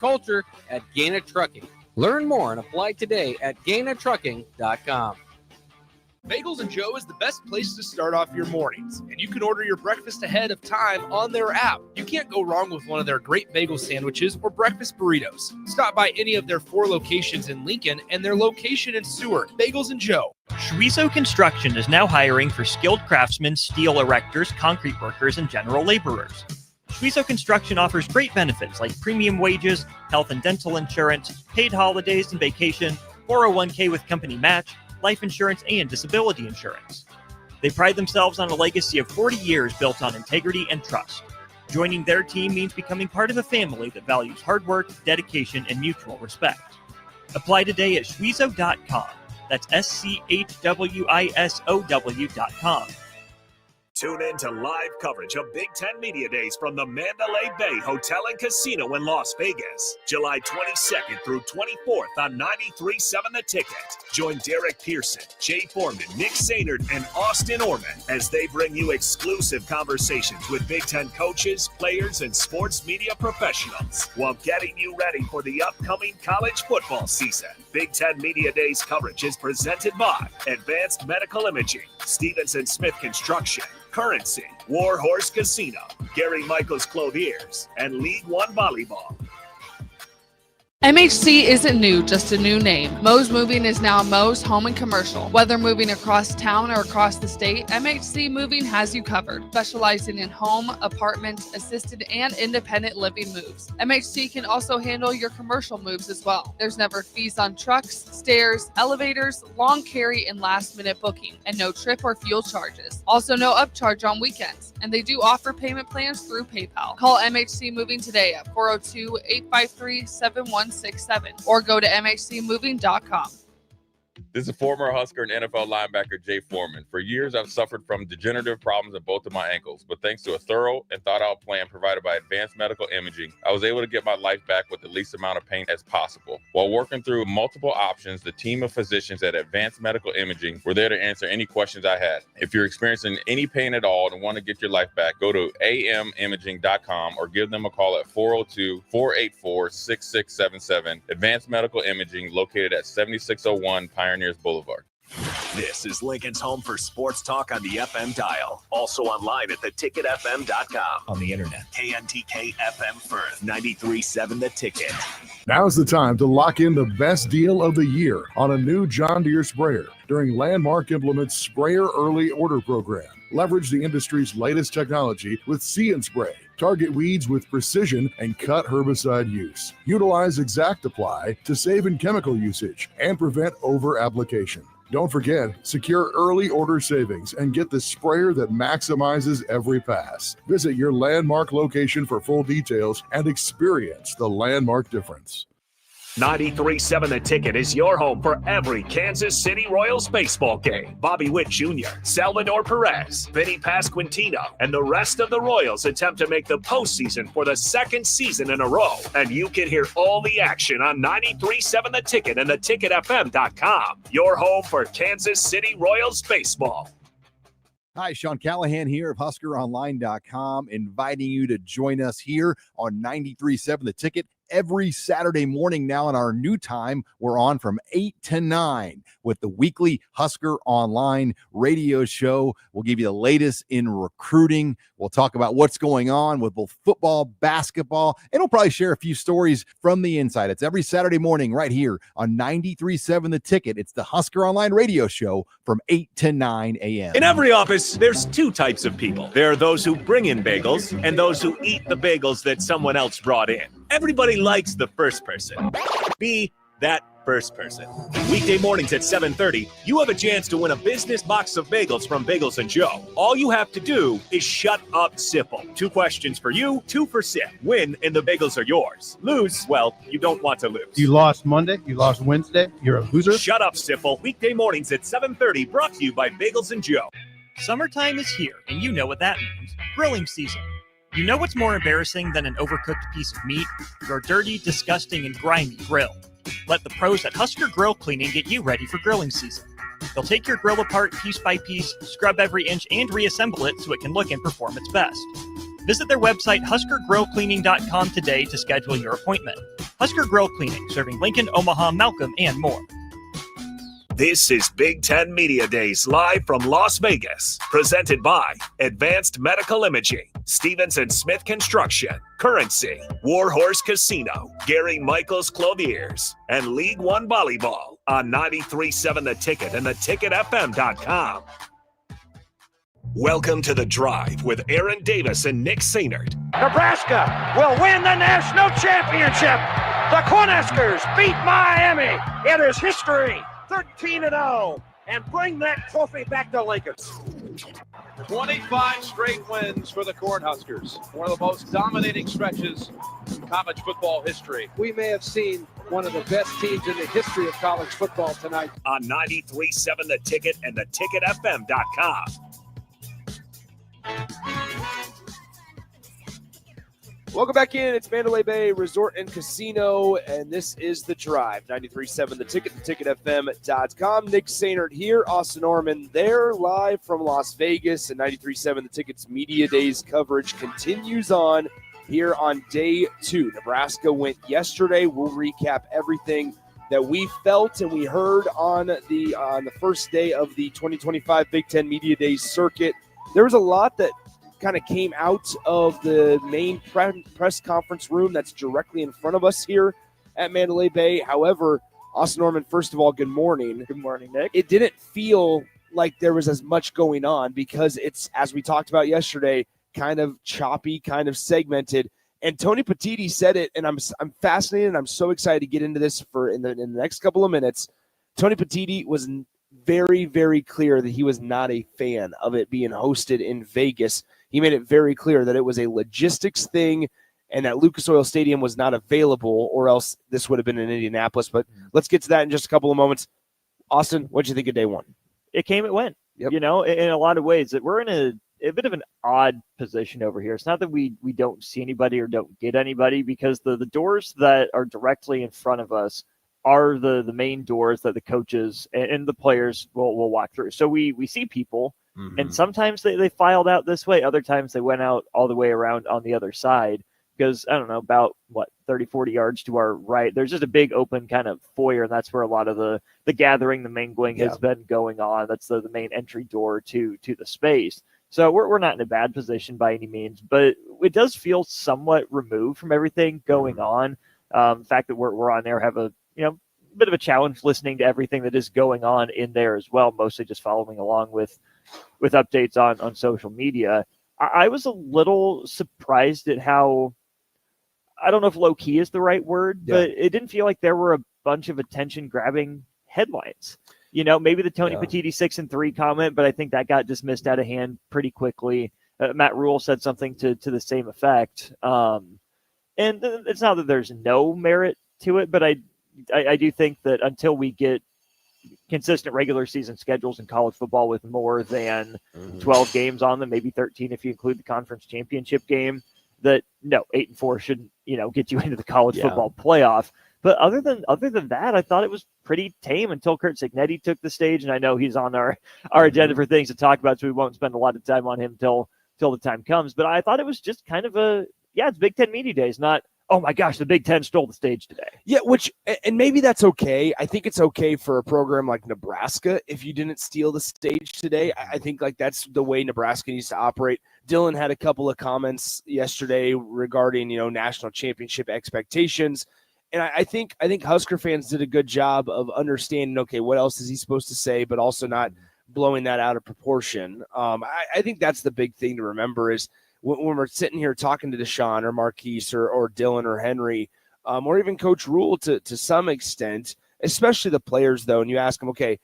culture at Gaina Trucking. Learn more and apply today at GainaTrucking.com. Bagels & Joe is the best place to start off your mornings, and you can order your breakfast ahead of time on their app. You can't go wrong with one of their great bagel sandwiches or breakfast burritos. Stop by any of their 4 locations in Lincoln and their location in Seward. Bagels & Joe. Schweizo Construction is now hiring for skilled craftsmen, steel erectors, concrete workers, and general laborers. Schweizo Construction offers great benefits like premium wages, health and dental insurance, paid holidays and vacation, 401k with company match, life insurance, and disability insurance. They pride themselves on a legacy of 40 years built on integrity and trust. Joining their team means becoming part of a family that values hard work, dedication, and mutual respect. Apply today at schweizo.com. That's SCHWISOW.com. Tune in to live coverage of Big Ten Media Days from the Mandalay Bay Hotel and Casino in Las Vegas, July 22nd through 24th on 93.7 The Ticket. Join Derek Pearson, Jay Foreman, Nick Sainert, and Austin Orman as they bring you exclusive conversations with Big Ten coaches, players, and sports media professionals while getting you ready for the upcoming college football season. Big Ten Media Days coverage is presented by Advanced Medical Imaging, Stevenson Smith Construction, Currency, Warhorse Casino, Gary Michaels Clothiers, and League One Volleyball. MHC isn't new, just a new name. Moe's Moving is now Moe's Home and Commercial. Whether moving across town or across the state, MHC Moving has you covered, specializing in home, apartment, assisted, and independent living moves. MHC can also handle your commercial moves as well. There's never fees on trucks, stairs, elevators, long carry, and last-minute booking, and no trip or fuel charges. Also no upcharge on weekends, and they do offer payment plans through PayPal. Call MHC Moving today at 402-853-7167 or go to mhcmoving.com. This is former Husker and NFL linebacker Jay Foreman. For years, I've suffered from degenerative problems in both of my ankles, but thanks to a thorough and thought-out plan provided by Advanced Medical Imaging, I was able to get my life back with the least amount of pain as possible. While working through multiple options, the team of physicians at Advanced Medical Imaging were there to answer any questions I had. If you're experiencing any pain at all and want to get your life back, go to amimaging.com or give them a call at 402-484-6677. Advanced Medical Imaging, located at 7601 Pioneers Boulevard. This is Lincoln's home for sports talk on the FM dial. Also online at theticketfm.com. On the internet. KNTK FM Firth, 93.7 The Ticket. Now's the time to lock in the best deal of the year on a new John Deere sprayer during Landmark Implement's Sprayer Early Order Program. Leverage the industry's latest technology with See and Spray. Target weeds with precision and cut herbicide use. Utilize Exact Apply to save in chemical usage and prevent over-application. Don't forget, secure early order savings and get the sprayer that maximizes every pass. Visit your Landmark location for full details and experience the Landmark difference. 93.7 The Ticket is your home for every Kansas City Royals baseball game. Bobby Witt Jr., Salvador Perez, Vinny Pasquantino, and the rest of the Royals attempt to make the postseason for the second season in a row. And you can hear all the action on 93.7 The Ticket and theticketfm.com. Your home for Kansas City Royals baseball. Hi, Sean Callahan here of HuskerOnline.com, inviting you to join us here on 93.7 The Ticket. Every Saturday morning now in our new time, we're on from 8 to 9 with the weekly Husker Online radio show. We'll give you the latest in recruiting. We'll talk about what's going on with both football, basketball, and we'll probably share a few stories from the inside. It's every Saturday morning right here on 93.7 The Ticket. It's the Husker Online radio show from 8 to 9 a.m. In every office, there's two types of people. There are those who bring in bagels and those who eat the bagels that someone else brought in. Everybody likes the first person. Be that first person. Weekday mornings at 7:30, you have a chance to win a business box of bagels from Bagels & Joe. All you have to do is shut up, Sipple. 2 questions for you, 2 for Sip. Win, and the bagels are yours. Lose, well, you don't want to lose. You lost Monday, you lost Wednesday, you're a loser. Shut up, Sipple. Weekday mornings at 7:30, brought to you by Bagels & Joe. Summertime is here, and you know what that means. Grilling season. You know what's more embarrassing than an overcooked piece of meat? Your dirty, disgusting, and grimy grill. Let the pros at Husker Grill Cleaning get you ready for grilling season. They'll take your grill apart piece by piece, scrub every inch, and reassemble it so it can look and perform its best. Visit their website, huskergrillcleaning.com today to schedule your appointment. Husker Grill Cleaning, serving Lincoln, Omaha, Malcolm, and more. This is Big Ten Media Days live from Las Vegas, presented by Advanced Medical Imaging, Stevens & Smith Construction, Currency, Warhorse Casino, Gary Michaels Clothiers, and League One Volleyball on 93.7 The Ticket and theticketfm.com. Welcome to The Drive with Aaron Davis and Nick Sainert. Nebraska will win the national championship. The Cornhuskers beat Miami. It is history. 13-0, and bring that trophy back to Lincoln. 25 straight wins for the Cornhuskers. One of the most dominating stretches in college football history. We may have seen one of the best teams in the history of college football tonight. On 93.7 The Ticket and theticketfm.com. Welcome back in. It's Mandalay Bay Resort and Casino, and this is The Drive. 93.7 The Ticket, theticketfm.com. Nick Sainert here, Austin Orman there, live from Las Vegas, and 93.7 The Ticket's Media Days coverage continues on here on day 2. Nebraska went yesterday. We'll recap everything that we felt and we heard on the first day of the 2025 Big Ten Media Days circuit. There was a lot that kind of came out of the main press conference room that's directly in front of us here at Mandalay Bay. However, Austin Norman, first of all, good morning. Good morning, Nick. It didn't feel like there was as much going on because it's, as we talked about yesterday, kind of choppy, kind of segmented. And Tony Petitti said it, and I'm fascinated, and I'm so excited to get into this in the next couple of minutes. Tony Petitti was very, very clear that he was not a fan of it being hosted in Vegas. He made it very clear that it was a logistics thing and that Lucas Oil Stadium was not available, or else this would have been in Indianapolis. But let's get to that in just a couple of moments. Austin, what did you think of day one? It came, it went. Yep. You know, in a lot of ways, that we're in a bit of an odd position over here. It's not that we don't see anybody or don't get anybody, because the doors that are directly in front of us are the main doors that the coaches and the players will walk through. So we see people. And sometimes they filed out this way. Other times they went out all the way around on the other side because, I don't know, about 30, 40 yards to our right, there's just a big open kind of foyer. And that's where a lot of the gathering, the mingling has been going on. That's the main entry door to the space. So we're not in a bad position by any means, but it does feel somewhat removed from everything going on. The fact that we're on there, have a bit of a challenge listening to everything that is going on in there as well, mostly just following along with updates on social media. I was a little surprised at how, I don't know if low key is the right word, but it didn't feel like there were a bunch of attention grabbing headlines. Maybe the Tony Petitti 6-3 comment, but I think that got dismissed out of hand pretty quickly. Matt Rule said something to the same effect. And it's not that there's no merit to it, but I do think that until we get consistent regular season schedules in college football with more than 12 games on them, maybe 13 if you include the conference championship game, that 8-4 shouldn't, get you into the college football playoff. But other than that, I thought it was pretty tame until Kurt Cignetti took the stage, and I know he's on our agenda for things to talk about, so we won't spend a lot of time on him till the time comes. But I thought it was just kind of it's Big Ten Media Days, not, oh my gosh, the Big Ten stole the stage today. Yeah, and maybe that's okay. I think it's okay for a program like Nebraska if you didn't steal the stage today. I think that's the way Nebraska needs to operate. Dylan had a couple of comments yesterday regarding, national championship expectations. And I think Husker fans did a good job of understanding, okay, what else is he supposed to say, but also not blowing that out of proportion. I think that's the big thing to remember is, when we're sitting here talking to Deshaun or Marquise or Dylan or Henry, or even Coach Rule to some extent, especially the players though, and you ask them, okay,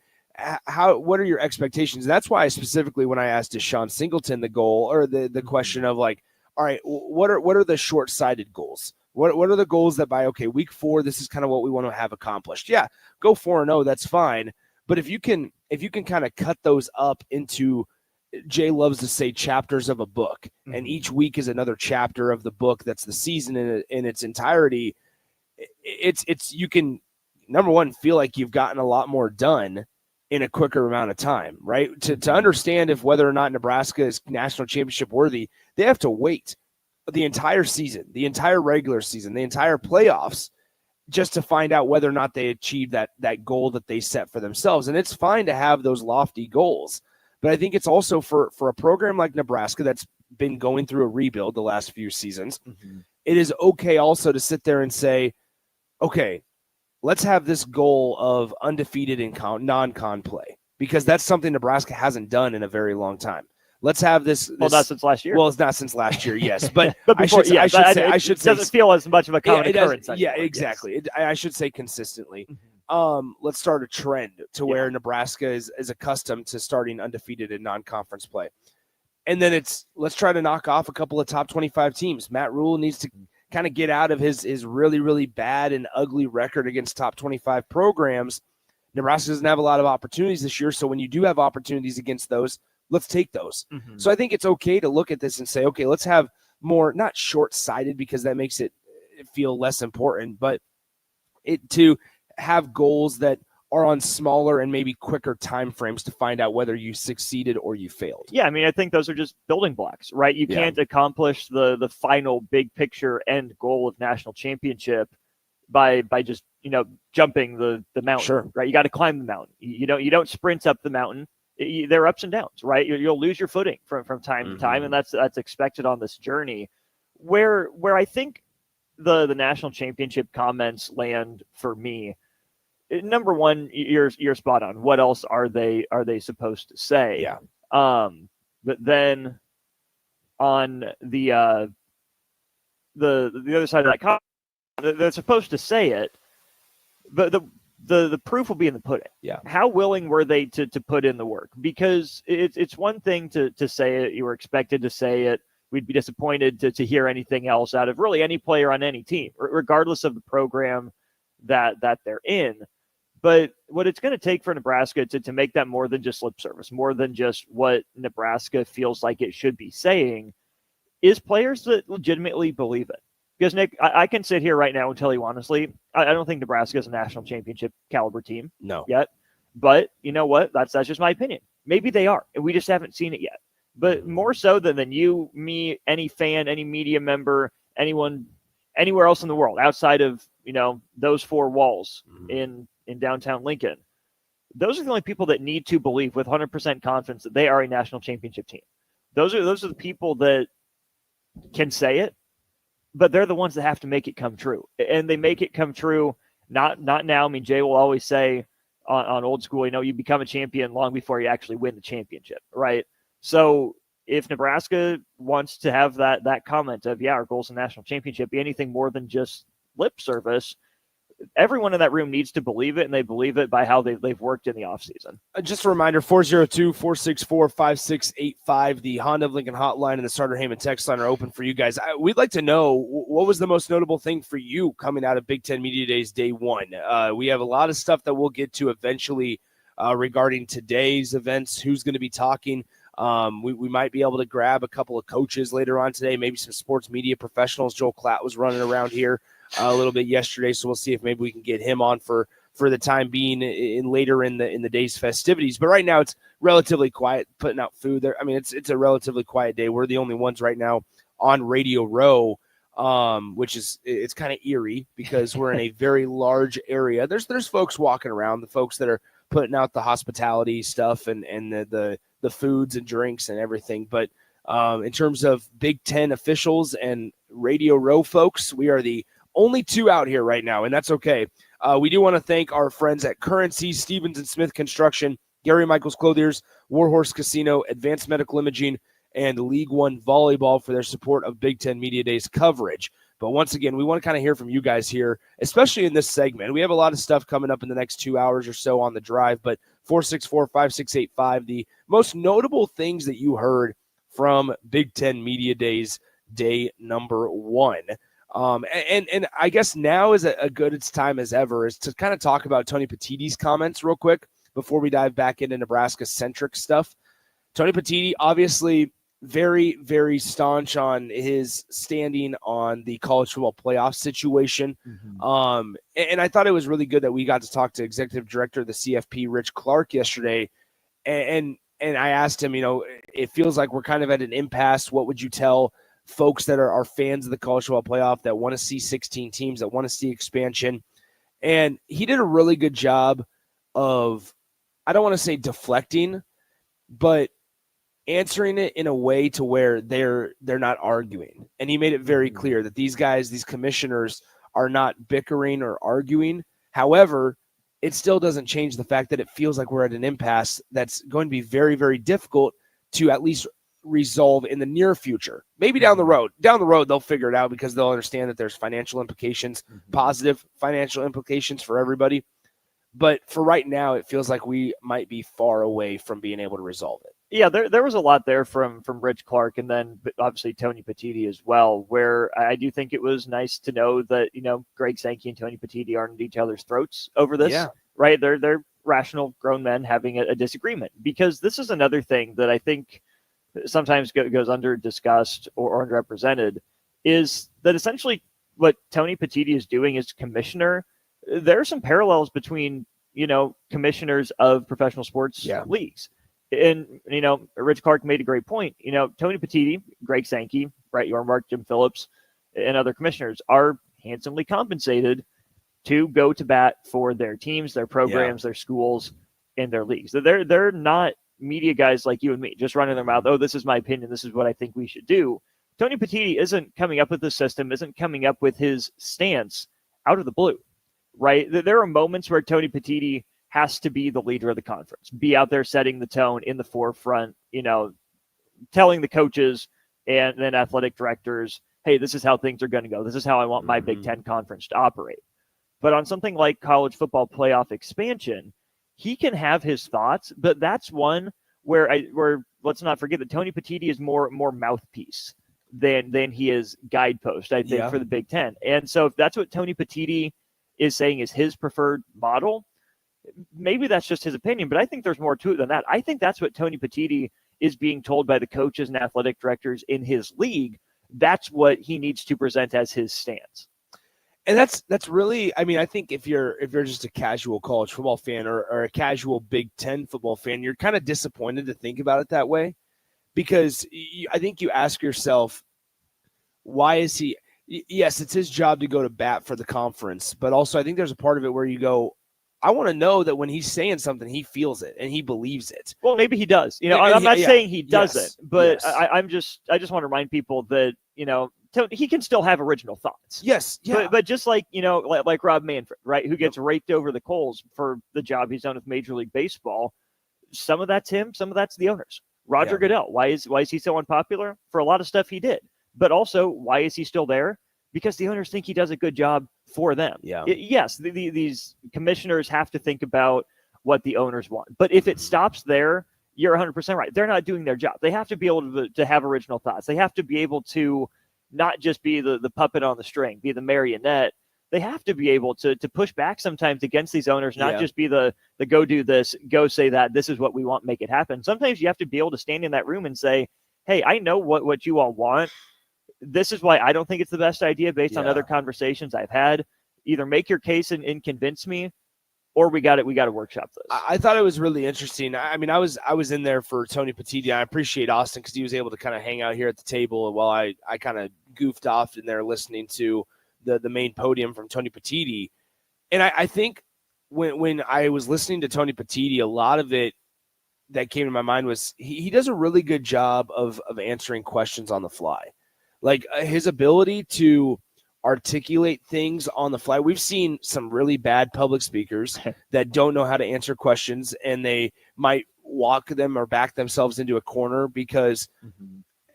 what are your expectations? And that's why specifically when I asked Deshaun Singleton the goal or the question of all right, what are the short-sighted goals? What are the goals that by week 4 this is kind of what we want to have accomplished? Yeah, go 4-0, that's fine. But if you can kind of cut those up into, Jay loves to say, chapters of a book, and each week is another chapter of the book that's the season in its entirety. It's you can, number one, feel like you've gotten a lot more done in a quicker amount of time, right? To understand if whether or not Nebraska is national championship worthy, they have to wait the entire season, the entire regular season, the entire playoffs, just to find out whether or not they achieved that goal that they set for themselves. And it's fine to have those lofty goals. But I think it's also for a program like Nebraska that's been going through a rebuild the last few seasons, it is okay also to sit there and say, okay, let's have this goal of undefeated in non-con play, because that's something Nebraska hasn't done in a very long time. Let's have this. Well, not since last year. Well, it's not since last year, yes, but, but before, I should say, doesn't feel as much of a common occurrence. Yeah, exactly. Yes. I should say consistently. Let's start a trend to where Nebraska is accustomed to starting undefeated in non-conference play, and then let's try to knock off a couple of top 25 teams. Matt Rule needs to kind of get out of his really, really bad and ugly record against top 25 programs. Nebraska doesn't have a lot of opportunities this year, so when you do have opportunities against those, let's take those. So I think it's okay to look at this and say, okay, let's have more, not short-sighted because that makes it feel less important, but to have goals that are on smaller and maybe quicker time frames to find out whether you succeeded or you failed. Yeah, I mean, I think those are just building blocks, right? You can't accomplish the final big picture end goal of national championship by just, jumping the mountain, right? You got to climb the mountain. You don't sprint up the mountain. There are ups and downs, right? You'll lose your footing from time to time, and that's expected on this journey. Where I think the national championship comments land for me, number one, you're spot on. What else are they supposed to say? Yeah. But then on the other side of that comment, they're supposed to say it, but the proof will be in the pudding. Yeah. How willing were they to put in the work? Because it's one thing to say it. You were expected to say it. We'd be disappointed to hear anything else out of really any player on any team, regardless of the program that they're in. But what it's going to take for Nebraska to make that more than just lip service, more than just what Nebraska feels like it should be saying, is players that legitimately believe it. Because, Nick, I can sit here right now and tell you honestly, I don't think Nebraska is a national championship caliber team yet. But you know what? That's just my opinion. Maybe they are, and we just haven't seen it yet. But more so than you, me, any fan, any media member, anyone, anywhere else in the world outside of those four walls in downtown Lincoln, those are the only people that need to believe with 100% confidence that they are a national championship team. Those are the people that can say it, but they're the ones that have to make it come true. And they make it come true not now. I mean, Jay will always say on Old School, you become a champion long before you actually win the championship, right? So if Nebraska wants to have that comment of, our goal is a national championship, be anything more than just lip service, everyone in that room needs to believe it, and they believe it by how they've worked in the offseason. Just a reminder, 402-464-5685, the Honda of Lincoln hotline and the Starter Heyman text line are open for you guys. We'd like to know, what was the most notable thing for you coming out of Big Ten Media Days Day 1? We have a lot of stuff that we'll get to eventually regarding today's events, who's going to be talking. We might be able to grab a couple of coaches later on today, maybe some sports media professionals. Joel Klatt was running around here a little bit yesterday, so we'll see if maybe we can get him on for the time being later in the day's festivities. But right now it's relatively quiet, putting out food there. I mean, it's a relatively quiet day. We're the only ones right now on Radio Row, which is, it's kind of eerie because we're in a very large area. There's folks walking around, the folks that are putting out the hospitality stuff and the foods and drinks and everything. But in terms of Big Ten officials and Radio Row folks, we are the only two out here right now, and that's okay. We do want to thank our friends at Currency, Stevens and Smith Construction, Gary Michaels Clothiers, Warhorse Casino, Advanced Medical Imaging, and League One Volleyball for their support of Big Ten Media Days coverage. But once again, we want to kind of hear from you guys here, especially in this segment. We have a lot of stuff coming up in the next 2 hours or so on the drive, but 464-5685, the most notable things that you heard from Big Ten Media Days Day number 1. And I guess now is a good time as ever is to kind of talk about Tony Petitti's comments real quick before we dive back into Nebraska-centric stuff. Tony Petitti, obviously very, very staunch on his standing on the college football playoff situation. And I thought it was really good that we got to talk to Executive Director of the CFP, Rich Clark, yesterday. And I asked him, it feels like we're kind of at an impasse. What would you tell folks that are fans of the college football playoff that want to see 16 teams, that want to see expansion? And he did a really good job of, I don't want to say deflecting, but answering it in a way to where they're not arguing. And he made it very clear that these guys, these commissioners, are not bickering or arguing. However, it still doesn't change the fact that it feels like we're at an impasse that's going to be very, very difficult to at least resolve in the near future. Maybe down the road. Down the road, they'll figure it out because they'll understand that there's financial implications, positive financial implications for everybody. But for right now, it feels like we might be far away from being able to resolve it. Yeah, there was a lot there from Rich Clark, and then obviously Tony Petitti as well, where I do think it was nice to know that, Greg Sankey and Tony Petitti aren't at each other's throats over this, right? They're rational grown men having a disagreement, because this is another thing that I think sometimes goes under discussed or underrepresented, is that essentially what Tony Petitti is doing as commissioner, there are some parallels between, commissioners of professional sports leagues. And, Rich Clark made a great point. Tony Petitti, Greg Sankey, Brett Yormark, Jim Phillips, and other commissioners are handsomely compensated to go to bat for their teams, their programs, their schools, and their leagues. They're not media guys like you and me, just running their mouth, oh, this is my opinion, this is what I think we should do. Tony Petitti isn't coming up with the system, isn't coming up with his stance out of the blue, right? There are moments where Tony Petitti has to be the leader of the conference, be out there setting the tone in the forefront, telling the coaches and then athletic directors, hey, this is how things are going to go. This is how I want my Big Ten conference to operate. But on something like college football playoff expansion, he can have his thoughts, but that's one where let's not forget that Tony Petitti is more mouthpiece than he is guidepost, I think, for the Big Ten. And so if that's what Tony Petitti is saying is his preferred model, maybe that's just his opinion, but I think there's more to it than that. I think that's what Tony Petitti is being told by the coaches and athletic directors in his league. That's what he needs to present as his stance. And that's really, I think if you're just a casual college football fan or a casual Big Ten football fan, you're kind of disappointed to think about it that way, because I think you ask yourself, why is he? Yes, it's his job to go to bat for the conference, but also I think there's a part of it where you go, I want to know that when he's saying something, he feels it and he believes it. Well, maybe he does. I'm not saying he doesn't, but I just want to remind people that, he can still have original thoughts. Yes. Yeah. But just like, like Rob Manfred, right, who gets raked over the coals for the job he's done with Major League Baseball. Some of that's him. Some of that's the owners. Roger Goodell. Why is he so unpopular? For a lot of stuff he did. But also, why is he still there? Because the owners think he does a good job for them. Yes, these commissioners have to think about what the owners want. But if it stops there, you're 100% right. They're not doing their job. They have to be able to have original thoughts. They have to be able to not just be the puppet on the string, be the marionette. They have to be able to push back sometimes against these owners, not just be the go do this, go say that, this is what we want, make it happen. Sometimes you have to be able to stand in that room and say, hey, I know what you all want. This is why I don't think it's the best idea based on other conversations I've had. Either make your case and convince me, or we got to workshop this. I thought it was really interesting. I was in there for Tony Petitti. I appreciate Austin because he was able to kind of hang out here at the table while I kind of goofed off in there listening to the main podium from Tony Petitti. And I think when I was listening to Tony Petitti, a lot of it that came to my mind was he does a really good job of answering questions on the fly. Like his ability to articulate things on the fly. We've seen some really bad public speakers that don't know how to answer questions, and they might walk them or back themselves into a corner because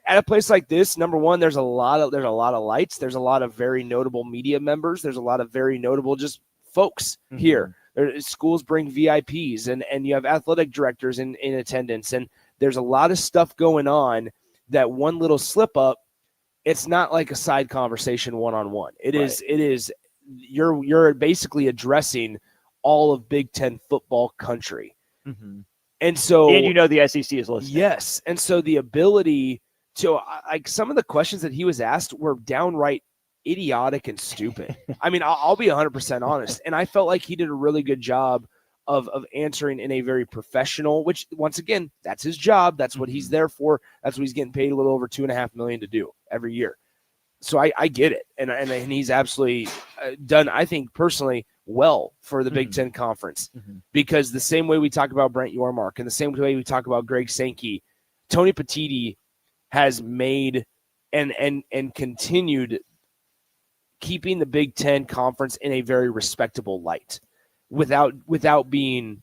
at a place like this, number one, there's a lot of lights. There's a lot of very notable media members. There's a lot of very notable just folks here. Schools bring VIPs and you have athletic directors in attendance, and there's a lot of stuff going on that one little slip up, it's not like a side conversation one-on-one. It is you're basically addressing all of Big Ten football country. And so the SEC is listening. Yes. And so the ability to like some of the questions that he was asked were downright idiotic and stupid. I'll be 100% honest. And I felt like he did a really good job of answering in a very professional, which once again, that's his job. That's what he's there for. That's what he's getting paid a little over $2.5 million to do every year. So I get it. And he's absolutely done, I think, personally well for the Big Ten Conference. Because the same way we talk about Brent Yormark and the same way we talk about Greg Sankey, Tony Petitti has made and continued keeping the Big Ten Conference in a very respectable light without being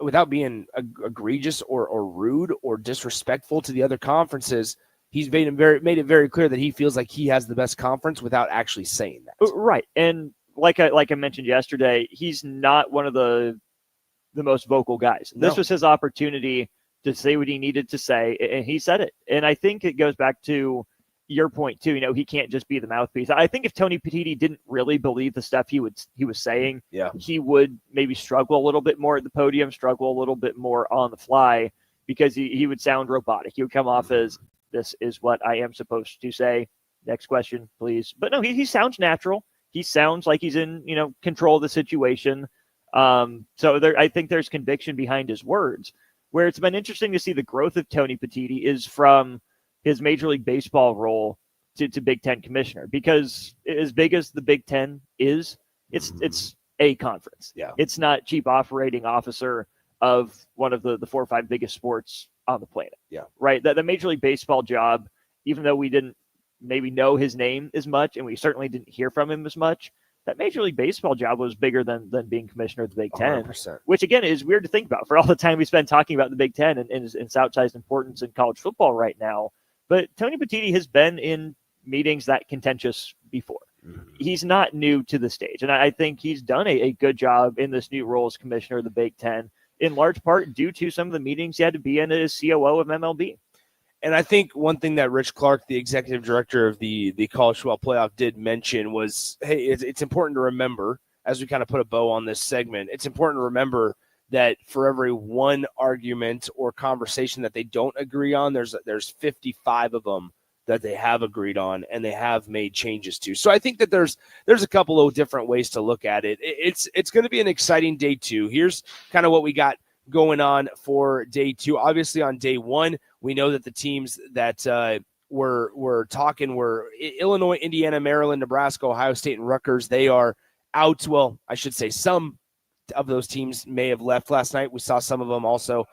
egregious or rude or disrespectful to the other conferences. He's made it very clear that he feels like he has the best conference without actually saying that. Right. And like I mentioned yesterday, he's not one of the most vocal guys. This was his opportunity to say what he needed to say, and he said it. And I think it goes back to your point too. He can't just be the mouthpiece. I think if Tony Petitti didn't really believe the stuff he was saying, he would maybe struggle a little bit more at the podium, struggle a little bit more on the fly, because he would sound robotic. He would come off as, this is what I am supposed to say. Next question, please. But no, he sounds natural. He sounds like he's in, control of the situation. So I think there's conviction behind his words. Where it's been interesting to see the growth of Tony Petitti is from his Major League Baseball role to Big Ten commissioner, because as big as the Big Ten is, it's a conference. Yeah. It's not chief operating officer of one of the 4 or 5 biggest sports on the planet. Yeah. Right. The Major League Baseball job, even though we didn't maybe know his name as much, and we certainly didn't hear from him as much, that Major League Baseball job was bigger than being commissioner of the Big Ten, 100%. Which, again, is weird to think about for all the time we spend talking about the Big Ten and its outsized importance in college football right now. But Tony Petitti has been in meetings that contentious before. He's not new to the stage, and I think he's done a good job in this new role as commissioner of the Big Ten, in large part due to some of the meetings he had to be in as COO of MLB. And I think one thing that Rich Clark, the executive director of the College Football Playoff, did mention was, hey, it's important to remember, as we kind of put a bow on this segment, it's important to remember that for every one argument or conversation that they don't agree on, there's 55 of them that they have agreed on and they have made changes to. So I think that there's a couple of different ways to look at it. It's going to be an exciting day 2. Here's kind of what we got going on for day 2. Obviously on day 1, we know that the teams that we're talking were Illinois, Indiana, Maryland, Nebraska, Ohio State, and Rutgers. They are out. Well, I should say some of those teams may have left last night. We saw some of them also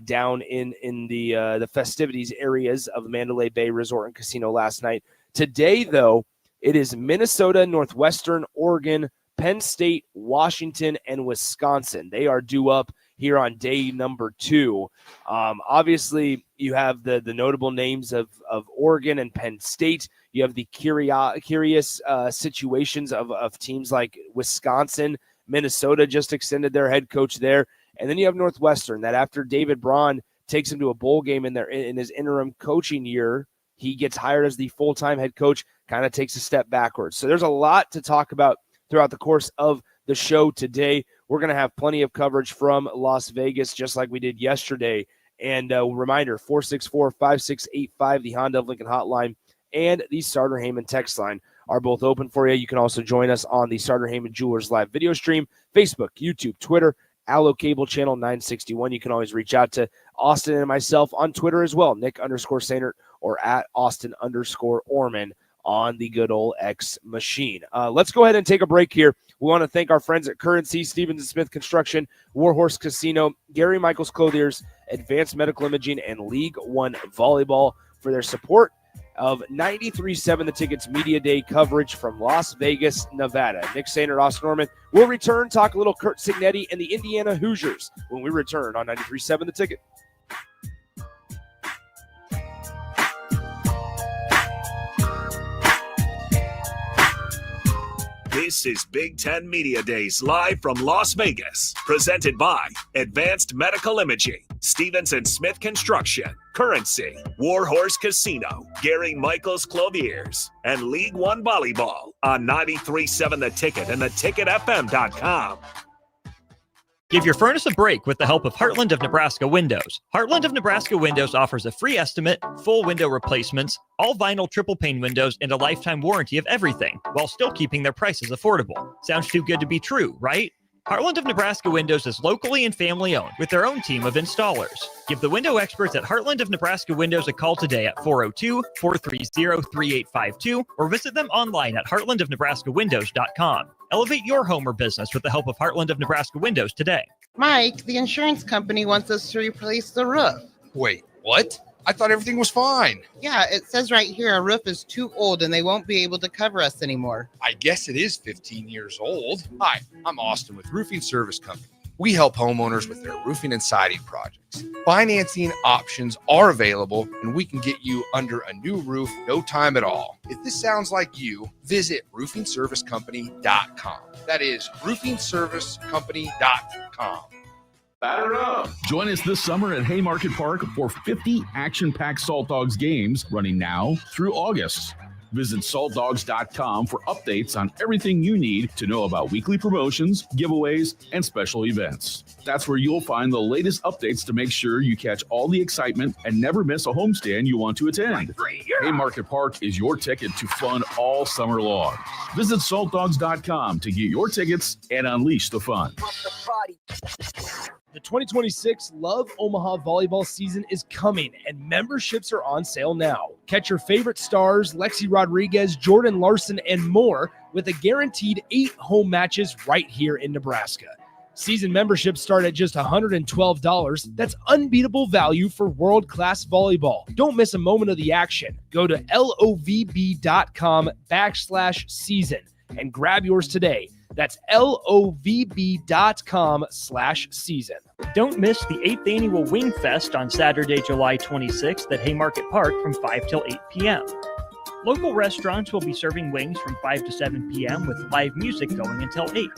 down in the festivities areas of Mandalay Bay Resort and Casino last night. Today, though, it is Minnesota, Northwestern, Oregon, Penn State, Washington, and Wisconsin. They are due up here on day number 2. Obviously, you have the notable names of Oregon and Penn State. You have the curious situations of teams like Wisconsin. Minnesota just extended their head coach there. And then you have Northwestern, that after David Braun takes him to a bowl game in his interim coaching year, he gets hired as the full-time head coach, kind of takes a step backwards. So there's a lot to talk about throughout the course of the show today. We're going to have plenty of coverage from Las Vegas, just like we did yesterday. And a reminder, 464-5685, the Honda of Lincoln hotline, and the Starter Heyman text line are both open for you. You can also join us on the Starter Heyman Jewelers live video stream, Facebook, YouTube, Twitter, Allo Cable Channel 961. You can always reach out to Austin and myself on Twitter as well, Nick_Sainert or at Austin_Orman on the good old X machine. Let's go ahead and take a break here. We want to thank our friends at Currency, Stevens & Smith Construction, Warhorse Casino, Gary Michaels Clothiers, Advanced Medical Imaging, and League One Volleyball for their support of 93.7 The Ticket's Media Day coverage from Las Vegas, Nevada. Nick Sainert, Austin Orman will return, talk a little Kurt Signetti and the Indiana Hoosiers when we return on 93.7 The Ticket. This is Big Ten Media Days live from Las Vegas, presented by Advanced Medical Imaging, Stevens & Smith Construction, Currency, Warhorse Casino, Gary Michaels Clothiers, and League One Volleyball on 93.7 The Ticket and theticketfm.com. Give your furnace a break with the help of Heartland of Nebraska Windows. Heartland of Nebraska Windows offers a free estimate, full window replacements, all vinyl triple pane windows, and a lifetime warranty of everything, while still keeping their prices affordable. Sounds too good to be true, right? Heartland of Nebraska Windows is locally and family owned with their own team of installers. Give the window experts at Heartland of Nebraska Windows a call today at 402-430-3852 or visit them online at heartlandofnebraskawindows.com. Elevate your home or business with the help of Heartland of Nebraska Windows today. Mike, the insurance company wants us to replace the roof. Wait, what? I thought everything was fine. Yeah, it says right here our roof is too old and they won't be able to cover us anymore. I guess it is 15 years old. Hi, I'm Austin with Roofing Service Company. We help homeowners with their roofing and siding projects. Financing options are available and we can get you under a new roof no time at all. If this sounds like you, visit roofingservicecompany.com. That is roofingservicecompany.com. Batter up. Join us this summer at Haymarket Park for 50 action-packed Salt Dogs games running now through August. Visit saltdogs.com for updates on everything you need to know about weekly promotions, giveaways, and special events. That's where you'll find the latest updates to make sure you catch all the excitement and never miss a homestand you want to attend. Haymarket Park is your ticket to fun all summer long. Visit saltdogs.com to get your tickets and unleash the fun. The 2026 Love Omaha volleyball season is coming, and memberships are on sale now. Catch your favorite stars, Lexi Rodriguez, Jordan Larson, and more with a guaranteed 8 home matches right here in Nebraska. Season memberships start at just $112. That's unbeatable value for world-class volleyball. Don't miss a moment of the action. Go to lovb.com/season and grab yours today. That's lovb.com/season. Don't miss the 8th annual Wing Fest on Saturday, July 26th at Haymarket Park from 5 till 8 p.m. Local restaurants will be serving wings from 5 to 7 p.m. with live music going until 8.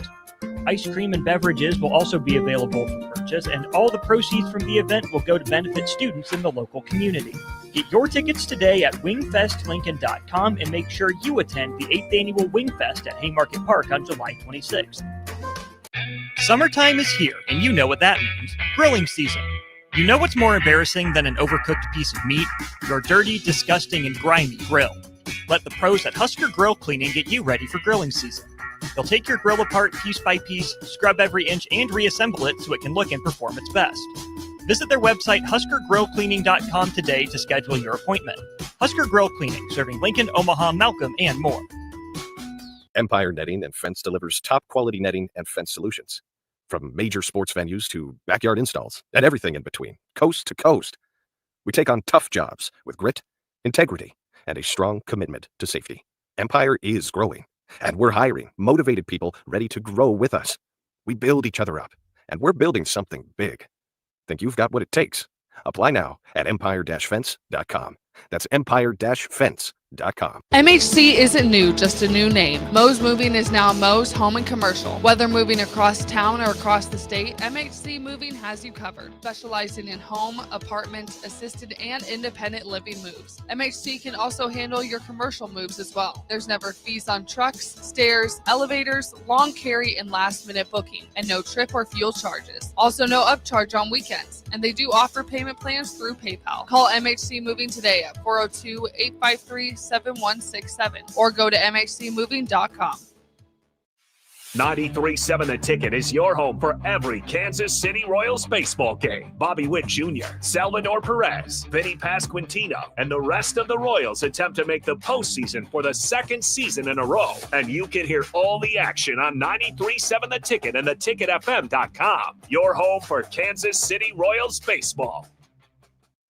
Ice cream and beverages will also be available for purchase, and all the proceeds from the event will go to benefit students in the local community. Get your tickets today at wingfestlincoln.com and make sure you attend the 8th annual Wingfest at Haymarket Park on July 26th. Summertime is here, and you know what that means. Grilling season. You know what's more embarrassing than an overcooked piece of meat? Your dirty, disgusting, and grimy grill. Let the pros at Husker Grill Cleaning get you ready for grilling season. They'll take your grill apart piece by piece, scrub every inch, and reassemble it so it can look and perform its best. Visit their website, huskergrillcleaning.com today to schedule your appointment. Husker Grill Cleaning, serving Lincoln, Omaha, Malcolm, and more. Empire Netting and Fence delivers top-quality netting and fence solutions. From major sports venues to backyard installs and everything in between, coast to coast. We take on tough jobs with grit, integrity, and a strong commitment to safety. Empire is growing, and we're hiring motivated people ready to grow with us. We build each other up, and we're building something big. Think you've got what it takes? Apply now at empire-fence.com. That's empire-fence.com. MHC isn't new, just a new name. Moe's Moving is now Moe's Home and Commercial. Whether moving across town or across the state, MHC Moving has you covered. Specializing in home, apartment, assisted, and independent living moves. MHC can also handle your commercial moves as well. There's never fees on trucks, stairs, elevators, long carry, and last-minute booking, and no trip or fuel charges. Also no upcharge on weekends, and they do offer payment plans through PayPal. Call MHC Moving today at 402-853-7167 or go to mhcmoving.com. 93.7 The Ticket is your home for every Kansas City Royals baseball game. Bobby Witt Jr., Salvador Perez, Vinny Pasquantino, and the rest of the Royals attempt to make the postseason for the second season in a row. And you can hear all the action on 93.7 The Ticket and theticketfm.com. Your home for Kansas City Royals baseball.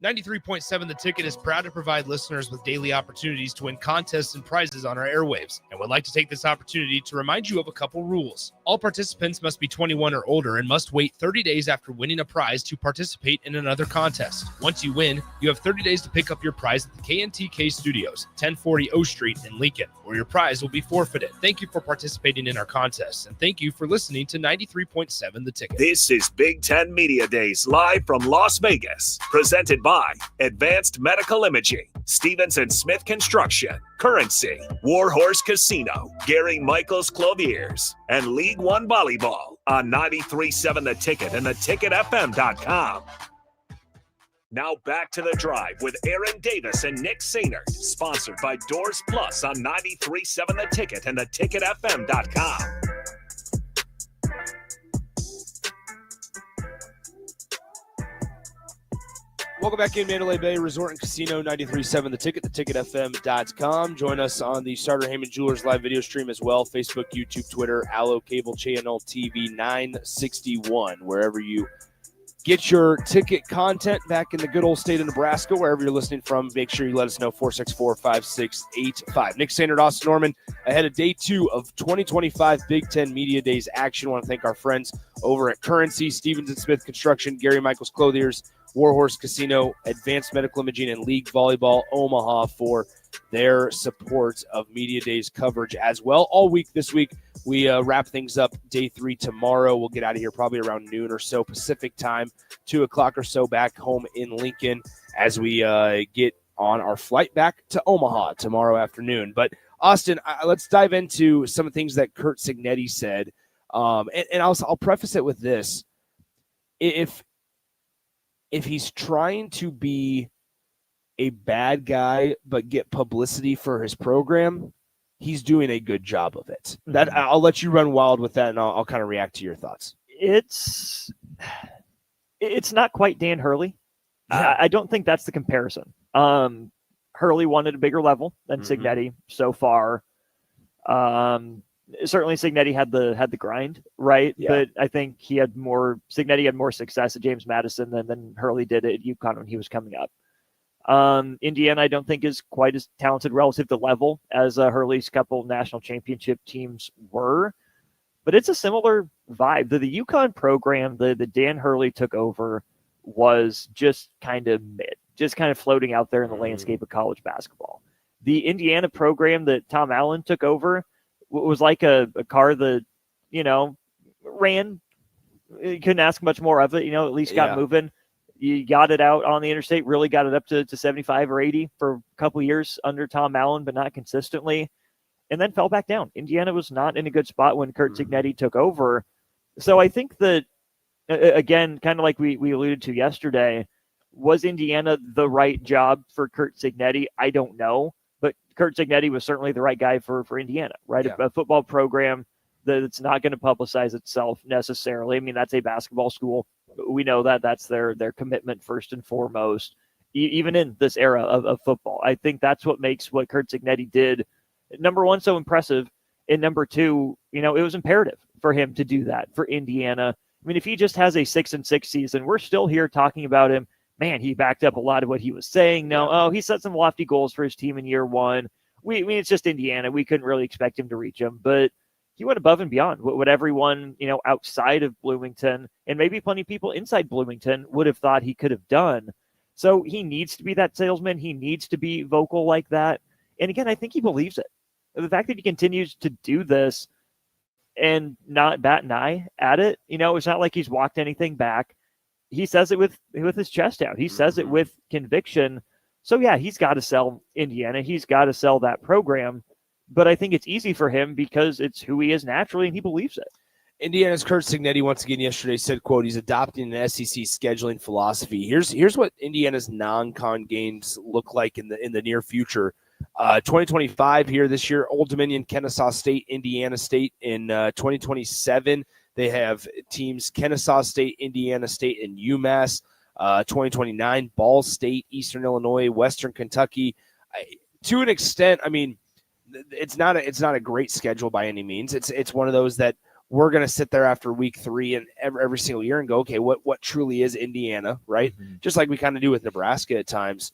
93.7 The Ticket is proud to provide listeners with daily opportunities to win contests and prizes on our airwaves, and would like to take this opportunity to remind you of a couple rules. All participants must be 21 or older and must wait 30 days after winning a prize to participate in another contest. Once you win, you have 30 days to pick up your prize at the KNTK Studios, 1040 O Street in Lincoln, or your prize will be forfeited. Thank you for participating in our contests, and thank you for listening to 93.7 The Ticket. This is Big Ten Media Days live from Las Vegas, presented by Advanced Medical Imaging, Stevens & Smith Construction, Currency, Warhorse Casino, Gary Michaels Clothiers, and League One Volleyball on 93.7 The Ticket and theticketfm.com. Now back to The Drive with Aaron Davis and Nick Sainert, sponsored by Doors Plus on 93.7 The Ticket and theticketfm.com. Welcome back in Mandalay Bay Resort and Casino, 93.7 The Ticket, theticketfm.com. Join us on the Starter Heyman Jewelers live video stream as well, Facebook, YouTube, Twitter, Allo Cable Channel TV 961, wherever you get your ticket content back in the good old state of Nebraska, wherever you're listening from. Make sure you let us know, 464-5685. Nick Sainert, Austin Norman, ahead of day 2 of 2025 Big Ten Media Days action. I want to thank our friends over at Currency, Stevens & Smith Construction, Gary Michaels Clothiers, Warhorse Casino, Advanced Medical Imaging, and League Volleyball Omaha for their support of Media Days coverage as well. All week this week, we wrap things up day 3 tomorrow. We'll get out of here probably around noon or so Pacific time, 2 o'clock or so back home in Lincoln as we get on our flight back to Omaha tomorrow afternoon. But Austin, let's dive into some of the things that Curt Cignetti said. And I'll preface it with this. If he's trying to be a bad guy but get publicity for his program, he's doing a good job of it. That I'll let you run wild with that, and I'll kind of react to your thoughts. It's not quite Dan Hurley. Yeah. I don't think that's the comparison. Hurley won at a bigger level than Cignetti so far. Certainly Cignetti had the grind, right? Yeah. But I think Cignetti had more success at James Madison than Hurley did at UConn when he was coming up. Indiana, I don't think is quite as talented relative to level as Hurley's couple national championship teams were, but it's a similar vibe. The UConn program, the Dan Hurley took over, was just kind of mid, just kind of floating out there in the landscape of college basketball. The Indiana program that Tom Allen took over was like a car that, ran. You couldn't ask much more of it, at least got moving. You got it out on the interstate, really got it up to 75 or 80 for a couple years under Tom Allen, but not consistently, and then fell back down. Indiana was not in a good spot when Curt Cignetti took over. So I think that, again, kind of like we alluded to yesterday, was Indiana the right job for Curt Cignetti? I don't know. But Curt Cignetti was certainly the right guy for Indiana, right? Yeah. A football program that's not going to publicize itself necessarily. I mean, that's a basketball school. We know that that's their commitment first and foremost, even in this era of football. I think that's what makes what Curt Cignetti did, number one, so impressive. And number two, it was imperative for him to do that for Indiana. I mean, if he just has a 6-6 season, we're still here talking about him. Man, he backed up a lot of what he was saying. He set some lofty goals for his team in year one. It's just Indiana. We couldn't really expect him to reach them, but he went above and beyond what everyone, outside of Bloomington and maybe plenty of people inside Bloomington would have thought he could have done. So he needs to be that salesman. He needs to be vocal like that. And again, I think he believes it. The fact that he continues to do this and not bat an eye at it, it's not like he's walked anything back. He says it with his chest out. He says it with conviction. So, yeah, he's got to sell Indiana. He's got to sell that program. But I think it's easy for him because it's who he is naturally, and he believes it. Indiana's Curt Cignetti once again yesterday said, quote, he's adopting an SEC scheduling philosophy. Here's what Indiana's non-con games look like in the near future. 2025 here this year, Old Dominion, Kennesaw State, Indiana State. In 2027, they have teams Kennesaw State, Indiana State, and UMass. 2029, Ball State, Eastern Illinois, Western Kentucky. To an extent, I mean, it's not a great schedule by any means. It's one of those that we're going to sit there after week 3 and every single year and go, okay, what truly is Indiana, right? Just like we kind of do with Nebraska at times.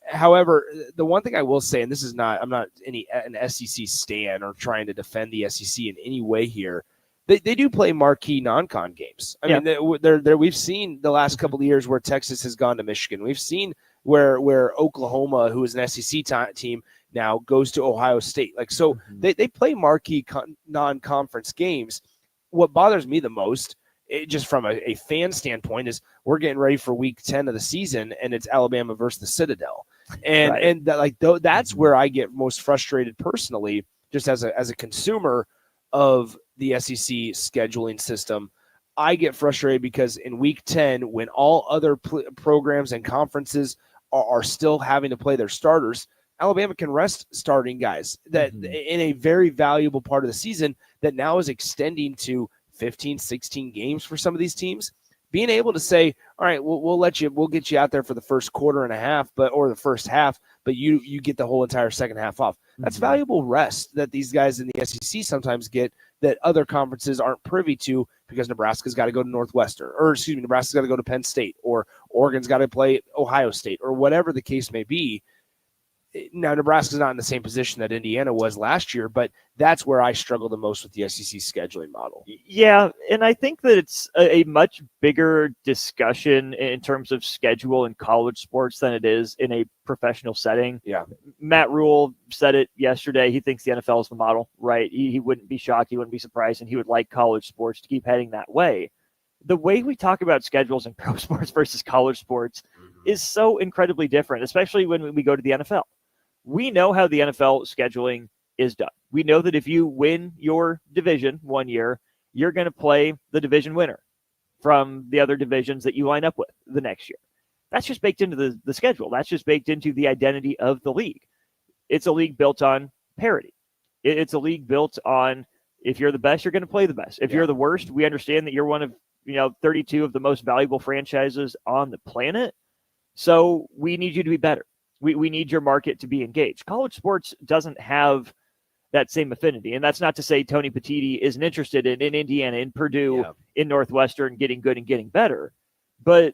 However, the one thing I will say, and this is I'm not an SEC stan or trying to defend the SEC in any way here. They do play marquee non-con games. I mean, we've seen the last couple of years where Texas has gone to Michigan. We've seen where Oklahoma, who is an SEC team, now goes to Ohio State. They play marquee non-conference games. What bothers me the most, just from a fan standpoint, is we're getting ready for week 10 of the season, and it's Alabama versus the Citadel. And that's where I get most frustrated personally, just as a consumer of the SEC scheduling system. I get frustrated because in week 10, when all other programs and conferences are still having to play their starters, Alabama can rest starting guys that in a very valuable part of the season that now is extending to 15, 16 games for some of these teams being able to say, all right, we'll get you out there for the first quarter and a half, or the first half, but you get the whole entire second half off. That's valuable rest that these guys in the SEC sometimes get that other conferences aren't privy to, because Nebraska's got to go to Northwestern, Nebraska's got to go to Penn State, or Oregon's got to play Ohio State, or whatever the case may be. Now, Nebraska's not in the same position that Indiana was last year, but that's where I struggle the most with the SEC scheduling model. Yeah, and I think that it's a much bigger discussion in terms of schedule in college sports than it is in a professional setting. Yeah. Matt Rule said it yesterday. He thinks the NFL is the model, right? He wouldn't be shocked. He wouldn't be surprised, and he would like college sports to keep heading that way. The way we talk about schedules in pro sports versus college sports is so incredibly different, especially when we go to the NFL. We know how the NFL scheduling is done. We know that if you win your division one year, you're going to play the division winner from the other divisions that you line up with the next year. That's just baked into the schedule. That's just baked into the identity of the league. It's a league built on parity. It's a league built on, if you're the best, you're going to play the best. If you're the worst, we understand that you're one of 32 of the most valuable franchises on the planet. So we need you to be better. We need your market to be engaged. College sports doesn't have that same affinity. And that's not to say Tony Petitti isn't interested in Indiana, in Purdue, in Northwestern, getting good and getting better. But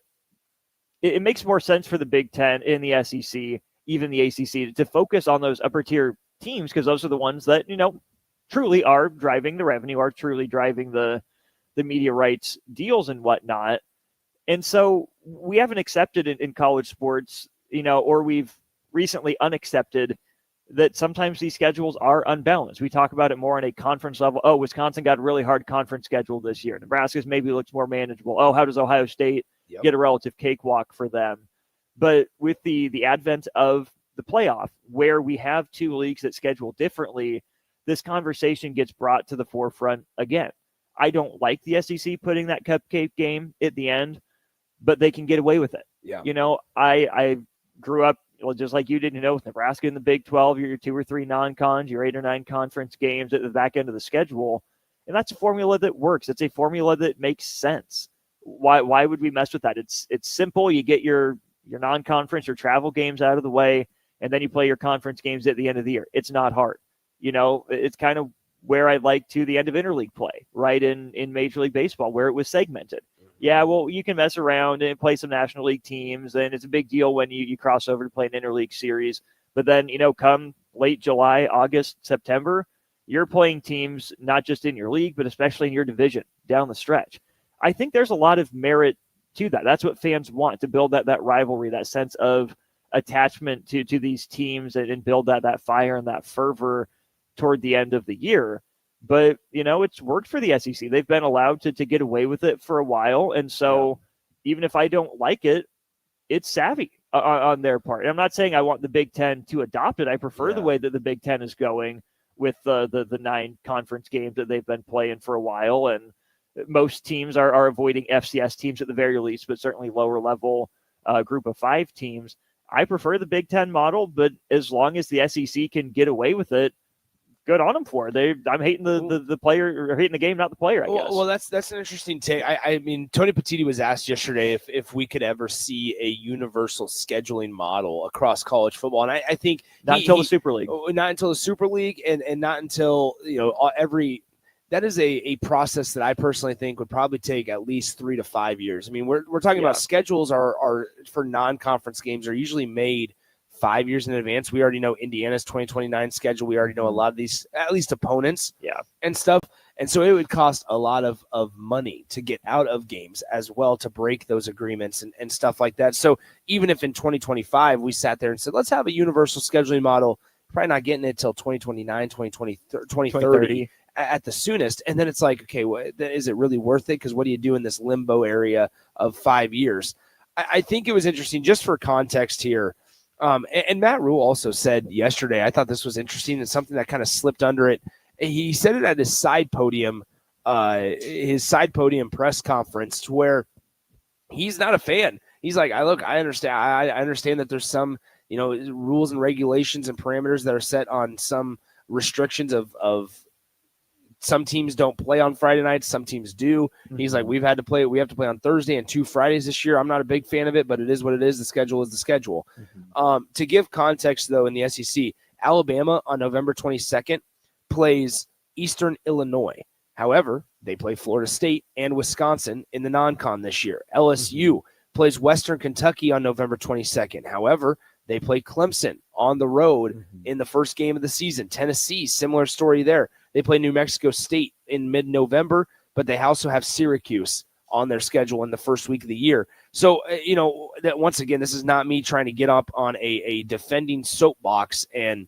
it makes more sense for the Big Ten and the SEC, even the ACC, to focus on those upper tier teams, because those are the ones that, truly are driving the revenue, are truly driving the media rights deals and whatnot. And so we haven't accepted in college sports, or we've recently unaccepted that sometimes these schedules are unbalanced. We talk about it more on a conference level. Oh, Wisconsin got a really hard conference schedule this year. Nebraska's maybe looks more manageable. Oh, how does Ohio State get a relative cakewalk for them? But with the advent of the playoff, where we have two leagues that schedule differently, this conversation gets brought to the forefront again. I don't like the SEC putting that cupcake game at the end, but they can get away with it. Yeah. I grew up, just like you did, with Nebraska in the Big 12, your 2 or 3 non-cons, your 8 or 9 conference games at the back end of the schedule. And that's a formula that works. It's a formula that makes sense. Why would we mess with that? It's simple. You get your non-conference or travel games out of the way, and then you play your conference games at the end of the year. It's not hard. It's kind of where I like to the end of interleague play, right, in Major League Baseball, where it was segmented. Yeah, well, you can mess around and play some National League teams, and it's a big deal when you cross over to play an interleague series. But then, come late July, August, September, you're playing teams not just in your league, but especially in your division down the stretch. I think there's a lot of merit to that. That's what fans want, to build that rivalry, that sense of attachment to these teams, and build that fire and that fervor toward the end of the year. But, it's worked for the SEC. They've been allowed to get away with it for a while. And so even if I don't like it, it's savvy on their part. And I'm not saying I want the Big Ten to adopt it. I prefer the way that the Big Ten is going with the 9 conference games that they've been playing for a while. And most teams are avoiding FCS teams at the very least, but certainly lower level group of 5 teams. I prefer the Big Ten model, but as long as the SEC can get away with it, good on them for it. I'm hating the player, or hating the game, not the player, I guess. Well, that's an interesting take. I mean, Tony Petitti was asked yesterday if we could ever see a universal scheduling model across college football, and I think not until the Super League, and not until that is a process that I personally think would probably take at least 3 to 5 years. I mean, we're talking about schedules are for non-conference games are usually made 5 years in advance. We already know Indiana's 2029 schedule. We already know a lot of these, at least opponents and stuff. And so it would cost a lot of money to get out of games as well, to break those agreements and stuff like that. So even if in 2025 we sat there and said, let's have a universal scheduling model, probably not getting it till 2029, 2030 at the soonest. And then it's like, okay, is it really worth it? Because what do you do in this limbo area of 5 years? I think it was interesting, just for context here. And Matt Rule also said yesterday, I thought this was interesting, and something that kind of slipped under it. He said it at his side podium press conference, to where he's not a fan. He's like, I understand that there's some, rules and regulations and parameters that are set on some restrictions of some teams don't play on Friday nights, some teams do. He's like, we have to play on Thursday and 2 Fridays this year. I'm not a big fan of it, but it is what it is. The schedule is the schedule. To give context, though, in the SEC, Alabama on November 22nd plays Eastern Illinois. However, they play Florida State and Wisconsin in the non-con this year. LSU plays Western Kentucky on November 22nd. However, they play Clemson on the road in the first game of the season. Tennessee, similar story there. They play New Mexico State in mid-November, but they also have Syracuse on their schedule in the first week of the year. So, that once again, this is not me trying to get up on a defending soapbox and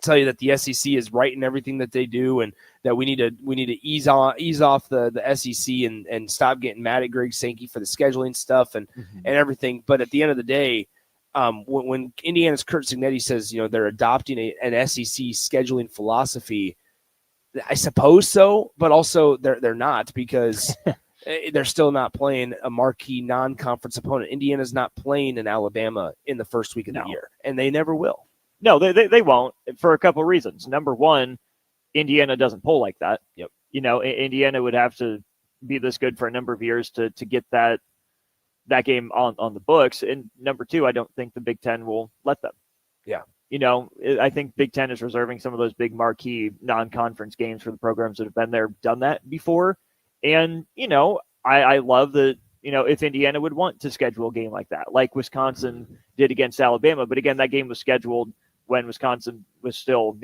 tell you that the SEC is right in everything that they do, and that we need to ease off the SEC and stop getting mad at Greg Sankey for the scheduling stuff and everything. But at the end of the day, when Indiana's Kurt Cignetti says they're adopting an SEC scheduling philosophy, I suppose so, but also they're not, because they're still not playing a marquee non-conference opponent. Indiana's not playing in Alabama in the first week of the year, and they never will. No, they won't, for a couple of reasons. Number one, Indiana doesn't poll like that. Yep. Indiana would have to be this good for a number of years to get that game on the books. And number two, I don't think the Big Ten will let them. Yeah. I think Big Ten is reserving some of those big marquee non-conference games for the programs that have been there, done that before. And, I love that, if Indiana would want to schedule a game like that, like Wisconsin did against Alabama. But again, that game was scheduled when Wisconsin was still,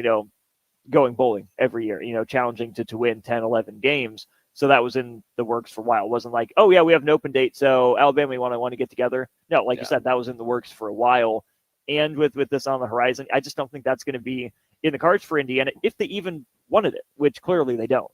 going bowling every year, challenging to win 10, 11 games. So that was in the works for a while. It wasn't like, oh, yeah, we have an open date, so Alabama, we want to get together. No, like you said, that was in the works for a while. And with this on the horizon, I just don't think that's going to be in the cards for Indiana if they even wanted it, which clearly they don't.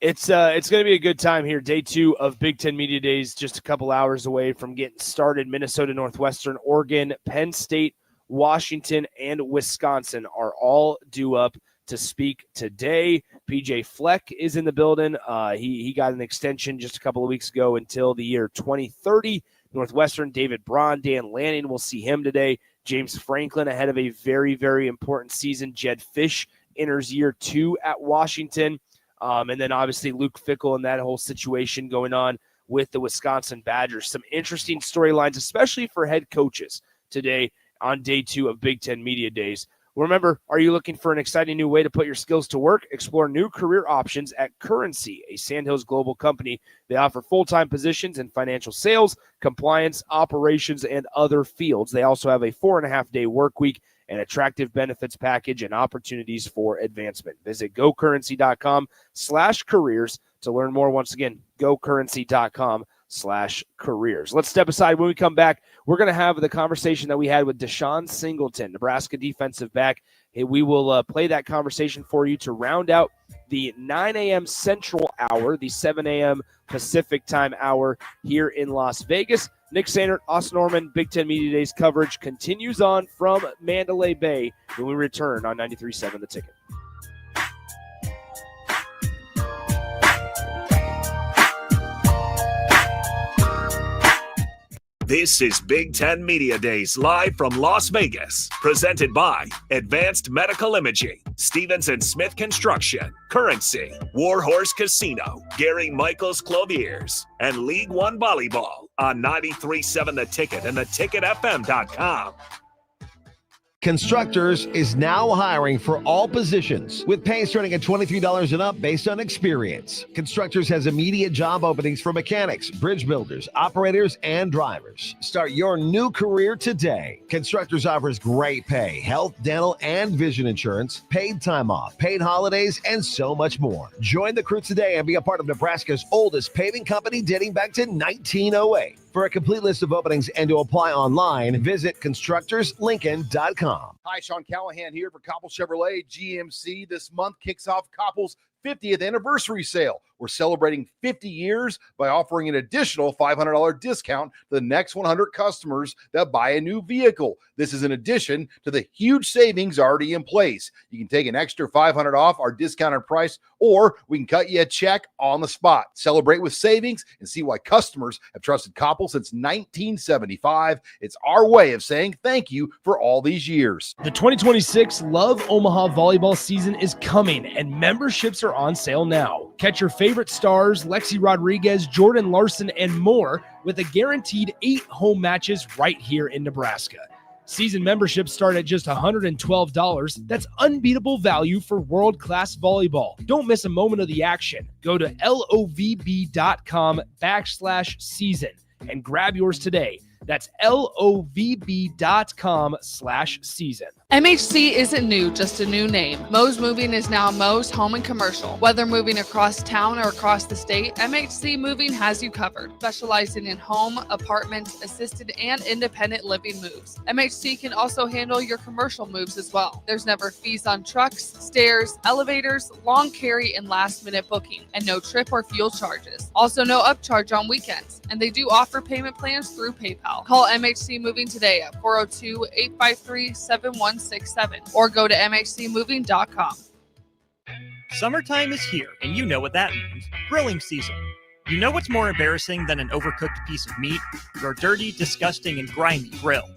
It's going to be a good time here. Day 2 of Big Ten Media Days, just a couple hours away from getting started. Minnesota, Northwestern, Oregon, Penn State, Washington, and Wisconsin are all due up to speak today. PJ Fleck is in the building. He got an extension just a couple of weeks ago until the year 2030. Northwestern, David Braun, Dan Lanning, we'll see him today. James Franklin ahead of a very, very important season. Jed Fish enters year 2 at Washington. And then obviously Luke Fickell and that whole situation going on with the Wisconsin Badgers. Some interesting storylines, especially for head coaches today on day 2 of Big Ten Media Days. Remember, are you looking for an exciting new way to put your skills to work? Explore new career options at Currency, a Sandhills global company. They offer full-time positions in financial sales, compliance, operations, and other fields. They also have a 4.5-day work week, an attractive benefits package, and opportunities for advancement. Visit gocurrency.com/careers to learn more. Once again, gocurrency.com/careers. Let's step aside. When we come back, we're going to have the conversation that we had with Deshaun Singleton, Nebraska defensive back. Hey, we will play that conversation for you to round out the 9 a.m. Central hour, the 7 a.m. Pacific time hour here in Las Vegas. Nick Sainert, Austin Norman, Big Ten Media Days coverage continues on from Mandalay Bay when we return on 93.7 The Ticket. This is Big Ten Media Days live from Las Vegas, presented by Advanced Medical Imaging, Stevens & Smith Construction, Currency, Warhorse Casino, Gary Michaels Clothiers, and League One Volleyball on 93.7 The Ticket and theticketfm.com. Constructors is now hiring for all positions, with pay starting at $23 and up based on experience. Constructors has immediate job openings for mechanics, bridge builders, operators, and drivers. Start your new career today. Constructors offers great pay, health, dental, and vision insurance, paid time off, paid holidays, and so much more. Join the crew today and be a part of Nebraska's oldest paving company dating back to 1908. For a complete list of openings and to apply online, visit constructorslincoln.com. Hi, Sean Callahan here for Koppel Chevrolet GMC. This month kicks off Koppel's 50th anniversary sale, We're celebrating 50 years by offering an additional $500 discount to the next 100 customers that buy a new vehicle. This is in addition to the huge savings already in place. You can take an extra $500 off our discounted price, or we can cut you a check on the spot. Celebrate with savings and see why customers have trusted Koppel since 1975. It's our way of saying thank you for all these years. The 2026 Love Omaha volleyball season is coming, and memberships are on sale now. Catch your favorite stars, Lexi Rodriguez, Jordan Larson, and more with a guaranteed 8 home matches right here in Nebraska. Season memberships start at just $112. That's unbeatable value for world-class volleyball. Don't miss a moment of the action. Go to lovb.com/season and grab yours today. That's lovb.com/season. MHC isn't new, just a new name. Mo's Moving is now Mo's Home and Commercial. Whether moving across town or across the state, MHC Moving has you covered, specializing in home, apartment, assisted, and independent living moves. MHC can also handle your commercial moves as well. There's never fees on trucks, stairs, elevators, long carry, and last-minute booking, and no trip or fuel charges. Also, no upcharge on weekends, and they do offer payment plans through PayPal. Call MHC Moving today at 402-853-7167 or go to mhcmoving.com. Summertime is here, and you know what that means. Grilling season. You know what's more embarrassing than an overcooked piece of meat? Your dirty, disgusting, and grimy grill.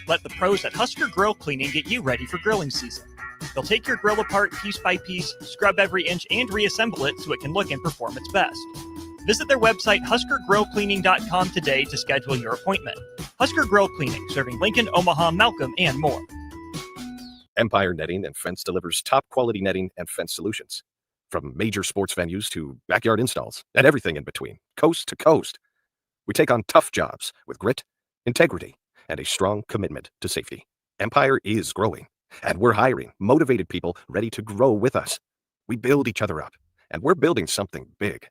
Let the pros at Husker Grill Cleaning get you ready for grilling season. They'll take your grill apart piece by piece, scrub every inch, and reassemble it so it can look and perform its best. Visit their website, huskergrillcleaning.com today to schedule your appointment. Husker Grill Cleaning, serving Lincoln, Omaha, Malcolm, and more. Empire Netting and Fence delivers top-quality netting and fence solutions. From major sports venues to backyard installs and everything in between, coast to coast. We take on tough jobs with grit, integrity, and a strong commitment to safety. Empire is growing, and we're hiring motivated people ready to grow with us. We build each other up, and we're building something big.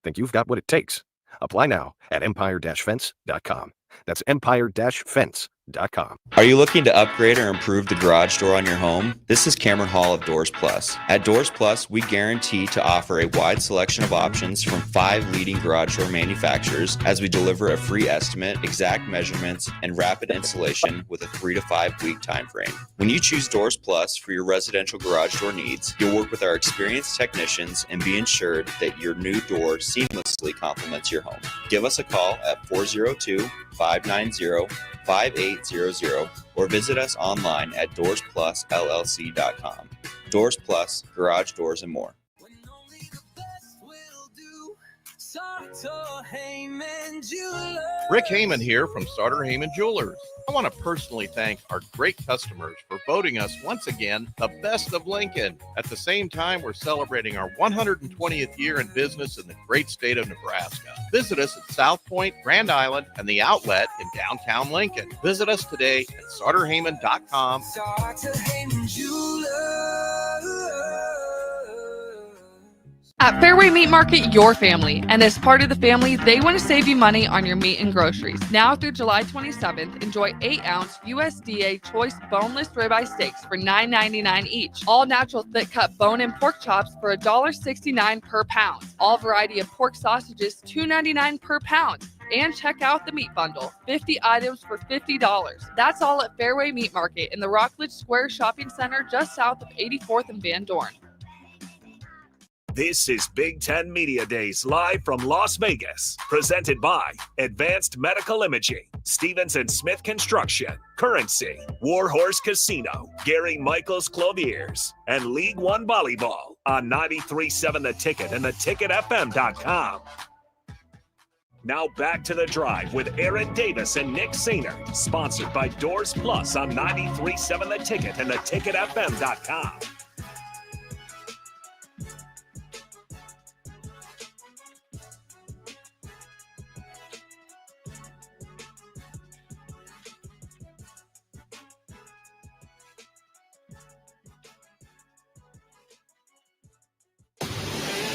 Think you've got what it takes? Apply now at empire-fence.com. That's empire-fence.com. Are you looking to upgrade or improve the garage door on your home? This is Cameron Hall of Doors Plus. At Doors Plus, we guarantee to offer a wide selection of options from 5 leading garage door manufacturers as we deliver a free estimate, exact measurements, and rapid installation with a 3 to 5 week time frame. When you choose Doors Plus for your residential garage door needs, you'll work with our experienced technicians and be ensured that your new door seamlessly complements your home. Give us a call at 402-590-5800 or visit us online at doorsplusllc.com. Doors Plus, garage doors, and more. Rick Heyman here from Sartor Heyman Jewelers. I want to personally thank our great customers for voting us once again the best of Lincoln. At the same time, we're celebrating our 120th year in business in the great state of Nebraska. Visit us at South Point, Grand Island, and the Outlet in downtown Lincoln. Visit us today at sartorheyman.com. Sartor Heyman Jewelers. At Fairway Meat Market, your family. And as part of the family, they want to save you money on your meat and groceries. Now through July 27th, enjoy 8-ounce USDA choice boneless ribeye steaks for $9.99 each. All natural thick-cut bone and pork chops for $1.69 per pound. All variety of pork sausages, $2.99 per pound. And check out the meat bundle, 50 items for $50. That's all at Fairway Meat Market in the Rockledge Square Shopping Center just south of 84th and Van Dorn. This is Big Ten Media Days live from Las Vegas, presented by Advanced Medical Imaging, Stevens & Smith Construction, Currency, Warhorse Casino, Gary Michaels Clothiers, and League One Volleyball on 93.7 The Ticket and theticketfm.com. Now back to the drive with Aaron Davis and Nick Sainer, sponsored by Doors Plus on 93.7 The Ticket and theticketfm.com.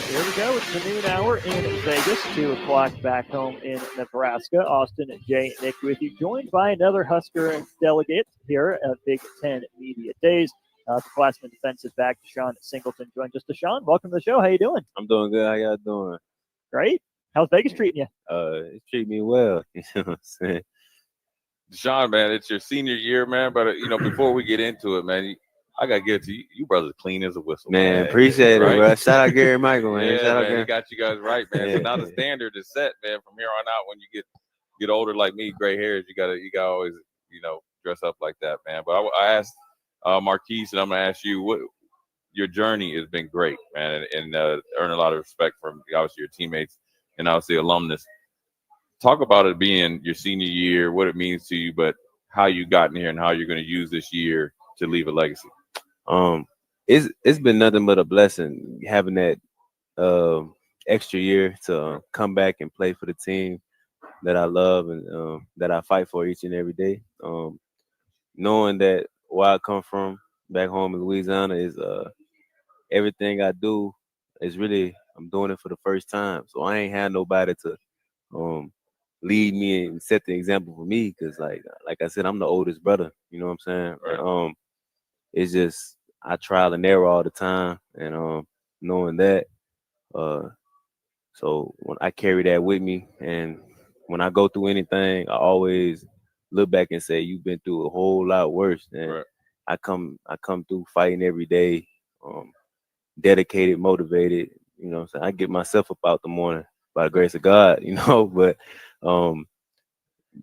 Here we go. It's the noon hour in Vegas, 2 o'clock back home in Nebraska. Austin, Jay, Nick with you, joined by another Husker delegate here at Big Ten Media Days. Upperclassman defensive back Deshaun Singleton joined us. Deshaun, welcome to the show. How you doing? I'm doing good. How y'all doing? Great. How's Vegas treating you? It's treating me well. You know what I'm saying? Deshaun, man, it's your senior year, man. But before we get into it, man, I gotta give it to you. You brothers clean as a whistle, Man, appreciate it, right? bro. Shout out Gary Michael, man. Yeah, Shout out man, Gary. he got you guys right, man. So now the standard is set, man. From here on out, when you get older like me, gray hairs, you gotta always dress up like that, man. But I asked Marquise, and I'm gonna ask you, what your journey has been great, man, and earn a lot of respect from obviously your teammates and obviously alumnus. Talk about it being your senior year, what it means to you, but how you got in here and how you're going to use this year to leave a legacy. It's been nothing but a blessing having that extra year to come back and play for the team that I love and that I fight for each and every day. Knowing that where I come from back home in Louisiana is everything I do is really, I'm doing it for the first time. So I ain't had nobody to lead me and set the example for me, because like I said, I'm the oldest brother. You know what I'm saying? Right. And, it's just I trial and error all the time, and knowing that, so when I carry that with me, and when I go through anything, I always look back and say, "You've been through a whole lot worse." And Right. I come through fighting every day, dedicated, motivated. You know what I'm saying? I get myself up out the morning by the grace of God, but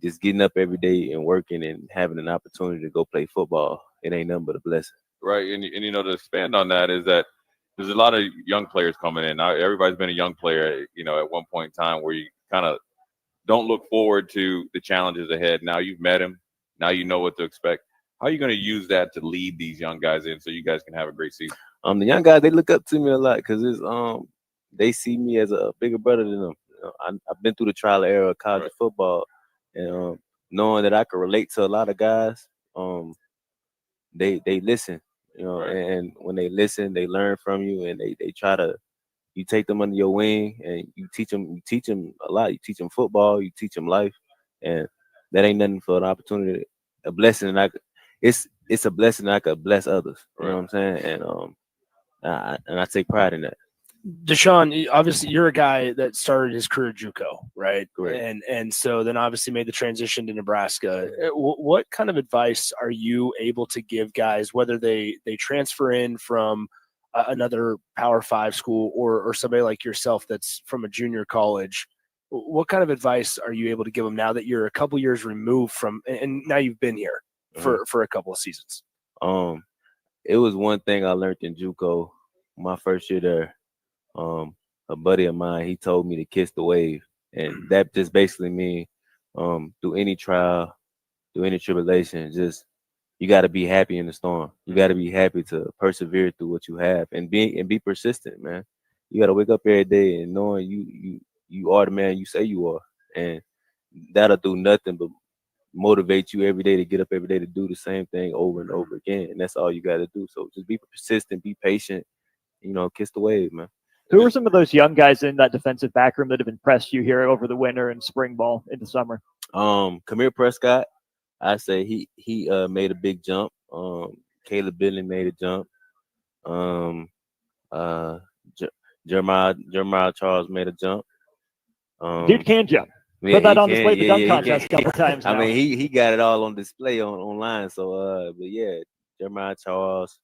just getting up every day and working and having an opportunity to go play football, it ain't nothing but a blessing. Right, and to expand on that is that there's a lot of young players coming in. Now, everybody's been a young player, at one point in time where you kind of don't look forward to the challenges ahead. Now you've met him. Now you know what to expect. How are you going to use that to lead these young guys in so you guys can have a great season? The young guys, they look up to me a lot because it's they see me as a bigger brother than them. I've been through the trial and error of college football, and knowing that I can relate to a lot of guys, they listen, and when they listen, they learn from you, and they try to, you take them under your wing and you teach them a lot. You teach them football, you teach them life, and that ain't nothing for an opportunity, a blessing. And it's a blessing that I could bless others. You know what I'm saying? And I take pride in that. Deshaun, obviously you're a guy that started his career at JUCO, right? Correct. And so then obviously made the transition to Nebraska. What kind of advice are you able to give guys, whether they transfer in from another Power 5 school or somebody like yourself that's from a junior college? What kind of advice are you able to give them now that you're a couple years removed from, and now you've been here for a couple of seasons? It was one thing I learned in JUCO my first year there. A buddy of mine, he told me to kiss the wave, and that just basically means through any trial, through any tribulation, just you got to be happy in the storm. You got to be happy to persevere through what you have, and be persistent, man. You got to wake up every day and knowing you are the man you say you are, and that'll do nothing but motivate you every day to get up every day to do the same thing over and over again, and that's all you got to do. So just be persistent, be patient, kiss the wave, man. Who are some of those young guys in that defensive back room that have impressed you here over the winter and spring ball into summer? Kamir Prescott, I say he made a big jump. Caleb Bentley made a jump. Jeremiah Charles made a jump. Dude can jump. Put that on display at the dunk contest a couple times now. I mean, he got it all on display online. So, but yeah, Jeremiah Charles.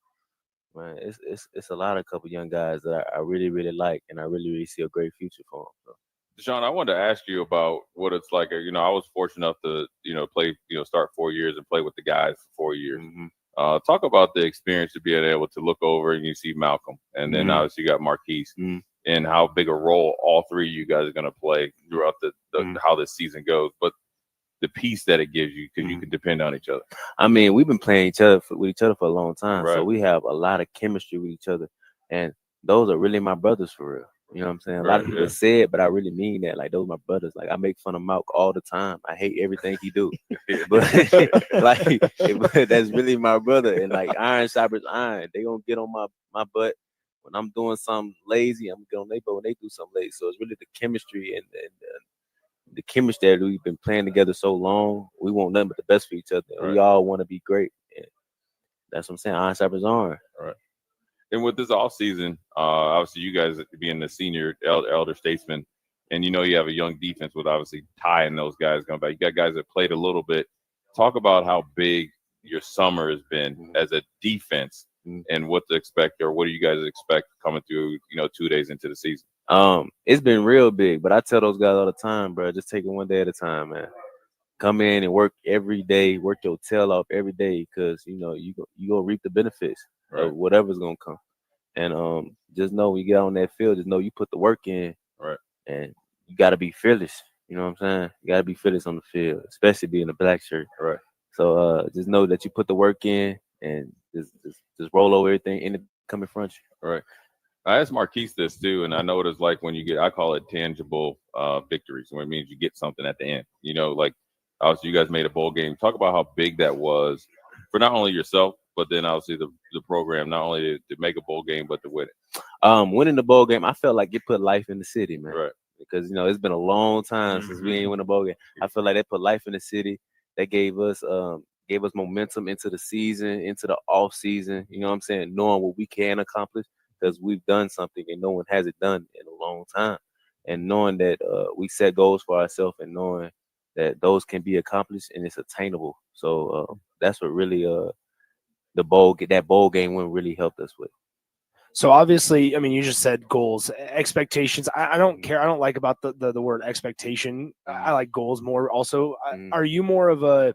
Man, it's a couple young guys that I really, really like, and I really, really see a great future for them. So. Deshaun, I wanted to ask you about what it's like. I was fortunate enough to, play, start 4 years and play with the guys for 4 years. Mm-hmm. Talk about the experience of being able to look over and you see Malcolm, and then obviously you got Marquise, and how big a role all three of you guys are going to play throughout the how this season goes. But the peace that it gives you because you can depend on each other. I mean, we've been playing with each other for a long time, right. So we have a lot of chemistry with each other, and those are really my brothers for real. You know what I'm saying? A lot of people say it, but I really mean that. Like, those are my brothers. Like, I make fun of Malk all the time. I hate everything he do, but but that's really my brother. And like, iron sharpens iron. They gonna get on my butt when I'm doing something lazy. I'm gonna get on their butt when they do something lazy. So it's really the chemistry and the chemistry that we've been playing together so long. We want nothing but the best for each other. Right. We all want to be great. And that's what I'm saying. Iron sharpens iron. All right. And with this off season, obviously you guys being the senior elder statesman, and you have a young defense with obviously Ty and those guys coming back. You got guys that played a little bit. Talk about how big your summer has been as a defense, and what to expect, or what do you guys expect coming through 2 days into the season? It's been real big, but I tell those guys all the time, bro, just take it one day at a time, man. Come in and work every day, work your tail off every day, because you gonna reap the benefits of whatever's gonna come. And just know when you get on that field, just know you put the work in, right? And you gotta be fearless. You know what I'm saying? You gotta be fearless on the field, especially being a black shirt. Right. So just know that you put the work in, and just roll over everything and come in front of you. Right. I asked Marquise this too, and I know what it's like when you get, I call it tangible victories, when it means you get something at the end. Like obviously you guys made a bowl game. Talk about how big that was for not only yourself, but then obviously the program, not only to make a bowl game, but to win it. Winning the bowl game, I felt like it put life in the city, man. Right. Because it's been a long time since we ain't win a bowl game. I feel like they put life in the city. They gave us momentum into the season, into the off season. You know what I'm saying? Knowing what we can accomplish, because we've done something and no one has it done in a long time. And knowing that we set goals for ourselves, and knowing that those can be accomplished and it's attainable. So that's what really that bowl game win really helped us with. So obviously, I mean, you just said goals, expectations. I don't care. I don't like about the word expectation. I like goals more. Also, are you more of a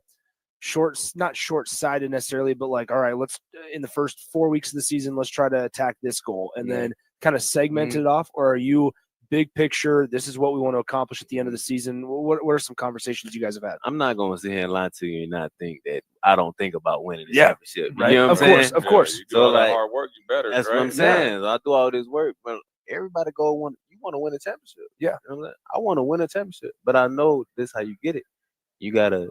not short-sighted necessarily, but like, all right, let's in the first 4 weeks of the season, let's try to attack this goal, and then kind of segment it off? Or are you big picture? This is what we want to accomplish at the end of the season. What are some conversations you guys have had? I'm not going to sit here and lie to you and not think that I don't think about winning the championship. Right. You know what I'm saying? Of course. You do all that hard work, you better. That's right? what I'm saying. So I do all this work, but everybody you want to win a championship. Yeah. You know what I'm saying? I want to win a championship, but I know this how you get it. You got to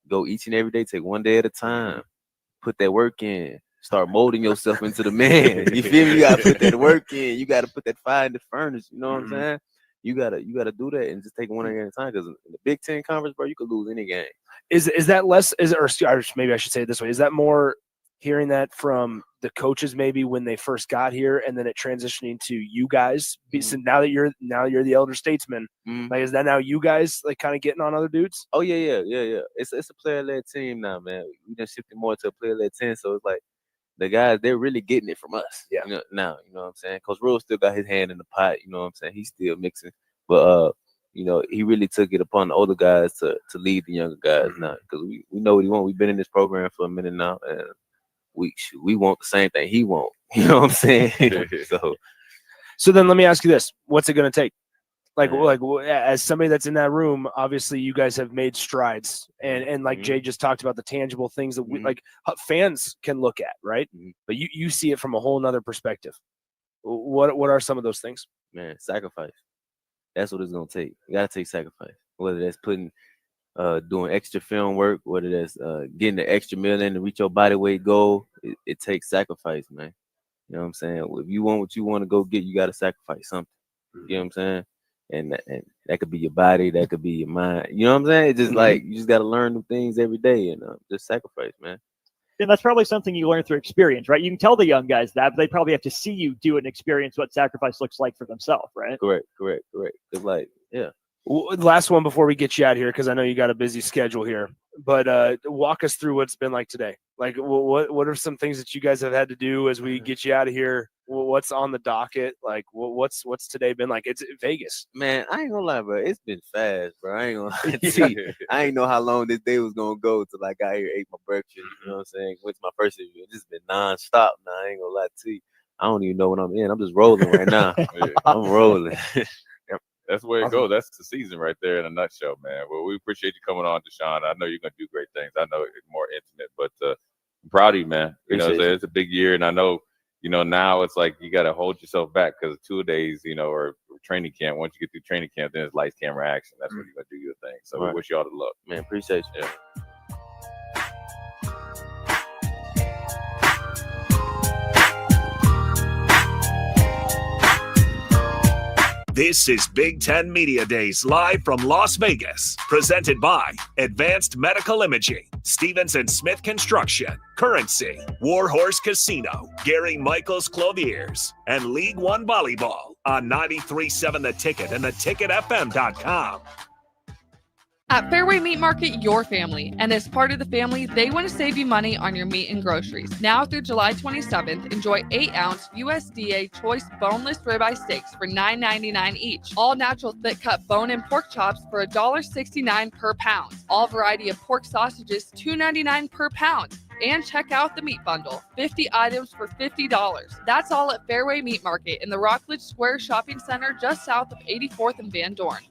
go each and every day, take one day at a time, put that work in, start molding yourself into the man. You feel me? You got to put that work in. You got to put that fire in the furnace. You know what I'm saying? You gotta do that and just take one day at a time, because in the Big Ten conference, bro, you could lose any game. Is that less? Or maybe I should say it this way: is that more hearing that from the coaches maybe when they first got here, and then it transitioning to you guys? So now that you're the elder statesman, like, is that now you guys like kind of getting on other dudes? Oh yeah. It's a player-led team now, man. We done shifted more to a player-led team, so it's like the guys, they're really getting it from us. Yeah. Now, you know what I'm saying? Coach Rule still got his hand in the pot. You know what I'm saying? He's still mixing, but he really took it upon the older guys to lead the younger guys now, because we know what he wants. We've been in this program for a minute now, and we want the same thing he wants. You know what I'm saying? So then let me ask you this: what's it going to take? Like as somebody that's in that room, obviously you guys have made strides, and like Jay just talked about, the tangible things that we like fans can look at, right? But you see it from a whole nother perspective. What are some of those things? Man, sacrifice. That's what it's gonna take. You gotta take sacrifice. Whether that's doing extra film work, whether that's getting the extra meal in to reach your body weight goal, it takes sacrifice, man. You know what I'm saying? If you want what you want to go get, you gotta sacrifice something. You know what I'm saying? And that could be your body, that could be your mind. You know what I'm saying? It's just like you just got to learn new things every day, and just sacrifice, man. And that's probably something you learn through experience, right? You can tell the young guys that, but they probably have to see you do and experience what sacrifice looks like for themselves, right? Correct. It's like, yeah. Last one before we get you out here, because I know you got a busy schedule here. But walk us through what's been like today. Like, what are some things that you guys have had to do as we get you out of here? What's on the docket? Like, what's today been like? It's Vegas. Man, I ain't gonna lie, bro. It's been fast, bro. I ain't gonna lie to you. I ain't know how long this day was gonna go till I got here, ate my breakfast. You know what I'm saying? Went to my first interview. It's just been nonstop now. I ain't gonna lie to you. I don't even know what I'm in. I'm just rolling right now. I'm rolling. That's the way it goes. That's the season right there in a nutshell, man. Well, we appreciate you coming on, Deshaun. I know you're going to do great things. I know it's more intimate, but I'm proud of you, man. It's a big year, and I know, now it's like you got to hold yourself back because 2 days, or training camp. Once you get through training camp, then it's lights, camera, action. That's when you're going to do your thing. So we wish you all the luck. Man, appreciate you. Yeah. This is Big Ten Media Days live from Las Vegas, presented by Advanced Medical Imaging. Stevens and Smith Construction, Currency, Warhorse Casino, Gary Michaels Clothiers, and League One Volleyball on 93.7 The Ticket and theticketfm.com. At Fairway Meat Market, your family. And as part of the family, they want to save you money on your meat and groceries. Now through July 27th, enjoy 8-ounce USDA choice boneless ribeye steaks for $9.99 each. All natural thick-cut bone and pork chops for $1.69 per pound. All variety of pork sausages, $2.99 per pound. And check out the meat bundle, 50 items for $50. That's all at Fairway Meat Market in the Rockledge Square Shopping Center just south of 84th and Van Dorn.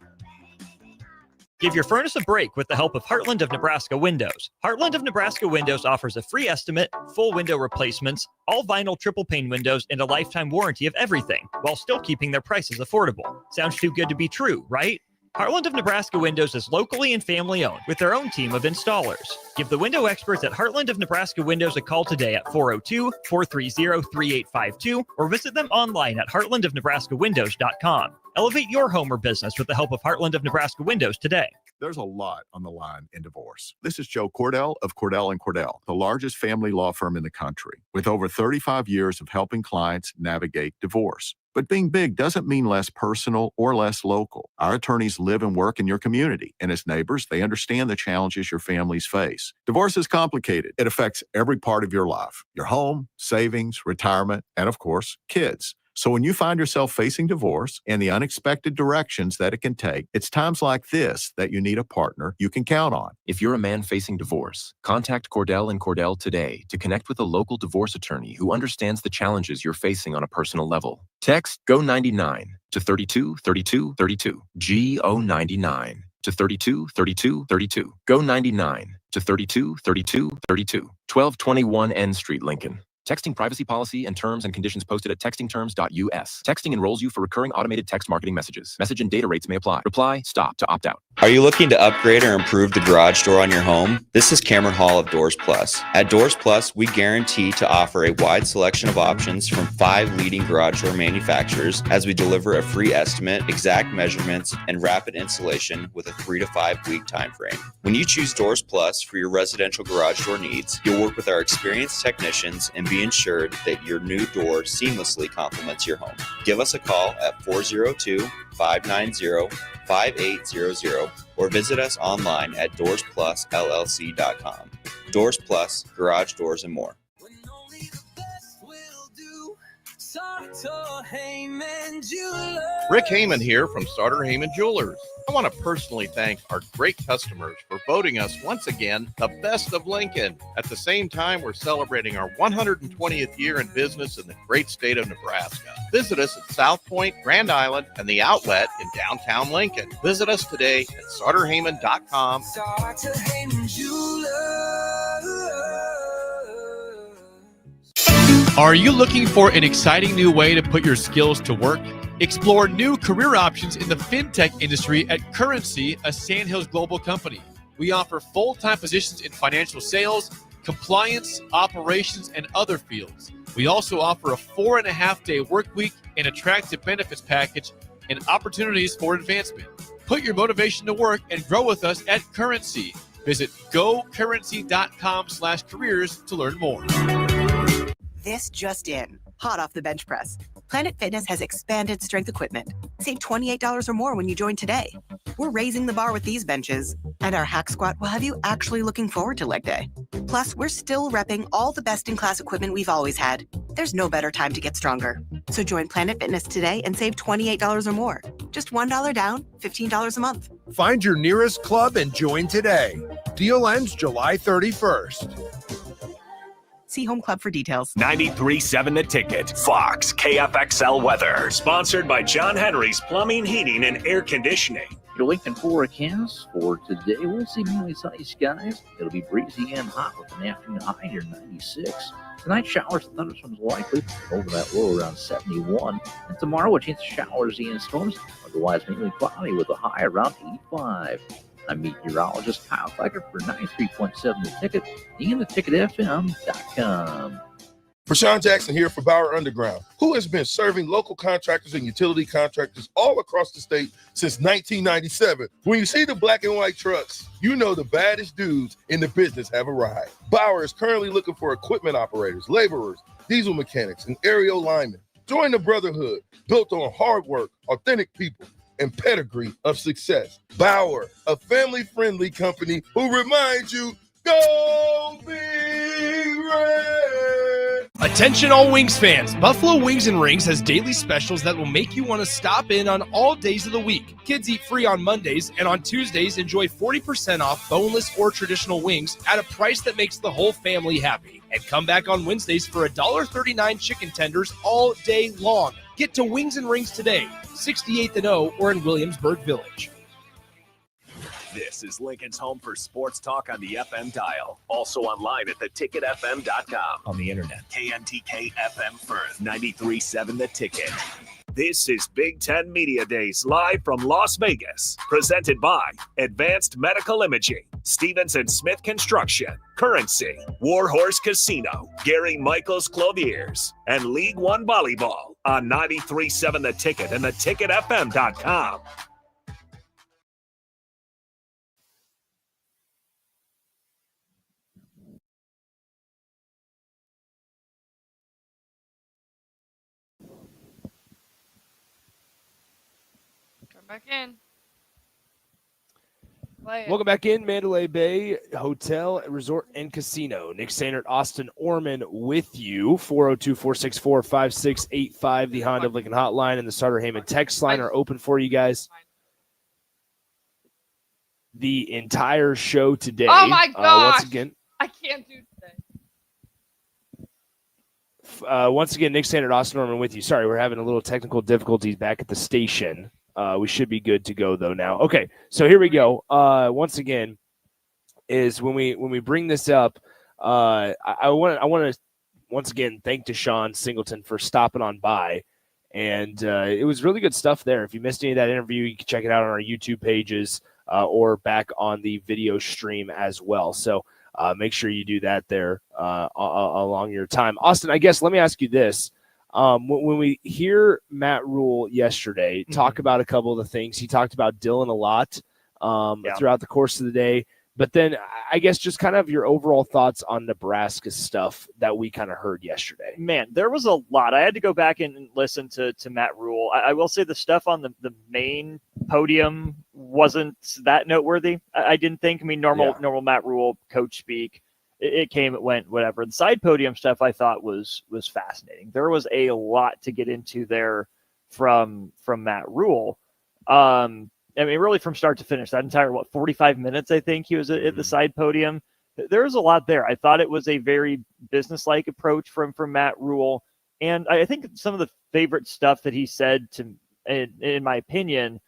Give your furnace a break with the help of Heartland of Nebraska Windows. Heartland of Nebraska Windows offers a free estimate, full window replacements, all vinyl triple pane windows, and a lifetime warranty of everything, while still keeping their prices affordable. Sounds too good to be true, right? Heartland of Nebraska Windows is locally and family owned with their own team of installers. Give the window experts at Heartland of Nebraska Windows a call today at 402-430-3852 or visit them online at heartlandofnebraskawindows.com. Elevate your home or business with the help of Heartland of Nebraska Windows today. There's a lot on the line in divorce. This is Joe Cordell of Cordell & Cordell, the largest family law firm in the country, with over 35 years of helping clients navigate divorce. But being big doesn't mean less personal or less local. Our attorneys live and work in your community, and as neighbors, they understand the challenges your families face. Divorce is complicated. It affects every part of your life, your home, savings, retirement, and of course, kids. So when you find yourself facing divorce and the unexpected directions that it can take, it's times like this that you need a partner you can count on. If you're a man facing divorce, contact Cordell & Cordell today to connect with a local divorce attorney who understands the challenges you're facing on a personal level. Text GO99 to 323232. GO99 to 323232. GO99 to 323232. 1221 N Street, Lincoln. Texting privacy policy and terms and conditions posted at textingterms.us. Texting enrolls you for recurring automated text marketing messages. Message and data rates may apply. Reply, stop to opt out. Are you looking to upgrade or improve the garage door on your home? This is Cameron Hall of Doors Plus. At Doors Plus, we guarantee to offer a wide selection of options from 5 leading garage door manufacturers as we deliver a free estimate, exact measurements, and rapid installation with a 3 to 5 week time frame. When you choose Doors Plus for your residential garage door needs, you'll work with our experienced technicians and be ensured that your new door seamlessly complements your home. Give us a call at 402-590-5800 or visit us online at DoorsPlusLLC.com. Doors Plus, garage doors and more. Rick Heyman here from Starter Heyman Jewelers. I want to personally thank our great customers for voting us once again the best of Lincoln. At the same time, we're celebrating our 120th year in business in the great state of Nebraska. Visit us at South Point, Grand Island, and the Outlet in downtown Lincoln. Visit us today at StarterHeyman.com. Starter Heyman Jewelers. Are you looking for an exciting new way to put your skills to work? Explore new career options in the fintech industry at Currency, a Sandhills Global company. We offer full-time positions in financial sales, compliance, operations, and other fields. We also offer a 4.5-day work week, an attractive benefits package, and opportunities for advancement. Put your motivation to work and grow with us at Currency. Visit gocurrency.com/careers to learn more. This just in. Hot off the bench press. Planet Fitness has expanded strength equipment. Save $28 or more when you join today. We're raising the bar with these benches, and our hack squat will have you actually looking forward to leg day. Plus, we're still repping all the best-in-class equipment we've always had. There's no better time to get stronger. So join Planet Fitness today and save $28 or more. Just $1 down, $15 a month. Find your nearest club and join today. Deal ends July 31st. See Home Club for details. 93.7 The Ticket. Fox KFXL weather. Sponsored by John Henry's Plumbing, Heating, and Air Conditioning. Your Lincoln forecast for today, we'll see mainly sunny skies. It'll be breezy and hot with an afternoon high near 96. Tonight, showers and thunderstorms likely over that low around 71. And tomorrow, a chance of showers and storms. Otherwise, mainly cloudy with a high around 85. I'm meteorologist Kyle Flecker for 93.7 The Ticket and theticketfm.com. Rashawn Jackson here for Bauer Underground, who has been serving local contractors and utility contractors all across the state since 1997. When you see the black and white trucks, you know the baddest dudes in the business have arrived. Bauer is currently looking for equipment operators, laborers, diesel mechanics, and aerial linemen. Join the brotherhood built on hard work, authentic people, and pedigree of success. Bauer, a family-friendly company who reminds you, go Big Red! Attention all Wings fans. Buffalo Wings and Rings has daily specials that will make you want to stop in on all days of the week. Kids eat free on Mondays, and on Tuesdays, enjoy 40% off boneless or traditional wings at a price that makes the whole family happy. And come back on Wednesdays for $1.39 chicken tenders all day long. Get to Wings and Rings today, 68th and O, or in Williamsburg Village. This is Lincoln's home for sports talk on the FM dial. Also online at theticketfm.com. On the internet. KNTK FM Firth, 93.7 The Ticket. This is Big Ten Media Days live from Las Vegas. Presented by Advanced Medical Imaging, Stevens & Smith Construction, Currency, Warhorse Casino, Gary Michaels Clothiers, and League One Volleyball on 93.7 The Ticket and theticketfm.com. Back in. Welcome back in, Mandalay Bay Hotel, Resort, and Casino. Nick Sandert, Austin Orman with you. 402-464-5685. The Honda of Lincoln hotline and the Starter Heyman text line are open for you guys. The entire show today. Oh my gosh! Once again, I can't do today. Once again, Nick Sandert, Austin Orman with you. Sorry, we're having a little technical difficulties back at the station. We should be good to go though now. Okay, so here we go. Once again, is when we bring this up, I want to once again thank Deshaun Singleton for stopping on by, and it was really good stuff there. If you missed any of that interview, you can check it out on our YouTube pages or back on the video stream as well. So make sure you do that there along your time. Austin, I guess let me ask you this. When we hear Matt Rule yesterday talk about a couple of the things, he talked about Dylan a lot throughout the course of the day. But then I guess just kind of your overall thoughts on Nebraska stuff that we kind of heard yesterday. Man, there was a lot. I had to go back and listen to Matt Rule. I will say the stuff on the main podium wasn't that noteworthy. I didn't think. I mean, normal Matt Rule coach speak. It came, it went, whatever. The side podium stuff I thought was fascinating. There was a lot to get into there from Matt Rule. I mean, really from start to finish, that entire, 45 minutes, I think he was at the side podium. There was a lot there. I thought it was a very business-like approach from Matt Rule. And I think some of the favorite stuff that he said, in my opinion,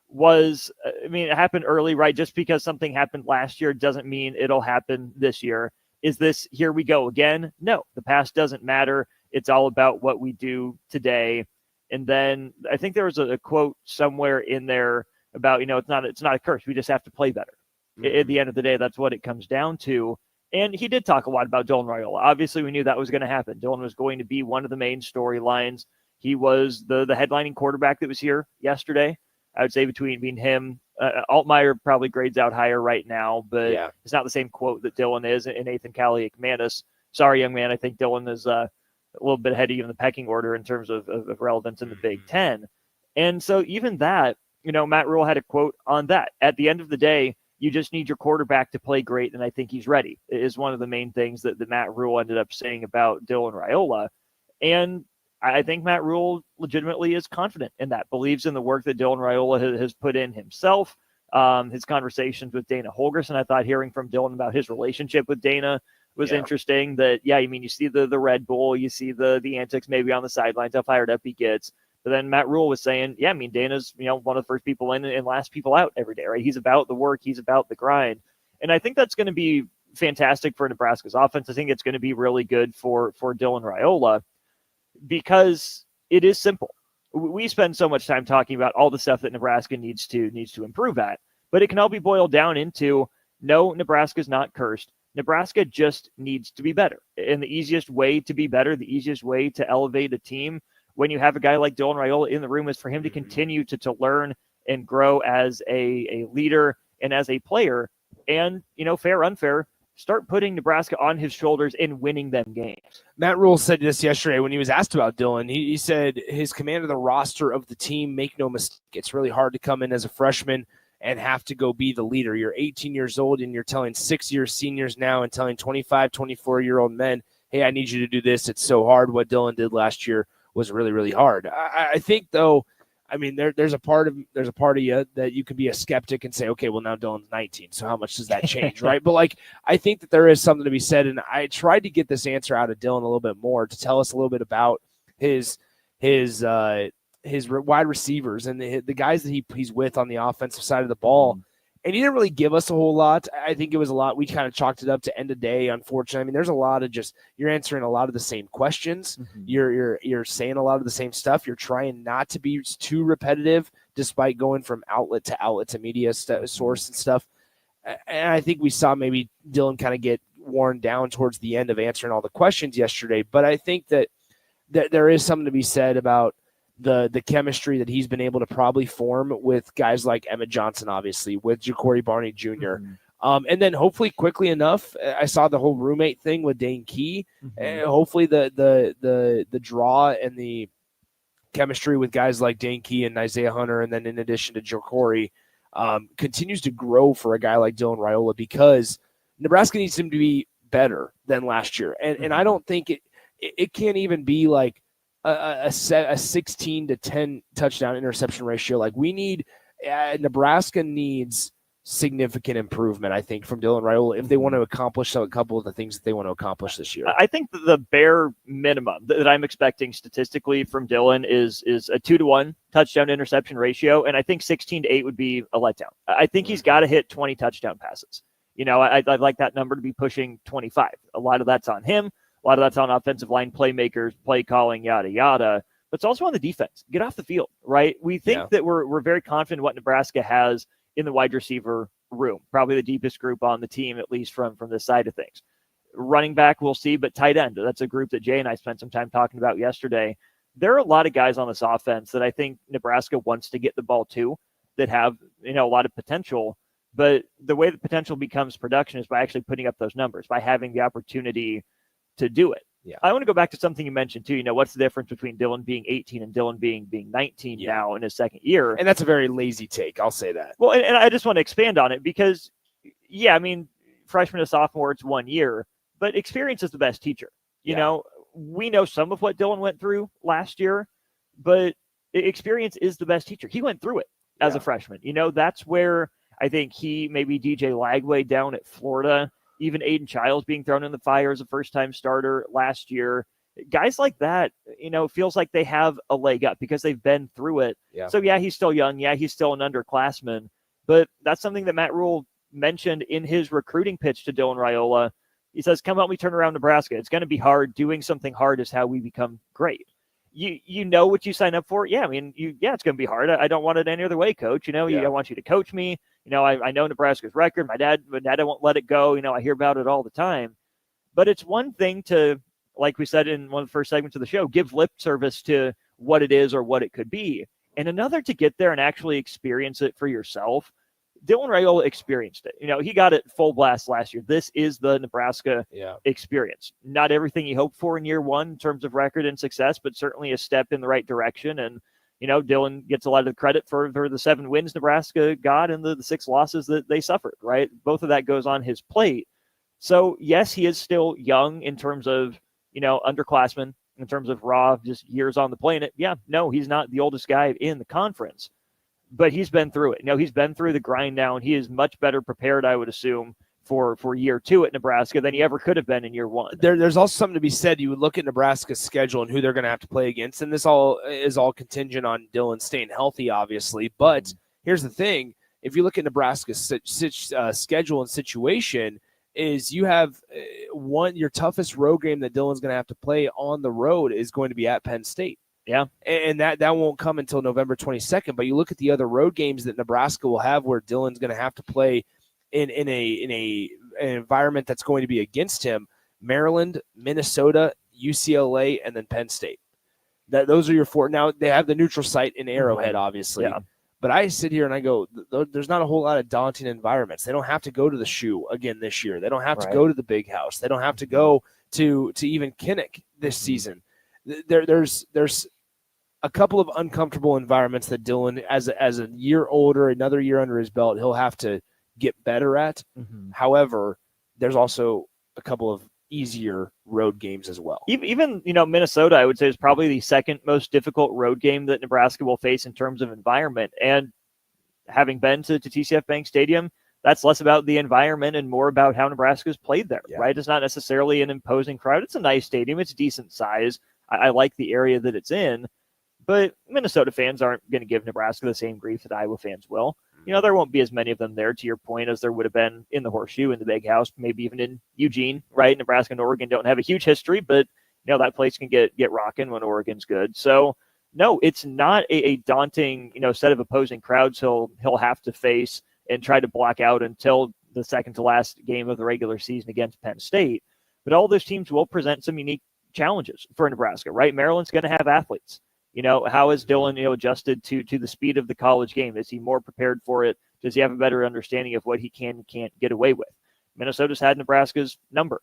was, I mean, it happened early, right? Just because something happened last year doesn't mean it'll happen this year. Is this, here we go again? No, the past doesn't matter. It's all about what we do today. And then I think there was a quote somewhere in there about, it's not a curse. We just have to play better. At the end of the day, that's what it comes down to. And he did talk a lot about Dylan Raiola. Obviously, we knew that was going to happen. Dylan was going to be one of the main storylines. He was the headlining quarterback that was here yesterday. I would say between him, Altmaier probably grades out higher right now, but it's not the same quote that Dylan is, and Nathan Calliak-Manis. Sorry, young man. I think Dylan is a little bit ahead of you in the pecking order in terms of relevance in the Big Ten. And so even that, Matt Rule had a quote on that. At the end of the day, you just need your quarterback to play great, and I think he's ready. It is one of the main things that Matt Rule ended up saying about Dylan Raiola. And I think Matt Rule legitimately is confident in that, believes in the work that Dylan Raiola has put in himself, his conversations with Dana Holgorsen. I thought hearing from Dylan about his relationship with Dana was interesting. That, you see the Red Bull, you see the antics maybe on the sidelines, how fired up he gets. But then Matt Rule was saying, Dana's, one of the first people in and last people out every day, right? He's about the work. He's about the grind. And I think that's going to be fantastic for Nebraska's offense. I think it's going to be really good for Dylan Raiola, because it is simple. We spend so much time talking about all the stuff that Nebraska needs to improve at, but it can all be boiled down into, no, Nebraska's not cursed. Nebraska just needs to be better. And the easiest way to be better, the easiest way to elevate a team when you have a guy like Dylan Raiola in the room is for him to continue to learn and grow as a leader and as a player. And, fair, unfair, start putting Nebraska on his shoulders and winning them games. Matt Rule said this yesterday when he was asked about Dylan. He said his command of the roster of the team, make no mistake, it's really hard to come in as a freshman and have to go be the leader. You're 18 years old and you're telling 6-year seniors now and telling 25, 24-year-old men, hey, I need you to do this. It's so hard. What Dylan did last year was really, really hard. I think, though, there's a part of you that you can be a skeptic and say, okay, well, now Dylan's 19, so how much does that change, right? But, I think that there is something to be said, and I tried to get this answer out of Dylan a little bit more to tell us a little bit about his wide receivers and the guys that he's with on the offensive side of the ball. And he didn't really give us a whole lot. I think it was a lot. We kind of chalked it up to end of day, unfortunately. There's a lot of you're answering a lot of the same questions. You're saying a lot of the same stuff. You're trying not to be too repetitive despite going from outlet to media source and stuff. And I think we saw maybe Dylan kind of get worn down towards the end of answering all the questions yesterday. But I think that there is something to be said about the chemistry that he's been able to probably form with guys like Emmett Johnson, obviously, with Ja'Cory Barney Jr. And then hopefully quickly enough, I saw the whole roommate thing with Dane Key. Hopefully the draw and the chemistry with guys like Dane Key and Isaiah Hunter, and then in addition to Ja'Cory, continues to grow for a guy like Dylan Raiola, because Nebraska needs him to be better than last year. And I don't think it can't even be like a 16 to 10 touchdown interception ratio. Nebraska needs significant improvement, I think, from Dylan Raiola if they want to accomplish a couple of the things that they want to accomplish this year. I think the bare minimum that I'm expecting statistically from Dylan is a 2-to-1 touchdown interception ratio, and I think 16-8 would be a letdown. I think he's got to hit 20 touchdown passes. I'd like that number to be pushing 25. A lot of that's on him. A lot of that's on offensive line playmakers, play calling, yada, yada. But it's also on the defense. Get off the field, right? We think that we're very confident in what Nebraska has in the wide receiver room, probably the deepest group on the team, at least from this side of things. Running back, we'll see, but tight end, that's a group that Jay and I spent some time talking about yesterday. There are a lot of guys on this offense that I think Nebraska wants to get the ball to that have, a lot of potential. But the way that potential becomes production is by actually putting up those numbers, by having the opportunity to do it. I want to go back to something you mentioned too. What's the difference between Dylan being 18 and Dylan being 19 now in his second year? And that's a very lazy take. I'll say that. Well, and I just want to expand on it because, freshman to sophomore, it's 1 year, but experience is the best teacher. We know some of what Dylan went through last year, but experience is the best teacher. He went through it as a freshman. That's where I think he, maybe DJ Lagway down at Florida, even Aiden Childs being thrown in the fire as a first-time starter last year. Guys like that, feels like they have a leg up because they've been through it. So, he's still young. He's still an underclassman. But that's something that Matt Rule mentioned in his recruiting pitch to Dylan Raiola. He says, come help me turn around Nebraska. It's going to be hard. Doing something hard is how we become great. You know what you sign up for? It's going to be hard. I don't want it any other way, Coach. I want you to coach me. I know Nebraska's record. My dad won't let it go. I hear about it all the time. But it's one thing to, like we said in one of the first segments of the show, give lip service to what it is or what it could be. And another to get there and actually experience it for yourself. Dylan Raiola experienced it. He got it full blast last year. This is the Nebraska experience. Not everything he hoped for in year one in terms of record and success, but certainly a step in the right direction. And, Dylan gets a lot of credit for the 7 wins Nebraska got and the 6 losses that they suffered, right? Both of that goes on his plate. So, yes, he is still young in terms of, underclassmen, in terms of raw, just years on the planet. No, he's not the oldest guy in the conference. But he's been through it. He's been through the grind now, and he is much better prepared, I would assume, for year 2 at Nebraska than he ever could have been in year 1. There's also something to be said. You would look at Nebraska's schedule and who they're going to have to play against, and this all is all contingent on Dylan staying healthy, obviously. But here's the thing. If you look at Nebraska's schedule and situation, is you have your toughest road game that Dylan's going to have to play on the road is going to be at Penn State. And that won't come until November 22nd. But you look at the other road games that Nebraska will have where Dylan's going to have to play in a an environment that's going to be against him, Maryland, Minnesota, UCLA, and then Penn State. Those are your four. Now, they have the neutral site in Arrowhead, obviously. Yeah. But I sit here and I go, there's not a whole lot of daunting environments. They don't have to go to the Shoe again this year. They don't have to go to the Big House. They don't have to go to even Kinnick this season. There's a couple of uncomfortable environments that Dylan, as a year older, another year under his belt, he'll have to get better at. However, there's also a couple of easier road games as well. Even Minnesota, I would say, is probably the second most difficult road game that Nebraska will face in terms of environment. And having been to TCF Bank Stadium, that's less about the environment and more about how Nebraska's played there, right? It's not necessarily an imposing crowd. It's a nice stadium. It's decent size. I like the area that it's in. But Minnesota fans aren't going to give Nebraska the same grief that Iowa fans will. There won't be as many of them there, to your point, as there would have been in the Horseshoe, in the Big House, maybe even in Eugene, right? Nebraska and Oregon don't have a huge history, but that place can get rocking when Oregon's good. So, no, it's not a daunting, set of opposing crowds he'll have to face and try to block out until the second to last game of the regular season against Penn State. But all those teams will present some unique challenges for Nebraska, right? Maryland's going to have athletes. How is Dylan, adjusted to the speed of the college game? Is he more prepared for it? Does he have a better understanding of what he can and can't get away with? Minnesota's had Nebraska's number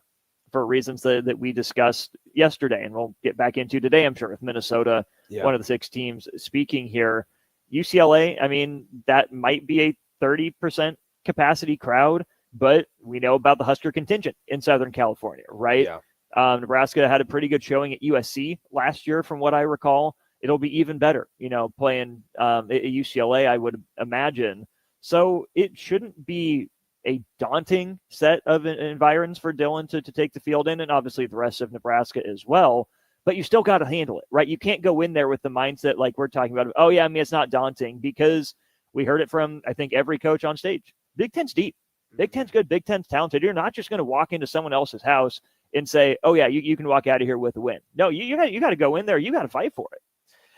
for reasons that we discussed yesterday, and we'll get back into today, I'm sure, with Minnesota, one of the 6 teams speaking here. UCLA, that might be a 30% capacity crowd, but we know about the Husker contingent in Southern California, right? Yeah. Nebraska had a pretty good showing at USC last year, from what I recall. It'll be even better, playing at UCLA, I would imagine. So it shouldn't be a daunting set of environs for Dylan to take the field in, and obviously the rest of Nebraska as well. But you still got to handle it, right? You can't go in there with the mindset like we're talking about, it's not daunting, because we heard it from, I think, every coach on stage. Big Ten's deep. Big Ten's good. Big Ten's talented. You're not just going to walk into someone else's house and say, you can walk out of here with a win. No, you got to go in there. You got to fight for it.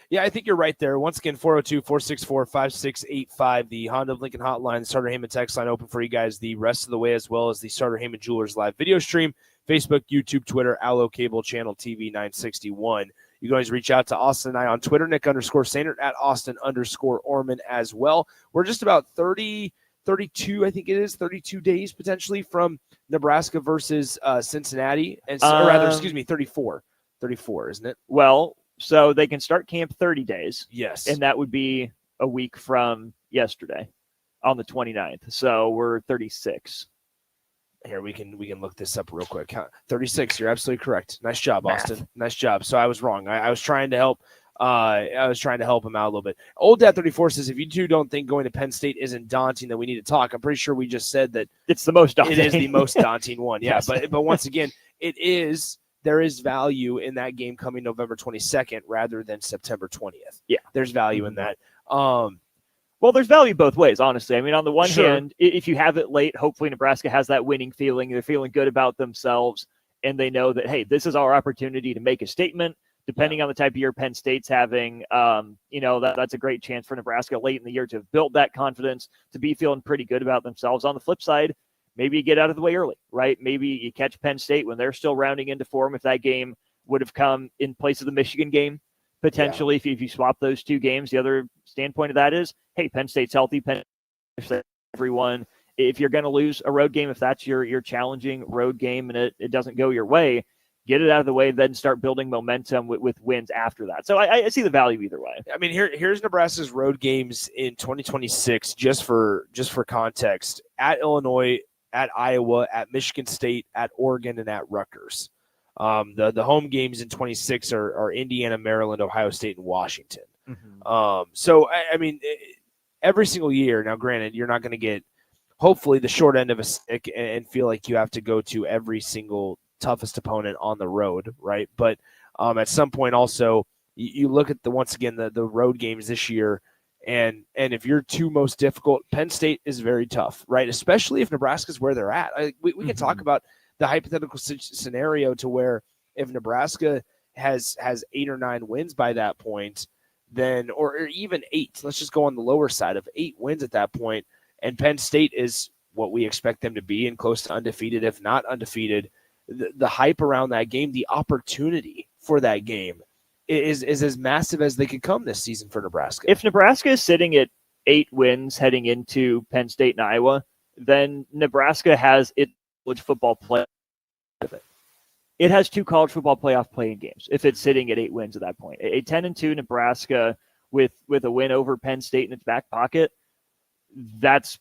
Yeah, I think you're right there. Once again, 402-464-5685, the Honda of Lincoln hotline, the Starter Heyman text line open for you guys the rest of the way, as well as the Starter Heyman Jewelers live video stream, Facebook, YouTube, Twitter, Allo Cable Channel TV 961. You can always reach out to Austin and I on Twitter, Nick_Sainert, at Austin_Orman as well. We're just about 32, I think it is, 32 days potentially from Nebraska versus Cincinnati. Or rather, 34. 34, isn't it? Well, so they can start camp 30 days. Yes. And that would be a week from yesterday on the 29th. So we're 36. Here, we can look this up real quick. 36, you're absolutely correct. Nice job, Austin. Nice job. So I was wrong. I was trying to help. I was trying to help him out a little bit. Old Dad 34 says, if you two don't think going to Penn State isn't daunting, then we need to talk. I'm pretty sure we just said that it's the most daunting. It is the most daunting one. Yeah, Yes. but once again, it is. There is value in that game coming November 22nd rather than September 20th. Yeah. There's value in that. Well, there's value both ways, honestly. On the one hand, if you have it late, hopefully Nebraska has that winning feeling. They're feeling good about themselves, and they know that, hey, this is our opportunity to make a statement. Depending on the type of year Penn State's having, that's a great chance for Nebraska late in the year to have built that confidence, to be feeling pretty good about themselves. On the flip side, maybe you get out of the way early, right? Maybe you catch Penn State when they're still rounding into form. If that game would have come in place of the Michigan game, potentially, if you swap those two games, the other standpoint of that is, hey, Penn State's healthy. Everyone, if you're going to lose a road game, if that's your challenging road game and it doesn't go your way, get it out of the way, then start building momentum with wins after that. So I see the value either way. Here's Nebraska's road games in 2026, just for context: at Illinois, at Iowa, at Michigan State, at Oregon, and at Rutgers. The home games in 26 are Indiana, Maryland, Ohio State, and Washington. So every single year. Now, granted, you're not going to get, hopefully, the short end of a stick and feel like you have to go to every single toughest opponent on the road, right? But at some point, also, you look at the road games this year. And if your two most difficult, Penn State is very tough, right? Especially if Nebraska's where they're at. We can talk about the hypothetical scenario to where if Nebraska has 8 or 9 wins by that point, then or even 8. Let's just go on the lower side of 8 wins at that point, and Penn State is what we expect them to be and close to undefeated, if not undefeated. The hype around that game, the opportunity for that game is as massive as they could come this season for Nebraska. If Nebraska is sitting at 8 wins heading into Penn State and Iowa, then Nebraska has its college football play. It has 2 college football playoff playing games if it's sitting at 8 wins at that point. A 10-2 Nebraska with a win over Penn State in its back pocket, that's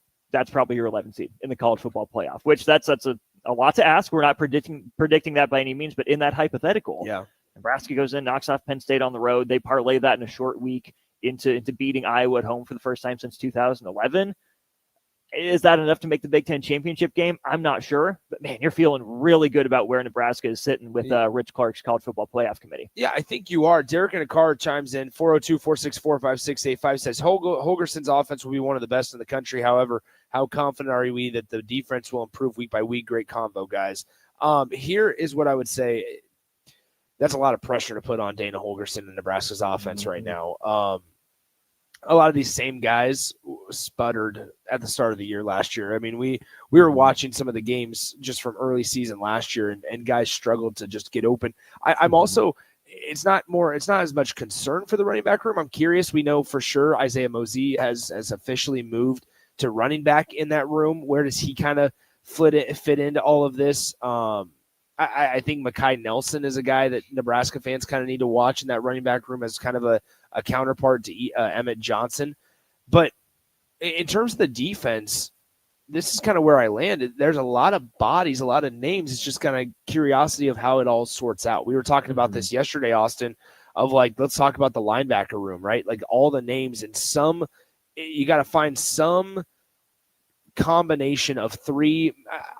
probably your 11th seed in the college football playoff, which that's a lot to ask. We're not predicting that by any means, but in that hypothetical, Nebraska goes in, knocks off Penn State on the road. They parlay that in a short week into beating Iowa at home for the first time since 2011. Is that enough to make the Big Ten championship game? I'm not sure, but man, you're feeling really good about where Nebraska is sitting with Rich Clark's college football playoff committee. Yeah, I think you are. Derek in a car chimes in 402-464-5685 says Holgerson's offense will be one of the best in the country. However, how confident are we that the defense will improve week by week? Great combo, guys. Here is what I would say. That's a lot of pressure to put on Dana Holgerson and Nebraska's offense right now. A lot of these same guys sputtered at the start of the year last year. I mean, we were watching some of the games just from early season last year, and guys struggled to just get open. I'm also – it's not as much concern for the running back room. I'm curious. We know for sure Isaiah Mosey has officially moved to running back in that room. Where does he kind of fit into all of this? I think Mekhi Nelson is a guy that Nebraska fans kind of need to watch in that running back room as kind of a counterpart to Emmett Johnson. But in terms of the defense, this is kind of where I landed. There's a lot of bodies, a lot of names. It's just kind of curiosity of how it all sorts out. We were talking about this yesterday, Austin, of like, let's talk about the linebacker room, right? Like all the names and you got to find some combination of 3.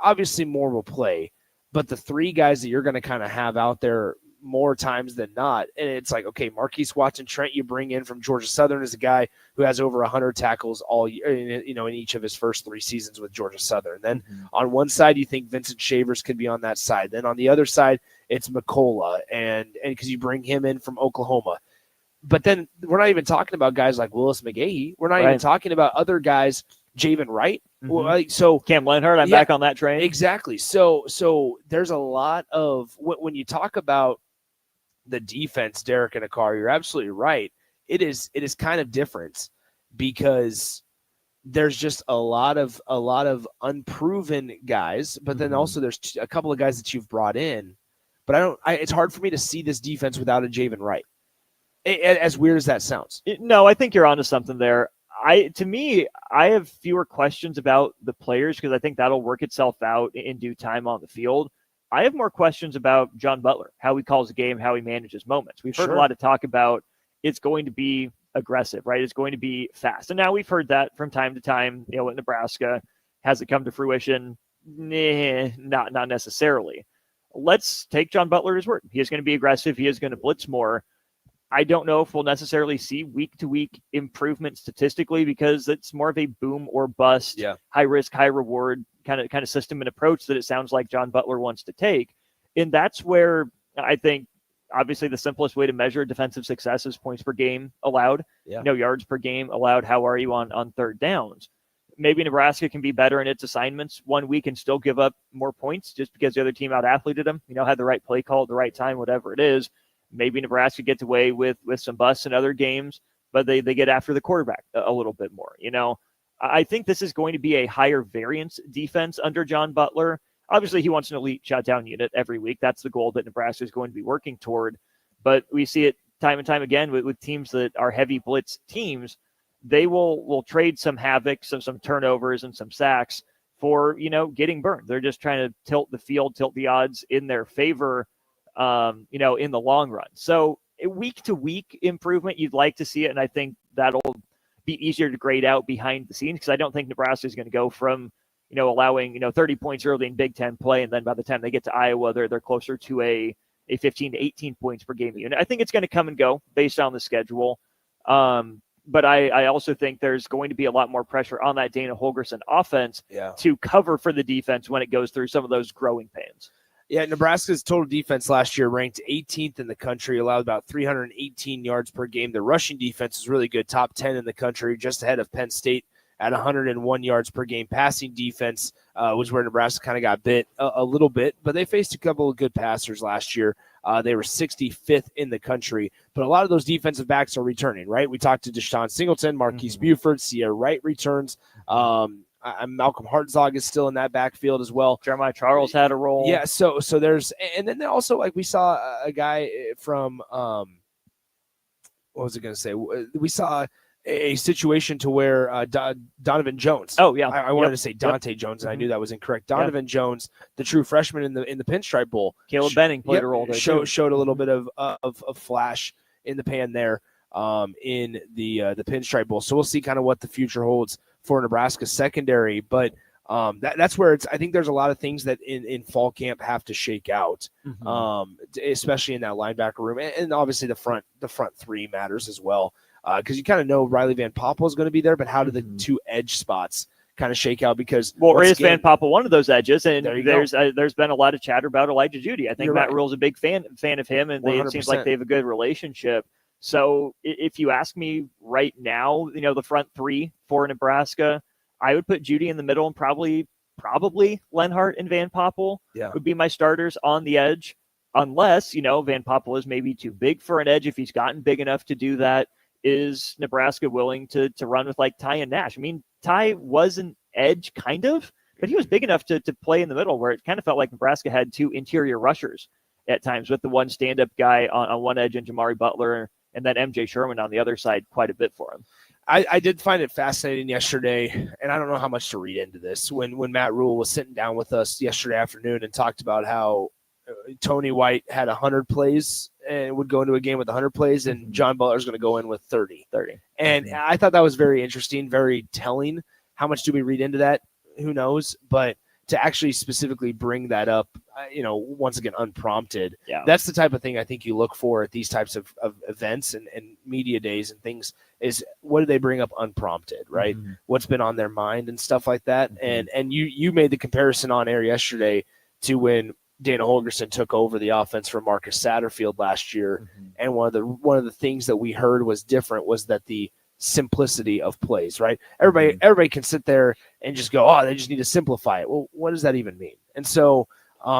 Obviously more will play, but the 3 guys that you're going to kind of have out there more times than not. And it's like, okay, Marquise Watson-Trent you bring in from Georgia Southern is a guy who has over 100 tackles all year, in each of his first 3 seasons with Georgia Southern. Then on one side, you think Vincent Shavers could be on that side. Then on the other side, it's McCullough, and because you bring him in from Oklahoma. But then we're not even talking about guys like Willis McGahee. We're not even talking about other guys, Javen Wright. So Cam Lenhart, I'm back on that train. Exactly. So there's a lot of when you talk about the defense, Derek in a car, you're absolutely right. It is kind of different because there's just a lot of unproven guys, but then also there's a couple of guys that you've brought in. But it's hard for me to see this defense without a Javen Wright. As weird as that sounds. No, I think you're onto something there. I have fewer questions about the players because I think that'll work itself out in due time on the field. I have more questions about John Butler, how he calls the game, how he manages moments. We've heard a lot of talk about it's going to be aggressive, right? It's going to be fast. And now we've heard that from time to time, at Nebraska. Has it come to fruition? Not necessarily. Let's take John Butler at his word. He is going to be aggressive. He is going to blitz more. I don't know if we'll necessarily see week-to-week improvement statistically because it's more of a boom or bust, high risk, high reward kind of system and approach that it sounds like John Butler wants to take. And that's where I think obviously the simplest way to measure defensive success is points per game allowed, yards per game allowed. How are you on third downs? Maybe Nebraska can be better in its assignments one week and still give up more points just because the other team out-athleted them, had the right play call at the right time, whatever it is. Maybe Nebraska gets away with some busts in other games, but they get after the quarterback a little bit more. I think this is going to be a higher variance defense under John Butler. Obviously, he wants an elite shutdown unit every week. That's the goal that Nebraska is going to be working toward. But we see it time and time again with teams that are heavy blitz teams. They will trade some havoc, some turnovers, and some sacks for getting burned. They're just trying to tilt the field, tilt the odds in their favor. In the long run. So week to week improvement, you'd like to see it. And I think that'll be easier to grade out behind the scenes because I don't think Nebraska is going to go from, allowing, 30 points early in Big Ten play. And then by the time they get to Iowa, they're closer to a 15 to 18 points per game unit. I think it's going to come and go based on the schedule. But I also think there's going to be a lot more pressure on that Dana Holgerson offense to cover for the defense when it goes through some of those growing pains. Yeah, Nebraska's total defense last year ranked 18th in the country, allowed about 318 yards per game. The rushing defense is really good, top 10 in the country, just ahead of Penn State at 101 yards per game. Passing defense was where Nebraska kind of got bit a little bit, but they faced a couple of good passers last year. They were 65th in the country, but a lot of those defensive backs are returning, right? We talked to Deshaun Singleton, Marquise Buford, Sierra Wright returns. Malcolm Hartzog is still in that backfield as well. Jeremiah Charles had a role. Yeah, so there's, and then also like we saw a guy from what was I going to say? We saw a situation to where Donovan Jones. Oh yeah, I wanted to say Dante Jones, and I knew that was incorrect. Donovan Jones, the true freshman in the Pinstripe Bowl. Caleb Benning played a role there. Showed a little bit of flash in the pan there in the Pinstripe Bowl. So we'll see kind of what the future holds for Nebraska secondary, but that's where I think there's a lot of things that in fall camp have to shake out, especially in that linebacker room, and obviously the front three matters as well, because you kind of know Riley Van Poppel is going to be there, but how do the two edge spots kind of shake out? Because is Van Poppel one of those edges, and there's been a lot of chatter about Elijah Judy. I think Matt Rule's a big fan of him, and it seems like they have a good relationship. So if you ask me right now, the front three for Nebraska, I would put Judy in the middle, and probably Lenhart and Van Poppel would be my starters on the edge, unless, Van Poppel is maybe too big for an edge. If he's gotten big enough to do that, is Nebraska willing to run with like Ty and Nash? I mean, Ty was an edge kind of, but he was big enough to play in the middle, where it kind of felt like Nebraska had two interior rushers at times, with the one stand-up guy on one edge and Jamari Butler, and then MJ Sherman on the other side quite a bit for him. I did find it fascinating yesterday, and I don't know how much to read into this, when Matt Rule was sitting down with us yesterday afternoon and talked about how Tony White had 100 plays and would go into a game with 100 plays, and John Butler's going to go in with 30. And I thought that was very interesting, very telling. How much do we read into that? Who knows? But to actually specifically bring that up, once again, unprompted, that's the type of thing I think you look for at these types of events and media days and things, is what do they bring up unprompted, right? What's been on their mind and stuff like that. And you made the comparison on air yesterday to when Dana Holgerson took over the offense from Marcus Satterfield last year. And one of the things that we heard was different was that the simplicity of plays, right? Everybody can sit there and just go, oh, they just need to simplify it. Well, what does that even mean? And so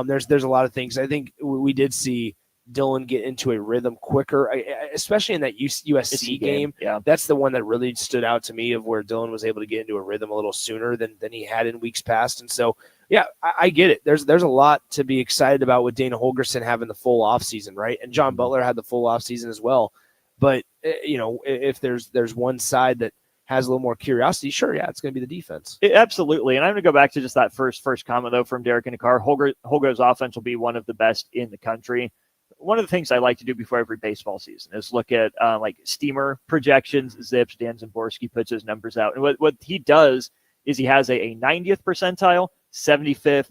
there's a lot of things. I think we did see Dylan get into a rhythm quicker, especially in that USC game. Yeah. That's the one that really stood out to me, of where Dylan was able to get into a rhythm a little sooner than he had in weeks past. And so, yeah, I get it. There's a lot to be excited about with Dana Holgerson having the full offseason, right? And John Butler had the full offseason as well. But, if there's one side that has a little more curiosity, sure, yeah, it's going to be the defense. Absolutely. And I'm going to go back to just that first comment, though, from Derek and Carr. Holger's offense will be one of the best in the country. One of the things I like to do before every baseball season is look at like steamer projections, Zips. Dan Zimborski puts his numbers out. And what he does is he has a 90th percentile, 75th,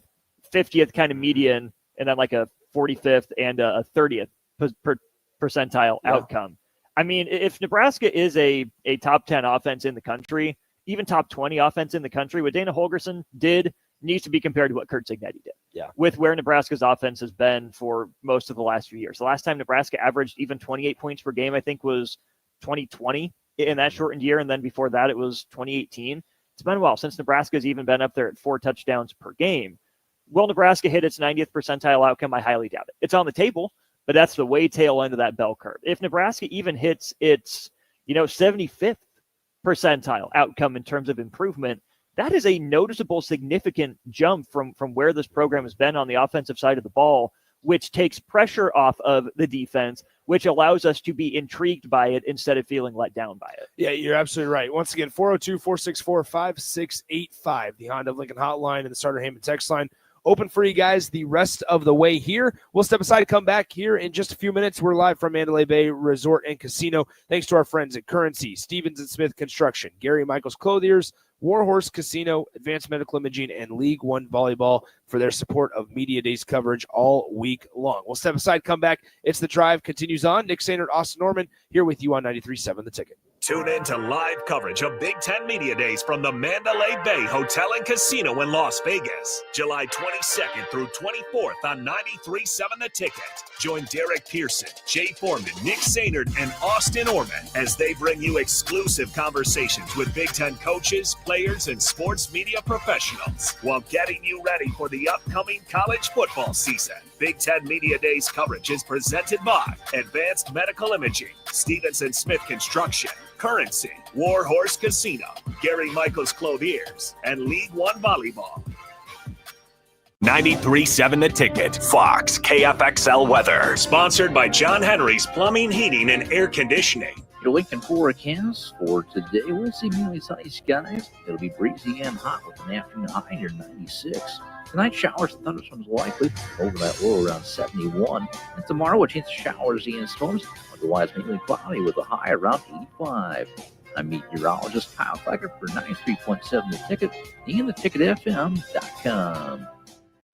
50th kind of median, and then like a 45th and a 30th percentile outcome. I mean, if Nebraska is a top 10 offense in the country, even top 20 offense in the country, what Dana Holgerson did needs to be compared to what Kurt Cignetti did. Yeah. With where Nebraska's offense has been for most of the last few years. The last time Nebraska averaged even 28 points per game, I think, was 2020 in that shortened year. And then before that, it was 2018. It's been a while since Nebraska's even been up there at 4 touchdowns per game. Will Nebraska hit its 90th percentile outcome? I highly doubt it. It's on the table, but that's the way tail end of that bell curve. If Nebraska even hits its, 75th percentile outcome in terms of improvement, that is a noticeable, significant jump from where this program has been on the offensive side of the ball, which takes pressure off of the defense, which allows us to be intrigued by it instead of feeling let down by it. Yeah, you're absolutely right. Once again, 402-464-5685, the Honda of Lincoln hotline and the Starter Heyman text line. Open for you guys the rest of the way here. We'll step aside and come back here in just a few minutes. We're live from Mandalay Bay Resort and Casino. Thanks to our friends at Currency, Stevens & Smith Construction, Gary Michaels Clothiers, Warhorse Casino, Advanced Medical Imaging, and League One Volleyball for their support of Media Days coverage all week long. We'll step aside, come back. It's The Drive continues on. Nick Sainert, Austin Norman, here with you on 93.7 The Ticket. Tune in to live coverage of Big Ten Media Days from the Mandalay Bay Hotel and Casino in Las Vegas, July 22nd through 24th on 93.7 The Ticket. Join Derek Pearson, Jay Foreman, Nick Sainert, and Austin Orman as they bring you exclusive conversations with Big Ten coaches, players, and sports media professionals while getting you ready for the upcoming college football season. Big Ten Media Days coverage is presented by Advanced Medical Imaging, Stevenson Smith Construction, Currency, Warhorse Casino, Gary Michaels Clothiers, and League One Volleyball. 93.7 The Ticket, Fox, KFXL Weather. Sponsored by John Henry's Plumbing, Heating, and Air Conditioning. Your Lincoln forecast for today, we'll see mainly sunny skies. It'll be breezy and hot with an afternoon high near 96. Tonight, showers and thunderstorms likely over that low around 71. And tomorrow, a chance of showers and storms. Otherwise, mainly cloudy with a high around 85. I'm meteorologist Kyle Thacker for 93.7 The Ticket and theticketfm.com.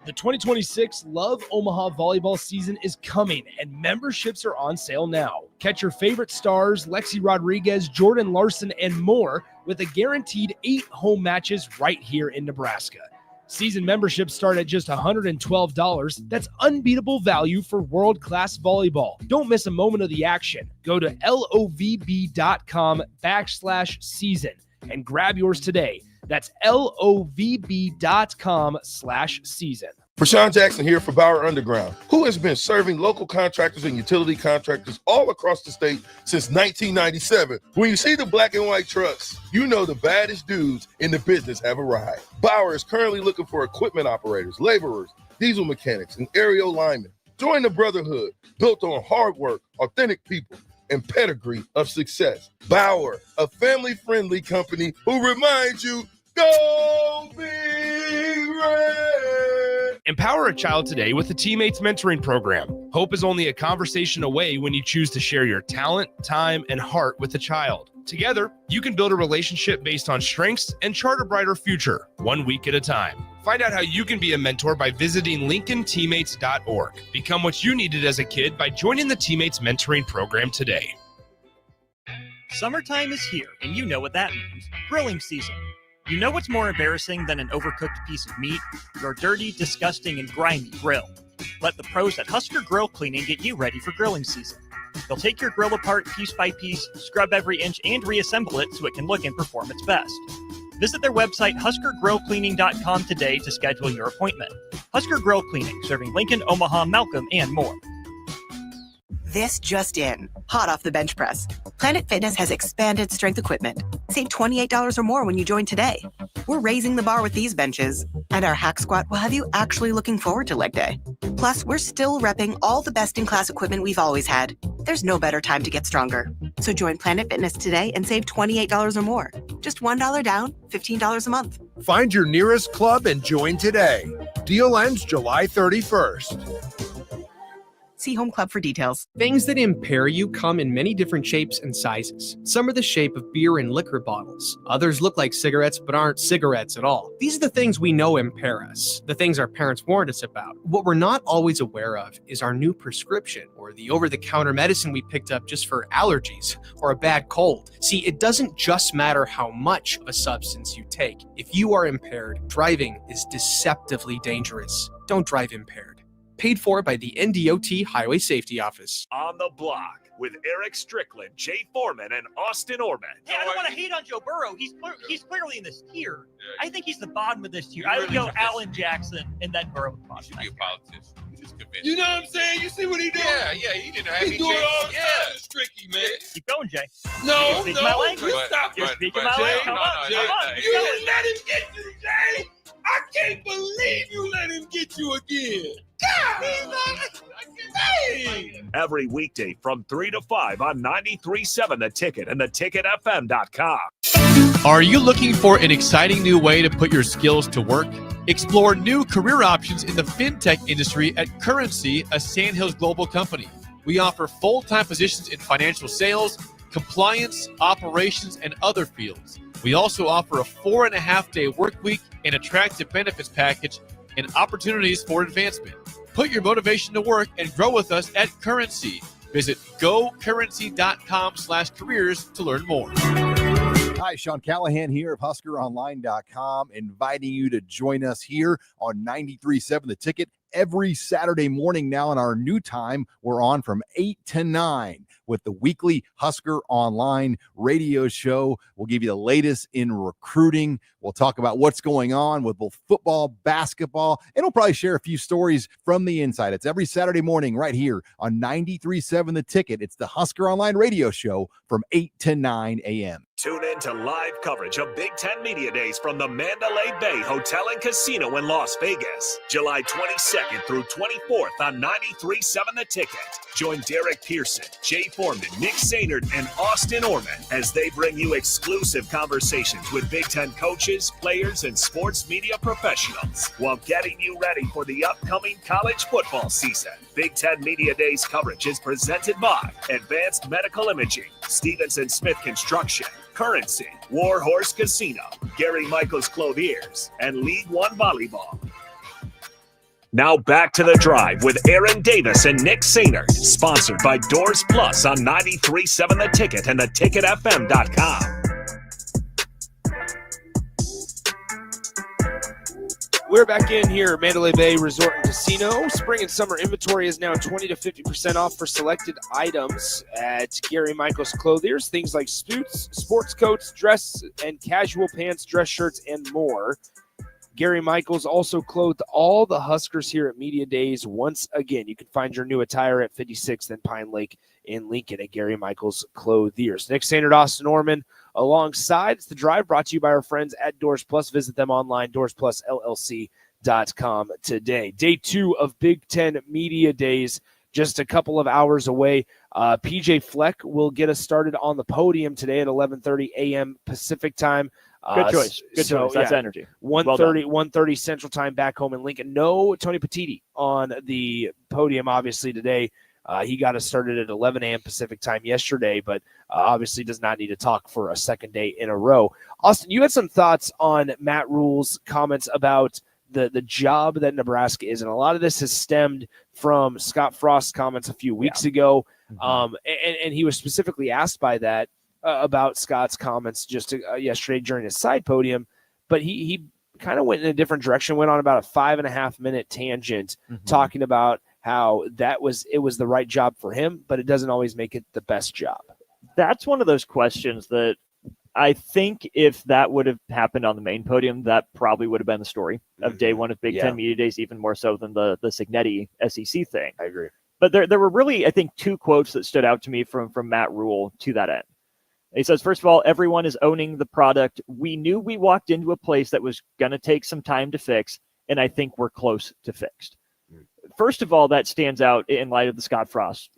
The 2026 Love Omaha volleyball season is coming, and memberships are on sale now. Catch your favorite stars, Lexi Rodriguez, Jordan Larson, and more with a guaranteed 8 home matches right here in Nebraska. Season memberships start at just $112. That's unbeatable value for world-class volleyball. Don't miss a moment of the action. Go to lovb.com/season and grab yours today. That's lovb.com/season. Rashawn Jackson here for Bauer Underground, who has been serving local contractors and utility contractors all across the state since 1997. When you see the black and white trucks, you know the baddest dudes in the business have arrived. Bauer is currently looking for equipment operators, laborers, diesel mechanics, and aerial linemen. Join the brotherhood built on hard work, authentic people, and pedigree of success. Bauer, a family-friendly company who reminds you, go Big Red! Empower a child today with the Teammates Mentoring Program. Hope is only a conversation away when you choose to share your talent, time, and heart with the child. Together, you can build a relationship based on strengths and chart a brighter future, 1 week at a time. Find out how you can be a mentor by visiting LincolnTeammates.org. Become what you needed as a kid by joining the Teammates Mentoring Program today. Summertime is here, and you know what that means. Grilling season. You know what's more embarrassing than an overcooked piece of meat? Your dirty, disgusting, and grimy grill. Let the pros at Husker Grill Cleaning get you ready for grilling season. They'll take your grill apart piece by piece, scrub every inch, and reassemble it so it can look and perform its best. Visit their website, huskergrillcleaning.com today to schedule your appointment. Husker Grill Cleaning, serving Lincoln, Omaha, Malcolm, and more. This just in. Hot off the bench press. Planet Fitness has expanded strength equipment. Save $28 or more when you join today. We're raising the bar with these benches, and our hack squat will have you actually looking forward to leg day. Plus, we're still repping all the best-in-class equipment we've always had. There's no better time to get stronger. So join Planet Fitness today and save $28 or more. Just $1 down, $15 a month. Find your nearest club and join today. Deal ends July 31st. See Home Club for details. Things that impair you come in many different shapes and sizes. Some are the shape of beer and liquor bottles. Others look like cigarettes but aren't cigarettes at all. These are the things we know impair us, the things our parents warned us about. What we're not always aware of is our new prescription or the over-the-counter medicine we picked up just for allergies or a bad cold. See, it doesn't just matter how much of a substance you take. If you are impaired, driving is deceptively dangerous. Don't drive impaired. Paid for by the NDOT Highway Safety Office. On the Block with Eric Strickland, Jay Foreman, and Austin Orman. Hey, I don't want to hate on Joe Burrow. He's clearly in this tier. I think he's the bottom of this tier. I would go Allen Jackson and then Burrow. You should be a politician. Just convinced. You know what I'm saying? You see what he did? Yeah, he didn't have He any do it all the chance. time. It's tricky, man. Keep going, Jay. No, You're speaking my language. Stop You're it. speaking my language. Come on, Jay, come on. you didn't let him get you, Jay. I can't believe you let him get you again. God, Every weekday from 3 to 5 on 93.7 The Ticket and theticketfm.com. Are you looking for an exciting new way to put your skills to work? Explore new career options in the fintech industry at Currency, a Sandhills global company. We offer full-time positions in financial sales, compliance, operations, and other fields. We also offer a 4.5-day work week, an attractive benefits package, and opportunities for advancement. Put your motivation to work and grow with us at Currency. Visit gocurrency.com/careers to learn more. Hi, Sean Callahan here of HuskerOnline.com, inviting you to join us here on 93.7 The Ticket every Saturday morning now in our new time. We're on from 8 to 9 with the weekly Husker Online radio show. We'll give you the latest in recruiting. We'll talk about what's going on with both football, basketball, and we'll probably share a few stories from the inside. It's every Saturday morning right here on 93.7 The Ticket. It's the Husker Online radio show from 8 to 9 a.m. Tune in to live coverage of Big Ten Media Days from the Mandalay Bay Hotel and Casino in Las Vegas, July 22nd through 24th on 93.7 The Ticket. Join Derek Pearson, Jay Foreman, Nick Sainert, and Austin Orman as they bring you exclusive conversations with Big Ten coaches, players, and sports media professionals while getting you ready for the upcoming college football season. Big Ten Media Days coverage is presented by Advanced Medical Imaging, Stevenson Smith Construction, Currency, Warhorse Casino, Gary Michaels Clothiers, and League One Volleyball. Now back to The Drive with Aaron Davis and Nick Sainert, sponsored by Doors Plus on 93.7 The Ticket and theticketfm.com. We're back in here, Mandalay Bay Resort and Casino. Spring and summer inventory is now 20 to 50% off for selected items at Gary Michaels Clothiers. Things like suits, sports coats, dress and casual pants, dress shirts, and more. Gary Michaels also clothed all the Huskers here at Media Days once again. You can find your new attire at 56th and Pine Lake in Lincoln at Gary Michaels Clothiers. Nick Sainert, Austin Orman alongside. It's The Drive, brought to you by our friends at Doors Plus. Visit them online, doorsplusllc.com today. Day 2 of Big Ten Media Days, just a couple of hours away. PJ Fleck will get us started on the podium today at 11:30 a.m. Pacific time. Good choice. Good choice. That's energy. 1:30 Central Time back home in Lincoln. No Tony Petiti on the podium, obviously, today. He got us started at 11 a.m. Pacific time yesterday, but obviously does not need to talk for a second day in a row. Austin, you had some thoughts on Matt Rule's comments about the job that Nebraska is, and a lot of this has stemmed from Scott Frost's comments a few weeks ago, and he was specifically asked by that about Scott's comments just yesterday during his side podium, but he kind of went in a different direction, went on about a 5.5-minute tangent talking about how it was the right job for him, but it doesn't always make it the best job. That's one of those questions that I think if that would have happened on the main podium, that probably would have been the story of day one of Big Ten Media Days, even more so than the Signetti SEC thing. I agree. But there were really, I think, two quotes that stood out to me from Matt Rule to that end. He says, first of all, everyone is owning the product. We knew we walked into a place that was going to take some time to fix, and I think we're close to fixed. First of all, that stands out in light of the Scott Frost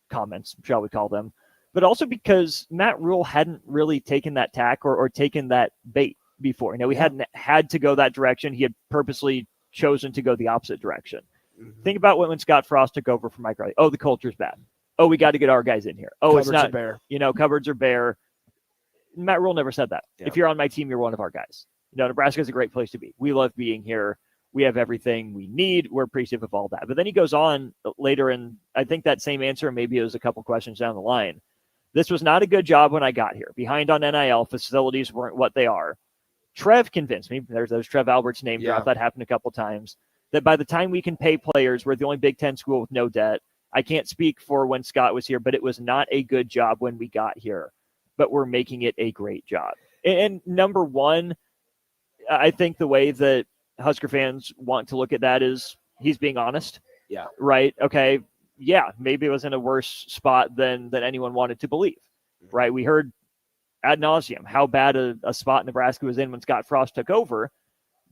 comments, shall we call them, but also because Matt Rule hadn't really taken that tack or taken that bait before. He hadn't had to go that direction. He had purposely chosen to go the opposite direction. Think about when Scott Frost took over from Mike Riley. Oh, the culture's bad. Oh, we got to get our guys in here. Oh, Cupboards it's not are bare. Cupboards are bare. Matt Rule never said that. If you're on my team, you're one of our guys. Nebraska is a great place to be. We love being here. We have everything we need. We're appreciative of all that. But then he goes on later, and I think that same answer, maybe it was a couple questions down the line. This was not a good job when I got here. Behind on NIL, facilities weren't what they are. Trev convinced me, there's Trev Albert's name drop, that happened a couple times, that by the time we can pay players, we're the only Big Ten school with no debt. I can't speak for when Scott was here, but it was not a good job when we got here. But we're making it a great job. And number one, I think the way that Husker fans want to look at that is he's being honest. Yeah. Right? Okay. Yeah, maybe it was in a worse spot than anyone wanted to believe. Right? We heard ad nauseum how bad a spot Nebraska was in when Scott Frost took over.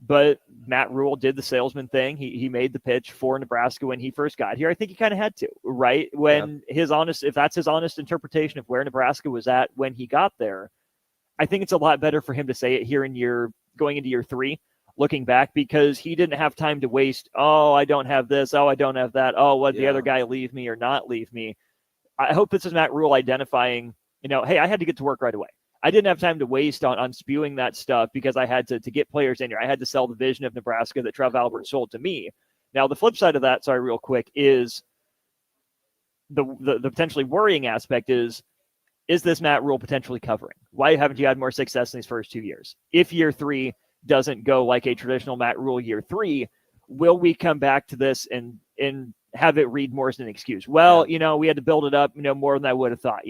But Matt Rule did the salesman thing. He made the pitch for Nebraska when he first got here. I think he kind of had to, right? When if that's his honest interpretation of where Nebraska was at when he got there, I think it's a lot better for him to say it here going into year 3, looking back, because he didn't have time to waste. Oh, I don't have this. Oh, I don't have that. Oh, what the other guy leave me or not leave me? I hope this is Matt Rule identifying, hey, I had to get to work right away. I didn't have time to waste on spewing that stuff because I had to get players in here. I had to sell the vision of Nebraska that Trev Albert sold to me. Now, the flip side of that, sorry, real quick, is the potentially worrying aspect is this Matt Rule potentially covering? Why haven't you had more success in these first 2 years? If year 3 doesn't go like a traditional Matt Rule year 3, will we come back to this and have it read more as an excuse? Well, we had to build it up, more than I would have thought.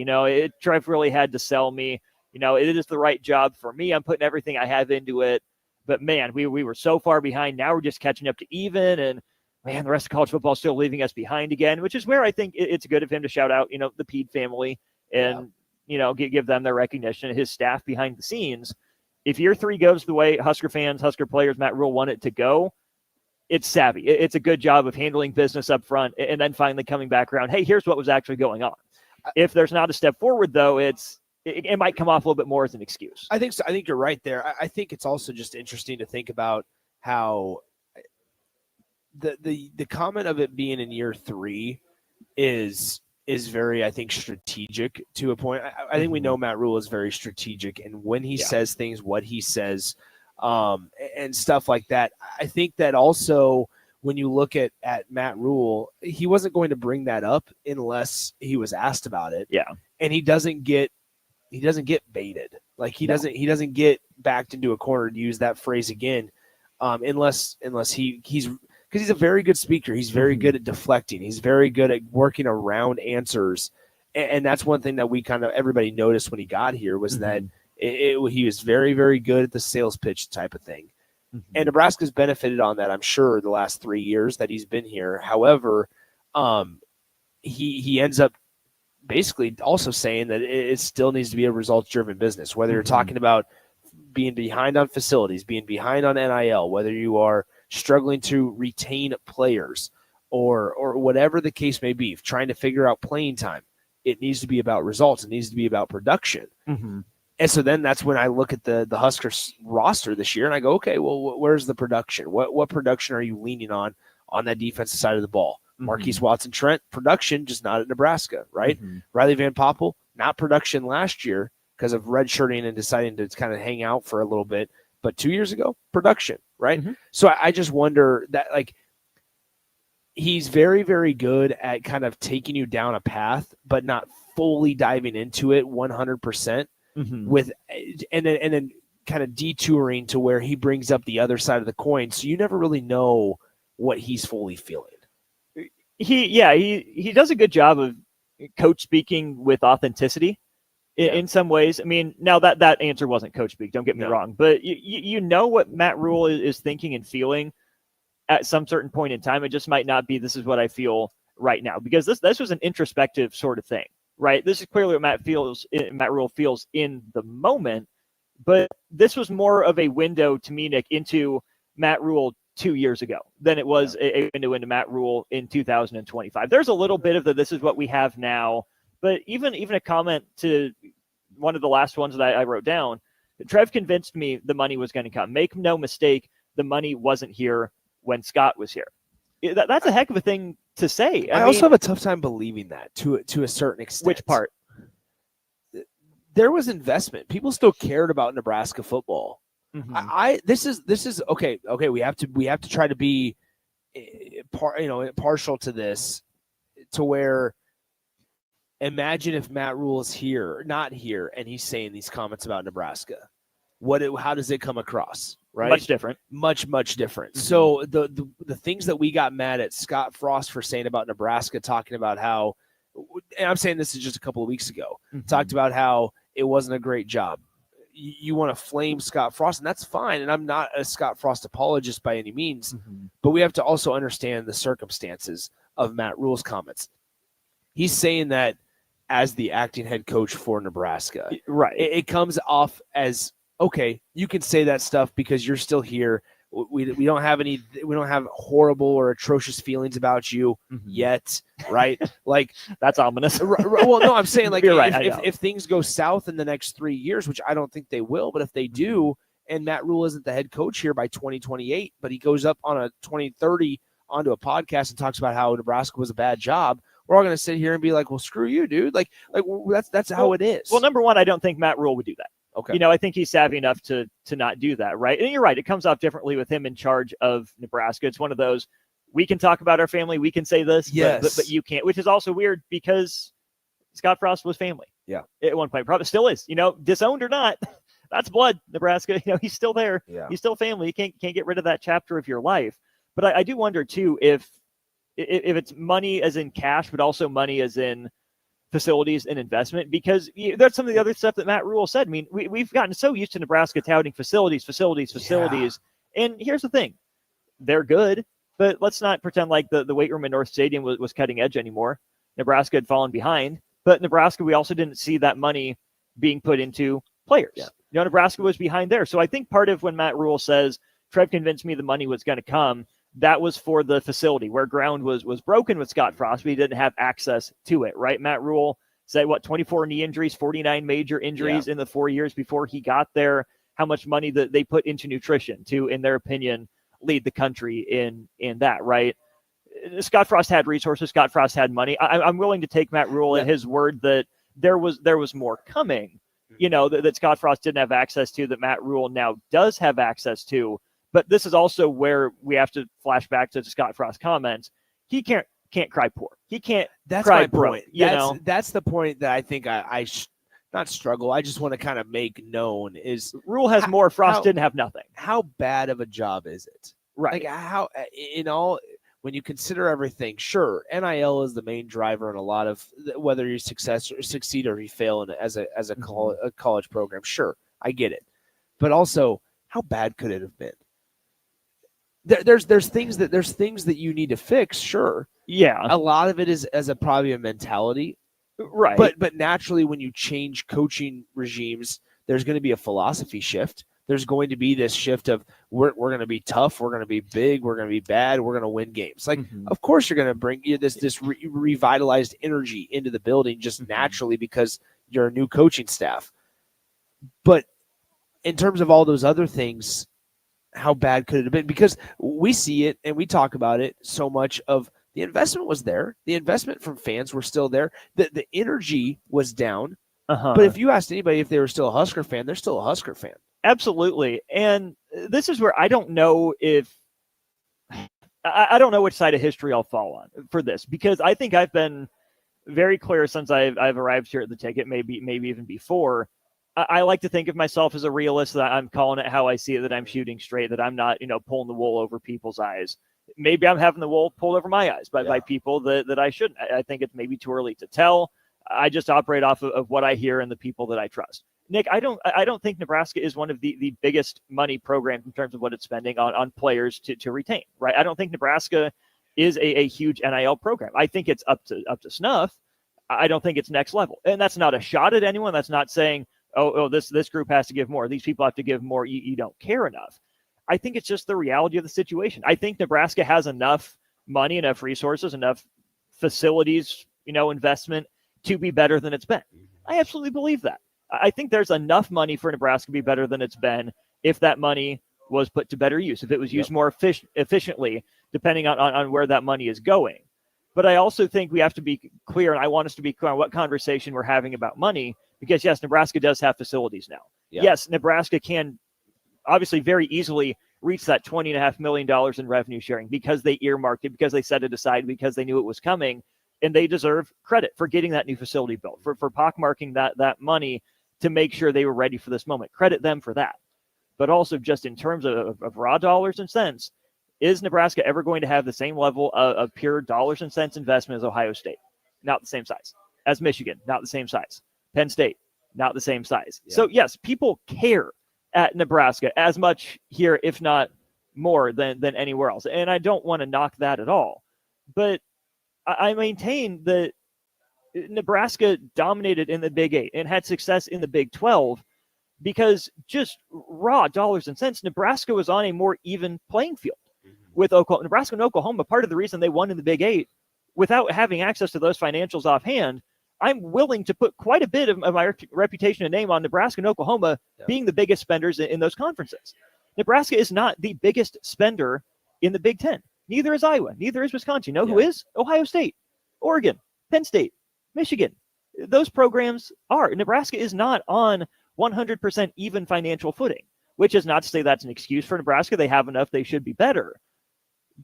Trev really had to sell me. It is the right job for me. I'm putting everything I have into it. But man, we were so far behind. Now we're just catching up to even. And man, the rest of college football is still leaving us behind again, which is where I think it's good of him to shout out, the Pede family and, give them their recognition, his staff behind the scenes. If year 3 goes the way Husker fans, Husker players, Matt Rule want it to go, it's savvy. It's a good job of handling business up front and then finally coming back around. Hey, here's what was actually going on. If there's not a step forward, though, it might come off a little bit more as an excuse. I think so. I think you're right there. I think it's also just interesting to think about how the comment of it being in year 3 is very, I think, strategic to a point. I think we know Matt Rule is very strategic, and when he says things, what he says, and stuff like that. I think that also when you look at Matt Rule, he wasn't going to bring that up unless he was asked about it. Yeah. And he doesn't get baited. Like he doesn't get backed into a corner, to use that phrase again, unless he's because he's a very good speaker. He's very good at deflecting. He's very good at working around answers. And that's one thing that we kind of everybody noticed when he got here was that he was very, very good at the sales pitch type of thing. And Nebraska's benefited on that, I'm sure, the last 3 years that he's been here. However, he ends up basically also saying that it still needs to be a results-driven business, whether you're talking about being behind on facilities, being behind on NIL, whether you are struggling to retain players or whatever the case may be, trying to figure out playing time. It needs to be about results. It needs to be about production. And so then that's when I look at the Huskers roster this year and I go, okay, well, where's the production? What production are you leaning on that defensive side of the ball? Marquise Watson-Trent, production, just not at Nebraska, right? Riley Van Poppel, not production last year because of redshirting and deciding to kind of hang out for a little bit. But 2 years ago, production, right? So I just wonder that, like, he's very, very good at kind of taking you down a path, but not fully diving into it 100%. With and then kind of detouring to where he brings up the other side of the coin, so you never really know what he's fully feeling. He does a good job of coach speaking with authenticity in some ways. I mean, now that answer wasn't coach speak, don't get me wrong, but you know what Matt Rule is thinking and feeling at some certain point in time. It just might not be this is what I feel right now, because this was an introspective sort of thing. Right. This is clearly what Matt Rule feels in the moment, but this was more of a window to me, Nick, into Matt Rule 2 years ago than it was a window into Matt Rule in 2025. There's a little bit of this is what we have now, but even a comment to one of the last ones that I wrote down, Trev convinced me the money was going to come. Make no mistake, the money wasn't here when Scott was here. That's a heck of a thing to say. I also have a tough time believing that to a certain extent. Which part? There was investment. People still cared about Nebraska football. This is okay. We have to try to be, partial to this, to where imagine if Matt Rule is here, not here, and he's saying these comments about Nebraska. How does it come across? Right? Much different. Much different. So the things that we got mad at Scott Frost for saying about Nebraska, talking about how, and I'm saying this is just a couple of weeks ago, talked about how it wasn't a great job. You want to flame Scott Frost, and that's fine. And I'm not a Scott Frost apologist by any means, but we have to also understand the circumstances of Matt Rule's comments. He's saying that as the acting head coach for Nebraska. Right. It comes off as, okay, you can say that stuff because you're still here. We don't have horrible or atrocious feelings about you yet, right? Like, that's ominous. Well, no, I'm saying, like, you're right, if things go south in the next 3 years, which I don't think they will, but if they do, and Matt Rule isn't the head coach here by 2028, but he goes up on a 2030 onto a podcast and talks about how Nebraska was a bad job, we're all going to sit here and be like, well, screw you, dude. Like that's how it is. Well, number one, I don't think Matt Rule would do that. Okay. I think he's savvy enough to not do that, right? And you're right. It comes off differently with him in charge of Nebraska. It's one of those, we can talk about our family, we can say this, Yes. but you can't, which is also weird because Scott Frost was family. Yeah. At one point, probably still is, disowned or not. That's blood, Nebraska. He's still there. Yeah. He's still family. You can't get rid of that chapter of your life. But I do wonder too if it's money as in cash, but also money as in facilities and investment, because that's some of the other stuff that Matt Rule said. I mean, we've gotten so used to Nebraska touting facilities. And here's the thing. They're good, but let's not pretend like the weight room at North Stadium was cutting edge anymore. Nebraska had fallen behind, but Nebraska, we also didn't see that money being put into players. Yeah. Nebraska was behind there. So I think part of when Matt Rule says, Trev convinced me the money was going to come, that was for the facility where ground was broken with Scott Frost, but he didn't have access to it, right? Matt Rule said, 24 knee injuries, 49 major injuries in the 4 years before he got there, how much money that they put into nutrition to, in their opinion, lead the country in that, right? Scott Frost had resources. Scott Frost had money. I'm willing to take Matt Rule at his word that there was more coming, that Scott Frost didn't have access to, that Matt Rule now does have access to. But this is also where we have to flash back to Scott Frost's comments. He can't cry poor. He can't cry broke. That's the point that I think I not struggle. I just want to kind of make known is Rule has more. Frost didn't have nothing. How bad of a job is it? Right. Like how when you consider everything, sure, NIL is the main driver in a lot of whether you succeed or you fail as a college program. Sure, I get it, but also how bad could it have been? There's things that you need to fix. Sure, yeah. A lot of it is probably a mentality, right? But naturally, when you change coaching regimes, there's going to be a philosophy shift. There's going to be this shift of we're going to be tough, we're going to be big, we're going to be bad, we're going to win games. Like, of course, you're going to bring this revitalized energy into the building just naturally because you're a new coaching staff. But in terms of all those other things, how bad could it have been? Because we see it and we talk about it so much of the investment was there. The investment from fans were still there. The energy was down. But if you asked anybody if they were still a Husker fan, they're still a Husker fan. Absolutely. And this is where I don't know I don't know which side of history I'll fall on for this, because I think I've been very clear since I've arrived here at the ticket, maybe even before. I like to think of myself as a realist, that I'm calling it how I see it, that I'm shooting straight, that I'm not, pulling the wool over people's eyes. Maybe I'm having the wool pulled over my eyes by people that I shouldn't. I think it's maybe too early to tell. I just operate off of what I hear and the people that I trust. Nick, I don't think Nebraska is one of the biggest money programs in terms of what it's spending on players to retain, right? I don't think Nebraska is a huge NIL program. I think it's up to snuff. I don't think it's next level. And that's not a shot at anyone. That's not saying, this group has to give more. These people have to give more. You don't care enough. I think it's just the reality of the situation. I think Nebraska has enough money, enough resources, enough facilities, investment to be better than it's been. I absolutely believe that. I think there's enough money for Nebraska to be better than it's been if that money was put to better use, if it was used more efficiently, depending on where that money is going. But I also think we have to be clear, and I want us to be clear on what conversation we're having about money, because, yes, Nebraska does have facilities now. Yeah. Yes, Nebraska can obviously very easily reach that $20.5 million in revenue sharing because they earmarked it, because they set it aside, because they knew it was coming, and they deserve credit for getting that new facility built, for pockmarking that money to make sure they were ready for this moment. Credit them for that. But also just in terms of raw dollars and cents, is Nebraska ever going to have the same level of pure dollars and cents investment as Ohio State? Not the same size. As Michigan, not the same size. Penn State, not the same size. Yeah. So, yes, people care at Nebraska as much here, if not more, than anywhere else. And I don't want to knock that at all. But I maintain that Nebraska dominated in the Big 8 and had success in the Big 12 because just raw dollars and cents, Nebraska was on a more even playing field with Oklahoma. Nebraska and Oklahoma, part of the reason they won in the Big 8, without having access to those financials offhand, I'm willing to put quite a bit of my reputation and name on Nebraska and Oklahoma being the biggest spenders in those conferences. Nebraska is not the biggest spender in the Big 10. Neither is Iowa. Neither is Wisconsin. You know who is? Ohio State, Oregon, Penn State, Michigan. Those programs are. Nebraska is not on 100% even financial footing, which is not to say that's an excuse for Nebraska. They have enough. They should be better.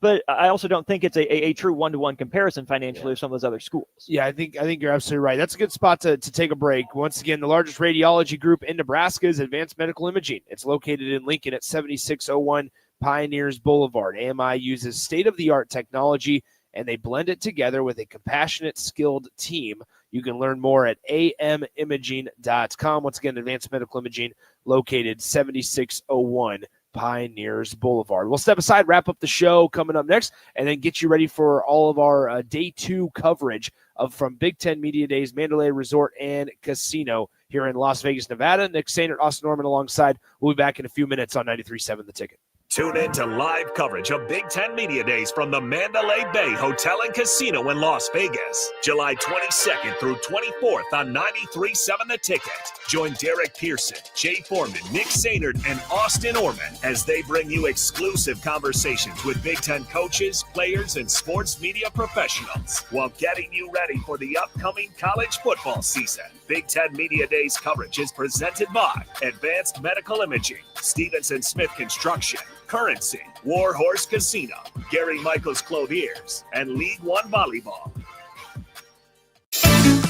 But I also don't think it's a true one-to-one comparison financially of some of those other schools. Yeah, I think you're absolutely right. That's a good spot to take a break. Once again, the largest radiology group in Nebraska is Advanced Medical Imaging. It's located in Lincoln at 7601 Pioneers Boulevard. AMI uses state-of-the-art technology, and they blend it together with a compassionate, skilled team. You can learn more at amimaging.com. Once again, Advanced Medical Imaging, located 7601 Pioneers Boulevard. We'll step aside, wrap up the show coming up next, and then get you ready for all of our day 2 coverage from Big Ten Media Days, Mandalay Resort and Casino here in Las Vegas, Nevada. Nick Sainert, Austin Norman alongside. We'll be back in a few minutes on 93.7 The Ticket. Tune in to live coverage of Big Ten Media Days from the Mandalay Bay Hotel and Casino in Las Vegas, July 22nd through 24th on 93.7 The Ticket. Join Derek Pearson, Jay Foreman, Nick Sainert, and Austin Orman as they bring you exclusive conversations with Big Ten coaches, players, and sports media professionals while getting you ready for the upcoming college football season. Big Ten Media Days coverage is presented by Advanced Medical Imaging, Stevenson Smith Construction, Currency, Warhorse Casino, Gary Michaels Clothiers, and League One Volleyball.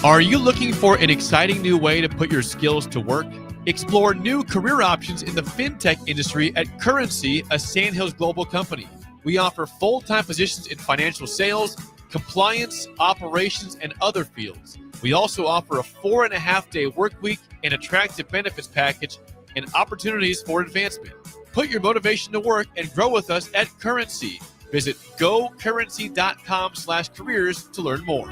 Are you looking for an exciting new way to put your skills to work? Explore new career options in the fintech industry at Currency, a Sandhills Global company. We offer full-time positions in financial sales, compliance, operations, and other fields. We also offer a 4.5-day work week, an attractive benefits package, and opportunities for advancement. Put your motivation to work and grow with us at Currency. Visit gocurrency.com/careers to learn more.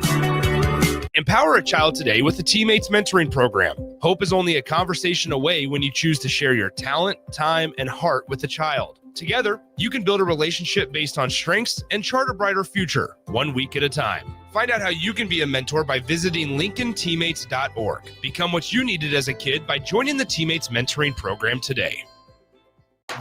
Empower a child today with the Teammates Mentoring Program. Hope is only a conversation away when you choose to share your talent, time, and heart with the child. Together, you can build a relationship based on strengths and chart a brighter future, 1 week at a time. Find out how you can be a mentor by visiting LincolnTeammates.org. Become what you needed as a kid by joining the Teammates Mentoring Program today.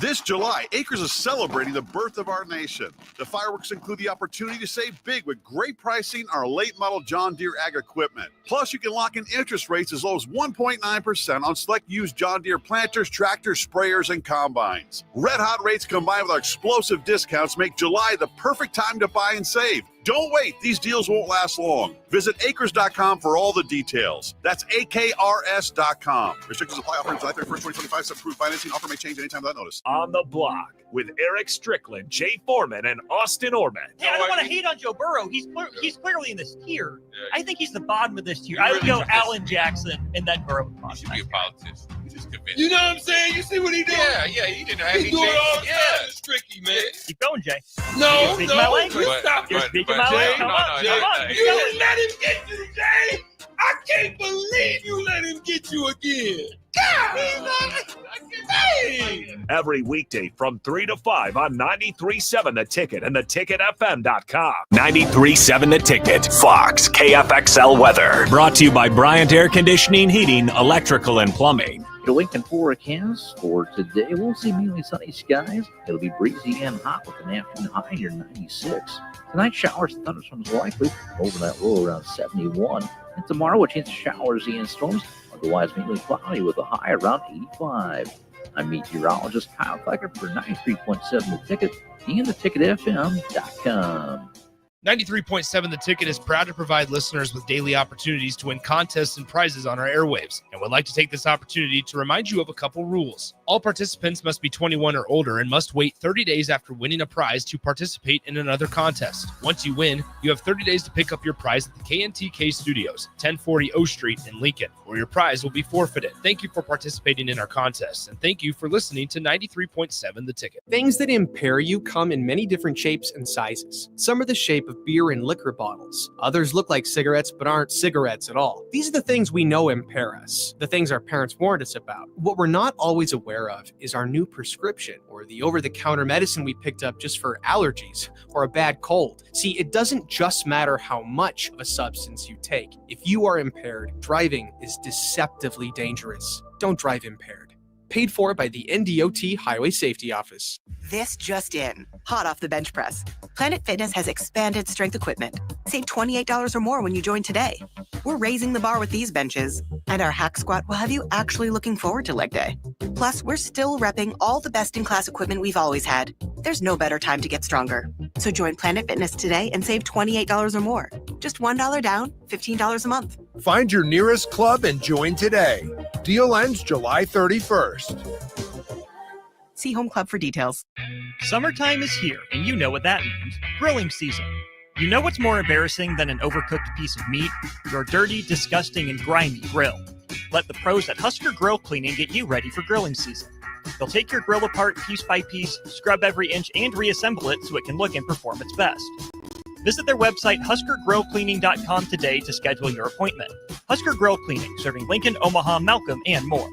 This July, Acres is celebrating the birth of our nation. The fireworks include the opportunity to save big with great pricing on our late model John Deere ag equipment. Plus, you can lock in interest rates as low as 1.9% on select used John Deere planters, tractors, sprayers, and combines. Red hot rates combined with our explosive discounts make July the perfect time to buy and save. Don't wait. These deals won't last long. Visit acres.com for all the details. That's AKRS.com. Restrictions apply. Offer July 31st, 2025. Some financing offer may change anytime without notice. On the block with Eric Strickland, Jay Foreman, and Austin Orman. Hey, I don't want to hate on Joe Burrow. He's clearly in this tier. I think he's the bottom of this tier. I would go Allen Jackson and then Burrow. You should be a politician. You just convinced. You know what I'm saying? You see what he did? Yeah, he didn't have He any do it all the chance. time. It's tricky, man. Keep going, Jay. No, You're speaking my language. stop You're it. speaking my language. Come on, Jay, come on. you didn't let him get you, Jay. I can't believe you let him get you again. God, hey. Every weekday from 3 to 5 on 93.7 The Ticket and theticketfm.com. 93.7 The Ticket, Fox, KFXL weather. Brought to you by Bryant Air Conditioning, Heating, Electrical, and Plumbing. The Lincoln forecast for today, we'll see mainly sunny skies. It'll be breezy and hot with an afternoon high near 96. Tonight, showers and thunderstorms likely over that low around 71. And tomorrow, a chance of showers and storms. Otherwise, mainly cloudy with a high around 85. I'm meteorologist Kyle Thacker for 93.7 The Ticket and theticketfm.com. 93.7 The Ticket is proud to provide listeners with daily opportunities to win contests and prizes on our airwaves, and would like to take this opportunity to remind you of a couple rules. All participants must be 21 or older and must wait 30 days after winning a prize to participate in another contest. Once you win, you have 30 days to pick up your prize at the KNTK Studios, 1040 O Street in Lincoln, or your prize will be forfeited. Thank you for participating in our contests, and thank you for listening to 93.7 The Ticket. Things that impair you come in many different shapes and sizes. Some are the shape of beer and liquor bottles. Others look like cigarettes but aren't cigarettes at all. These are the things we know impair us, the things our parents warned us about. What we're not always aware of is our new prescription, or the over-the-counter medicine we picked up just for allergies or a bad cold. See, it doesn't just matter how much of a substance you take. If you are impaired, driving is deceptively dangerous. Don't drive impaired. Paid for by the NDOT Highway Safety Office. This just in, hot off the bench press. Planet Fitness has expanded strength equipment. Save $28 or more when you join today. We're raising the bar with these benches, and our hack squat will have you actually looking forward to leg day. Plus, we're still repping all the best-in-class equipment we've always had. There's no better time to get stronger. So join Planet Fitness today and save $28 or more. Just $1 down, $15 a month. Find your nearest club and join today. Deal ends July 31st. See Home Club for details. Summertime is here, and you know what that means. Grilling season. You know what's more embarrassing than an overcooked piece of meat? Your dirty, disgusting, and grimy grill. Let the pros at Husker Grill Cleaning get you ready for grilling season. They'll take your grill apart piece by piece, scrub every inch, and reassemble it so it can look and perform its best. Visit their website, huskergrillcleaning.com today to schedule your appointment. Husker Grill Cleaning, serving Lincoln, Omaha, Malcolm, and more.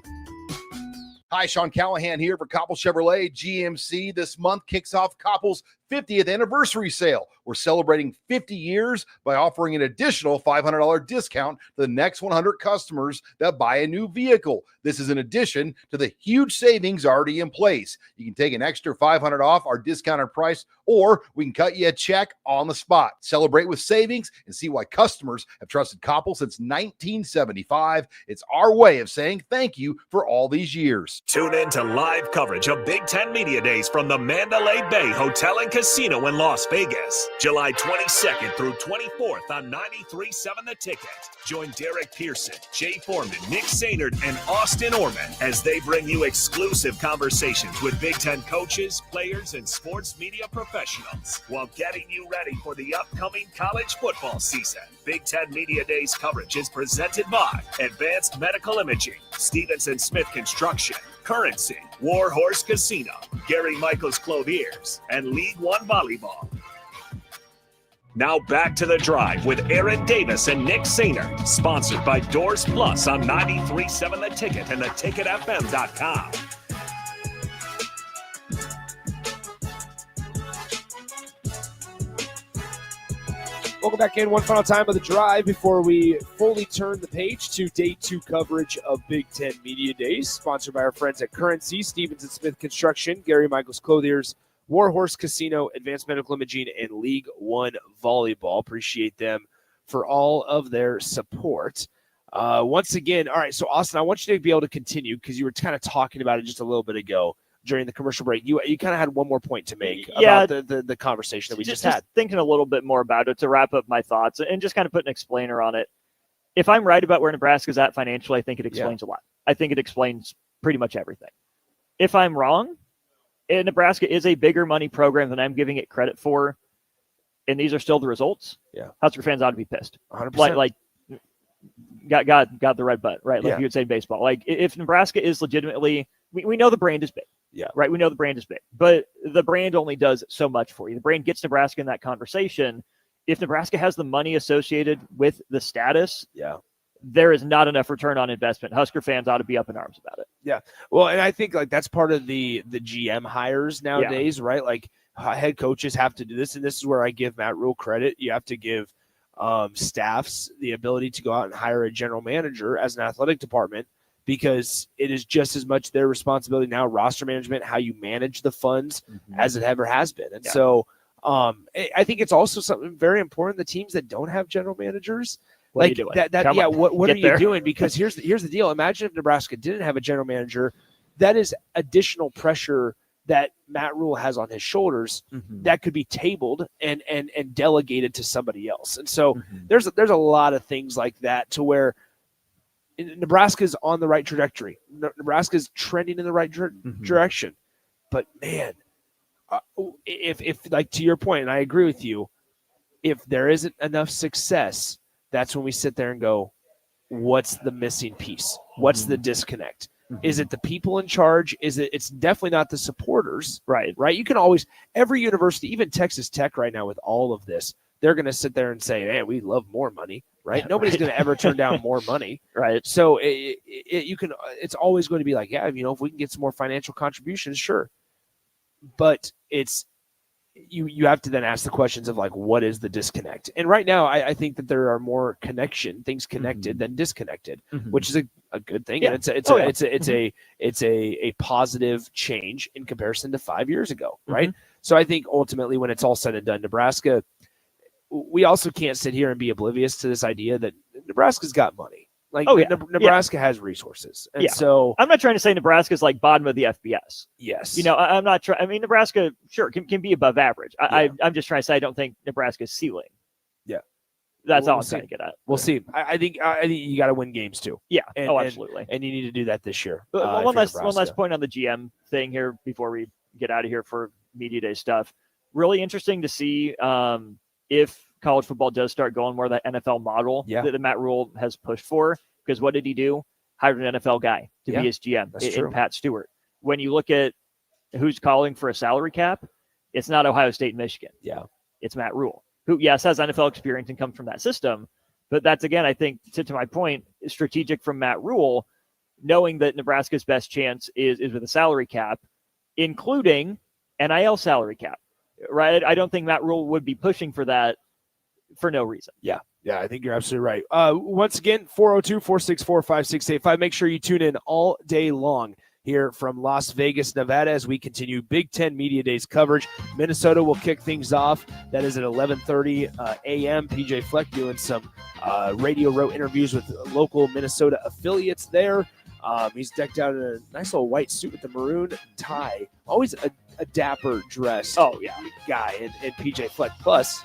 Hi, Sean Callahan here for Koppel Chevrolet GMC. This month kicks off Koppel's 50th anniversary sale. We're celebrating 50 years by offering an additional $500 discount to the next 100 customers that buy a new vehicle. This is in addition to the huge savings already in place. You can take an extra $500 off our discounted price, or we can cut you a check on the spot. Celebrate with savings and see why customers have trusted Koppel since 1975. It's our way of saying thank you for all these years. Tune in to live coverage of Big Ten Media Days from the Mandalay Bay Hotel and Casino in Las Vegas, July 22nd through 24th on 93.7 The Ticket. Join Derek Pearson, Jay Foreman, Nick Sainert, and Austin Orman as they bring you exclusive conversations with Big Ten coaches, players, and sports media professionals while getting you ready for the upcoming college football season. Big Ten Media Days coverage is presented by Advanced Medical Imaging, Stevenson Smith Construction, Currency, Warhorse Casino, Gary Michaels Clothiers, and League One Volleyball. Now back to The Drive with Aaron Davis and Nick Sainert, sponsored by Doors Plus on 93.7 The Ticket and theticketfm.com. Welcome back in one final time of The Drive before we fully turn the page to day 2 coverage of Big Ten Media Days, sponsored by our friends at Currency, Stevenson Smith Construction, Gary Michaels Clothiers, Warhorse Casino, Advanced Medical Imaging, and League One Volleyball. Appreciate them for all of their support. Once again, all right, so Austin, I want you to be able to continue because you were kind of talking about it just a little bit ago during the commercial break. You kind of had one more point to make about the conversation that we just had. Thinking a little bit more about it to wrap up my thoughts and just kind of put an explainer on it. If I'm right about where Nebraska's at financially, I think it explains a lot. I think it explains pretty much everything. If I'm wrong, and Nebraska is a bigger money program than I'm giving it credit for, and these are still the results, Husker fans ought to be pissed. 100%. Like got the red butt, right? Like you would say in baseball. Like if Nebraska is legitimately, we know the brand is big. Yeah. Right. We know the brand is big, but the brand only does so much for you. The brand gets Nebraska in that conversation. If Nebraska has the money associated with the status, there is not enough return on investment. Husker fans ought to be up in arms about it. Yeah. Well, and I think like that's part of the GM hires nowadays, right? Like head coaches have to do this. And this is where I give Matt Rule credit. You have to give staffs the ability to go out and hire a general manager as an athletic department, because it is just as much their responsibility now, roster management, how you manage the funds as it ever has been. And so I think it's also something very important. The teams that don't have general managers, what are you doing? What are you doing? Because here's the deal. Imagine if Nebraska didn't have a general manager. That is additional pressure that Matt Rule has on his shoulders that could be tabled and delegated to somebody else. And so there's a lot of things like that to where Nebraska's on the right trajectory. Nebraska's trending in the right direction. But man, if like to your point, and I agree with you, if there isn't enough success, that's when we sit there and go, what's the missing piece? What's the disconnect? Is it the people in charge? It's definitely not the supporters. Right. You can always, every university, even Texas Tech right now with all of this, they're going to sit there and say, man, we love more money, right? Nobody's going to ever turn down more money. Right. So it's always going to be like, if we can get some more financial contributions, sure. But it's, you have to then ask the questions of like, what is the disconnect? And right now, I think that there are more things connected than disconnected, which is a good thing. Yeah. And it's a positive change in comparison to 5 years ago. Right. So I think ultimately when it's all said and done, Nebraska, we also can't sit here and be oblivious to this idea that Nebraska's got money. Like, Oh, yeah. Nebraska has resources. And so I'm not trying to say Nebraska's like bottom of the FBS. Yes. You know, I'm not trying. I mean, Nebraska, sure, can be above average. I'm just trying to say I don't think Nebraska's ceiling. Yeah. That's all I'm see. trying to get at. We'll see. I think you got to win games too. Yeah. And, absolutely. And you need to do that this year. But one last point on the GM thing here before we get out of here for Media Day stuff. Really interesting to see if college football does start going more that NFL model that Matt Rule has pushed for. Because what did he do? Hired an NFL guy to be his GM in Pat Stewart. When you look at who's calling for a salary cap, it's not Ohio State and Michigan. Yeah. It's Matt Rule, who, yes, has NFL experience and comes from that system. But that's, again, I think, to my point, strategic from Matt Rule, knowing that Nebraska's best chance is with a salary cap, including NIL salary cap, right? I don't think Matt Rule would be pushing for that for no reason. Yeah. Yeah, I think you're absolutely right. Once again, 402-464-5685. Make sure you tune in all day long here from Las Vegas, Nevada, as we continue Big Ten Media Days coverage. Minnesota will kick things off. That is at 11:30 a.m. PJ Fleck doing some Radio Row interviews with local Minnesota affiliates there. He's decked out in a nice little white suit with the maroon tie. Always a dapper dressed guy. And PJ Fleck plus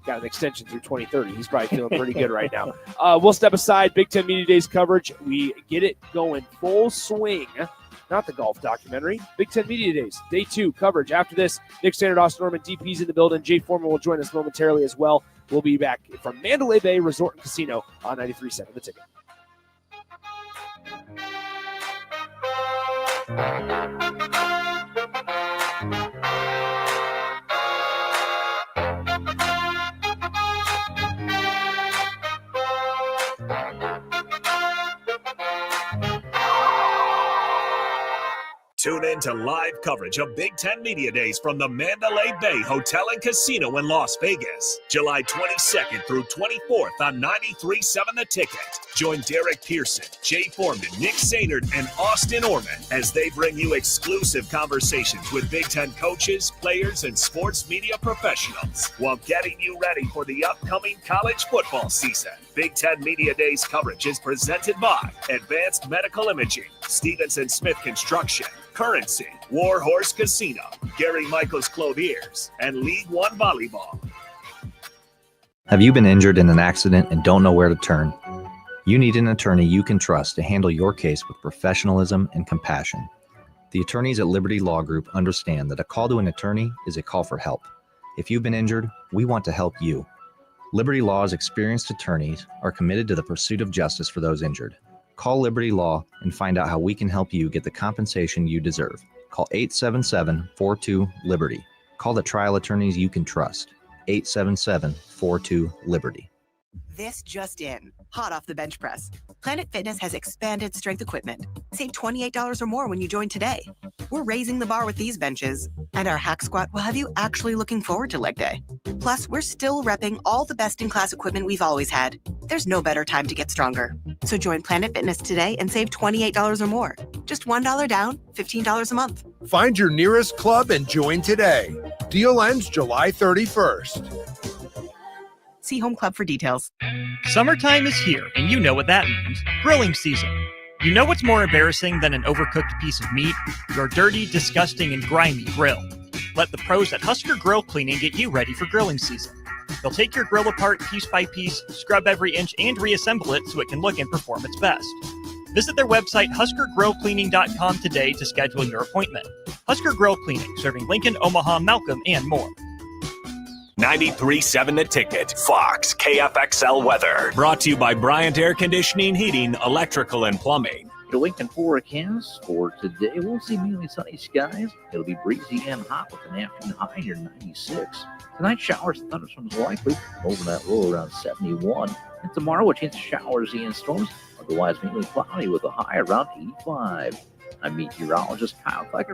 got an extension through 2030. He's probably feeling pretty good right now. We'll step aside. Big Ten Media Days coverage. We get it going full swing. Not the golf documentary. Big Ten Media Days, Day 2 coverage. After this, Nick Standard, Austin Norman, DP's in the building. Jay Foreman will join us momentarily as well. We'll be back from Mandalay Bay Resort and Casino on 93.7 The Ticket. Tune in to live coverage of Big Ten Media Days from the Mandalay Bay Hotel and Casino in Las Vegas, July 22nd through 24th on 93.7 The Ticket. Join Derek Pearson, Jay Foreman, Nick Sainert, and Austin Orman as they bring you exclusive conversations with Big Ten coaches, players, and sports media professionals while getting you ready for the upcoming college football season. Big Ten Media Days coverage is presented by Advanced Medical Imaging, Stevenson Smith Construction, Currency, Warhorse Casino, Gary Michaels Clothiers, and League One Volleyball. Have you been injured in an accident and don't know where to turn? You need an attorney you can trust to handle your case with professionalism and compassion. The attorneys at Liberty Law Group understand that a call to an attorney is a call for help. If you've been injured, we want to help you. Liberty Law's experienced attorneys are committed to the pursuit of justice for those injured. Call Liberty Law and find out how we can help you get the compensation you deserve. Call 877-42-LIBERTY. Call the trial attorneys you can trust. 877-42-LIBERTY. This just in, hot off the bench press. Planet Fitness has expanded strength equipment. Save $28 or more when you join today. We're raising the bar with these benches, and our hack squat will have you actually looking forward to leg day. Plus, we're still repping all the best-in-class equipment we've always had. There's no better time to get stronger. So join Planet Fitness today and save $28 or more. Just $1 down, $15 a month. Find your nearest club and join today. Deal ends July 31st. See Home Club for details. Summertime is here, and you know what that means. Grilling season. You know what's more embarrassing than an overcooked piece of meat? Your dirty, disgusting, and grimy grill. Let the pros at Husker Grill Cleaning get you ready for grilling season. They'll take your grill apart piece by piece, scrub every inch, and reassemble it so it can look and perform its best. Visit their website, huskergrillcleaning.com today to schedule your appointment. Husker Grill Cleaning, serving Lincoln, Omaha, Malcolm, and more. 93.7 The Ticket, Fox, KFXL Weather. Brought to you by Bryant Air Conditioning, Heating, Electrical, and Plumbing. The Lincoln forecast for today, we'll see mainly sunny skies. It'll be breezy and hot with an afternoon high near 96. Tonight, showers and thunderstorms likely, over that low around 71. And tomorrow, a chance of showers and storms, otherwise mainly cloudy with a high around 85. I'm meteorologist Kyle Flecker.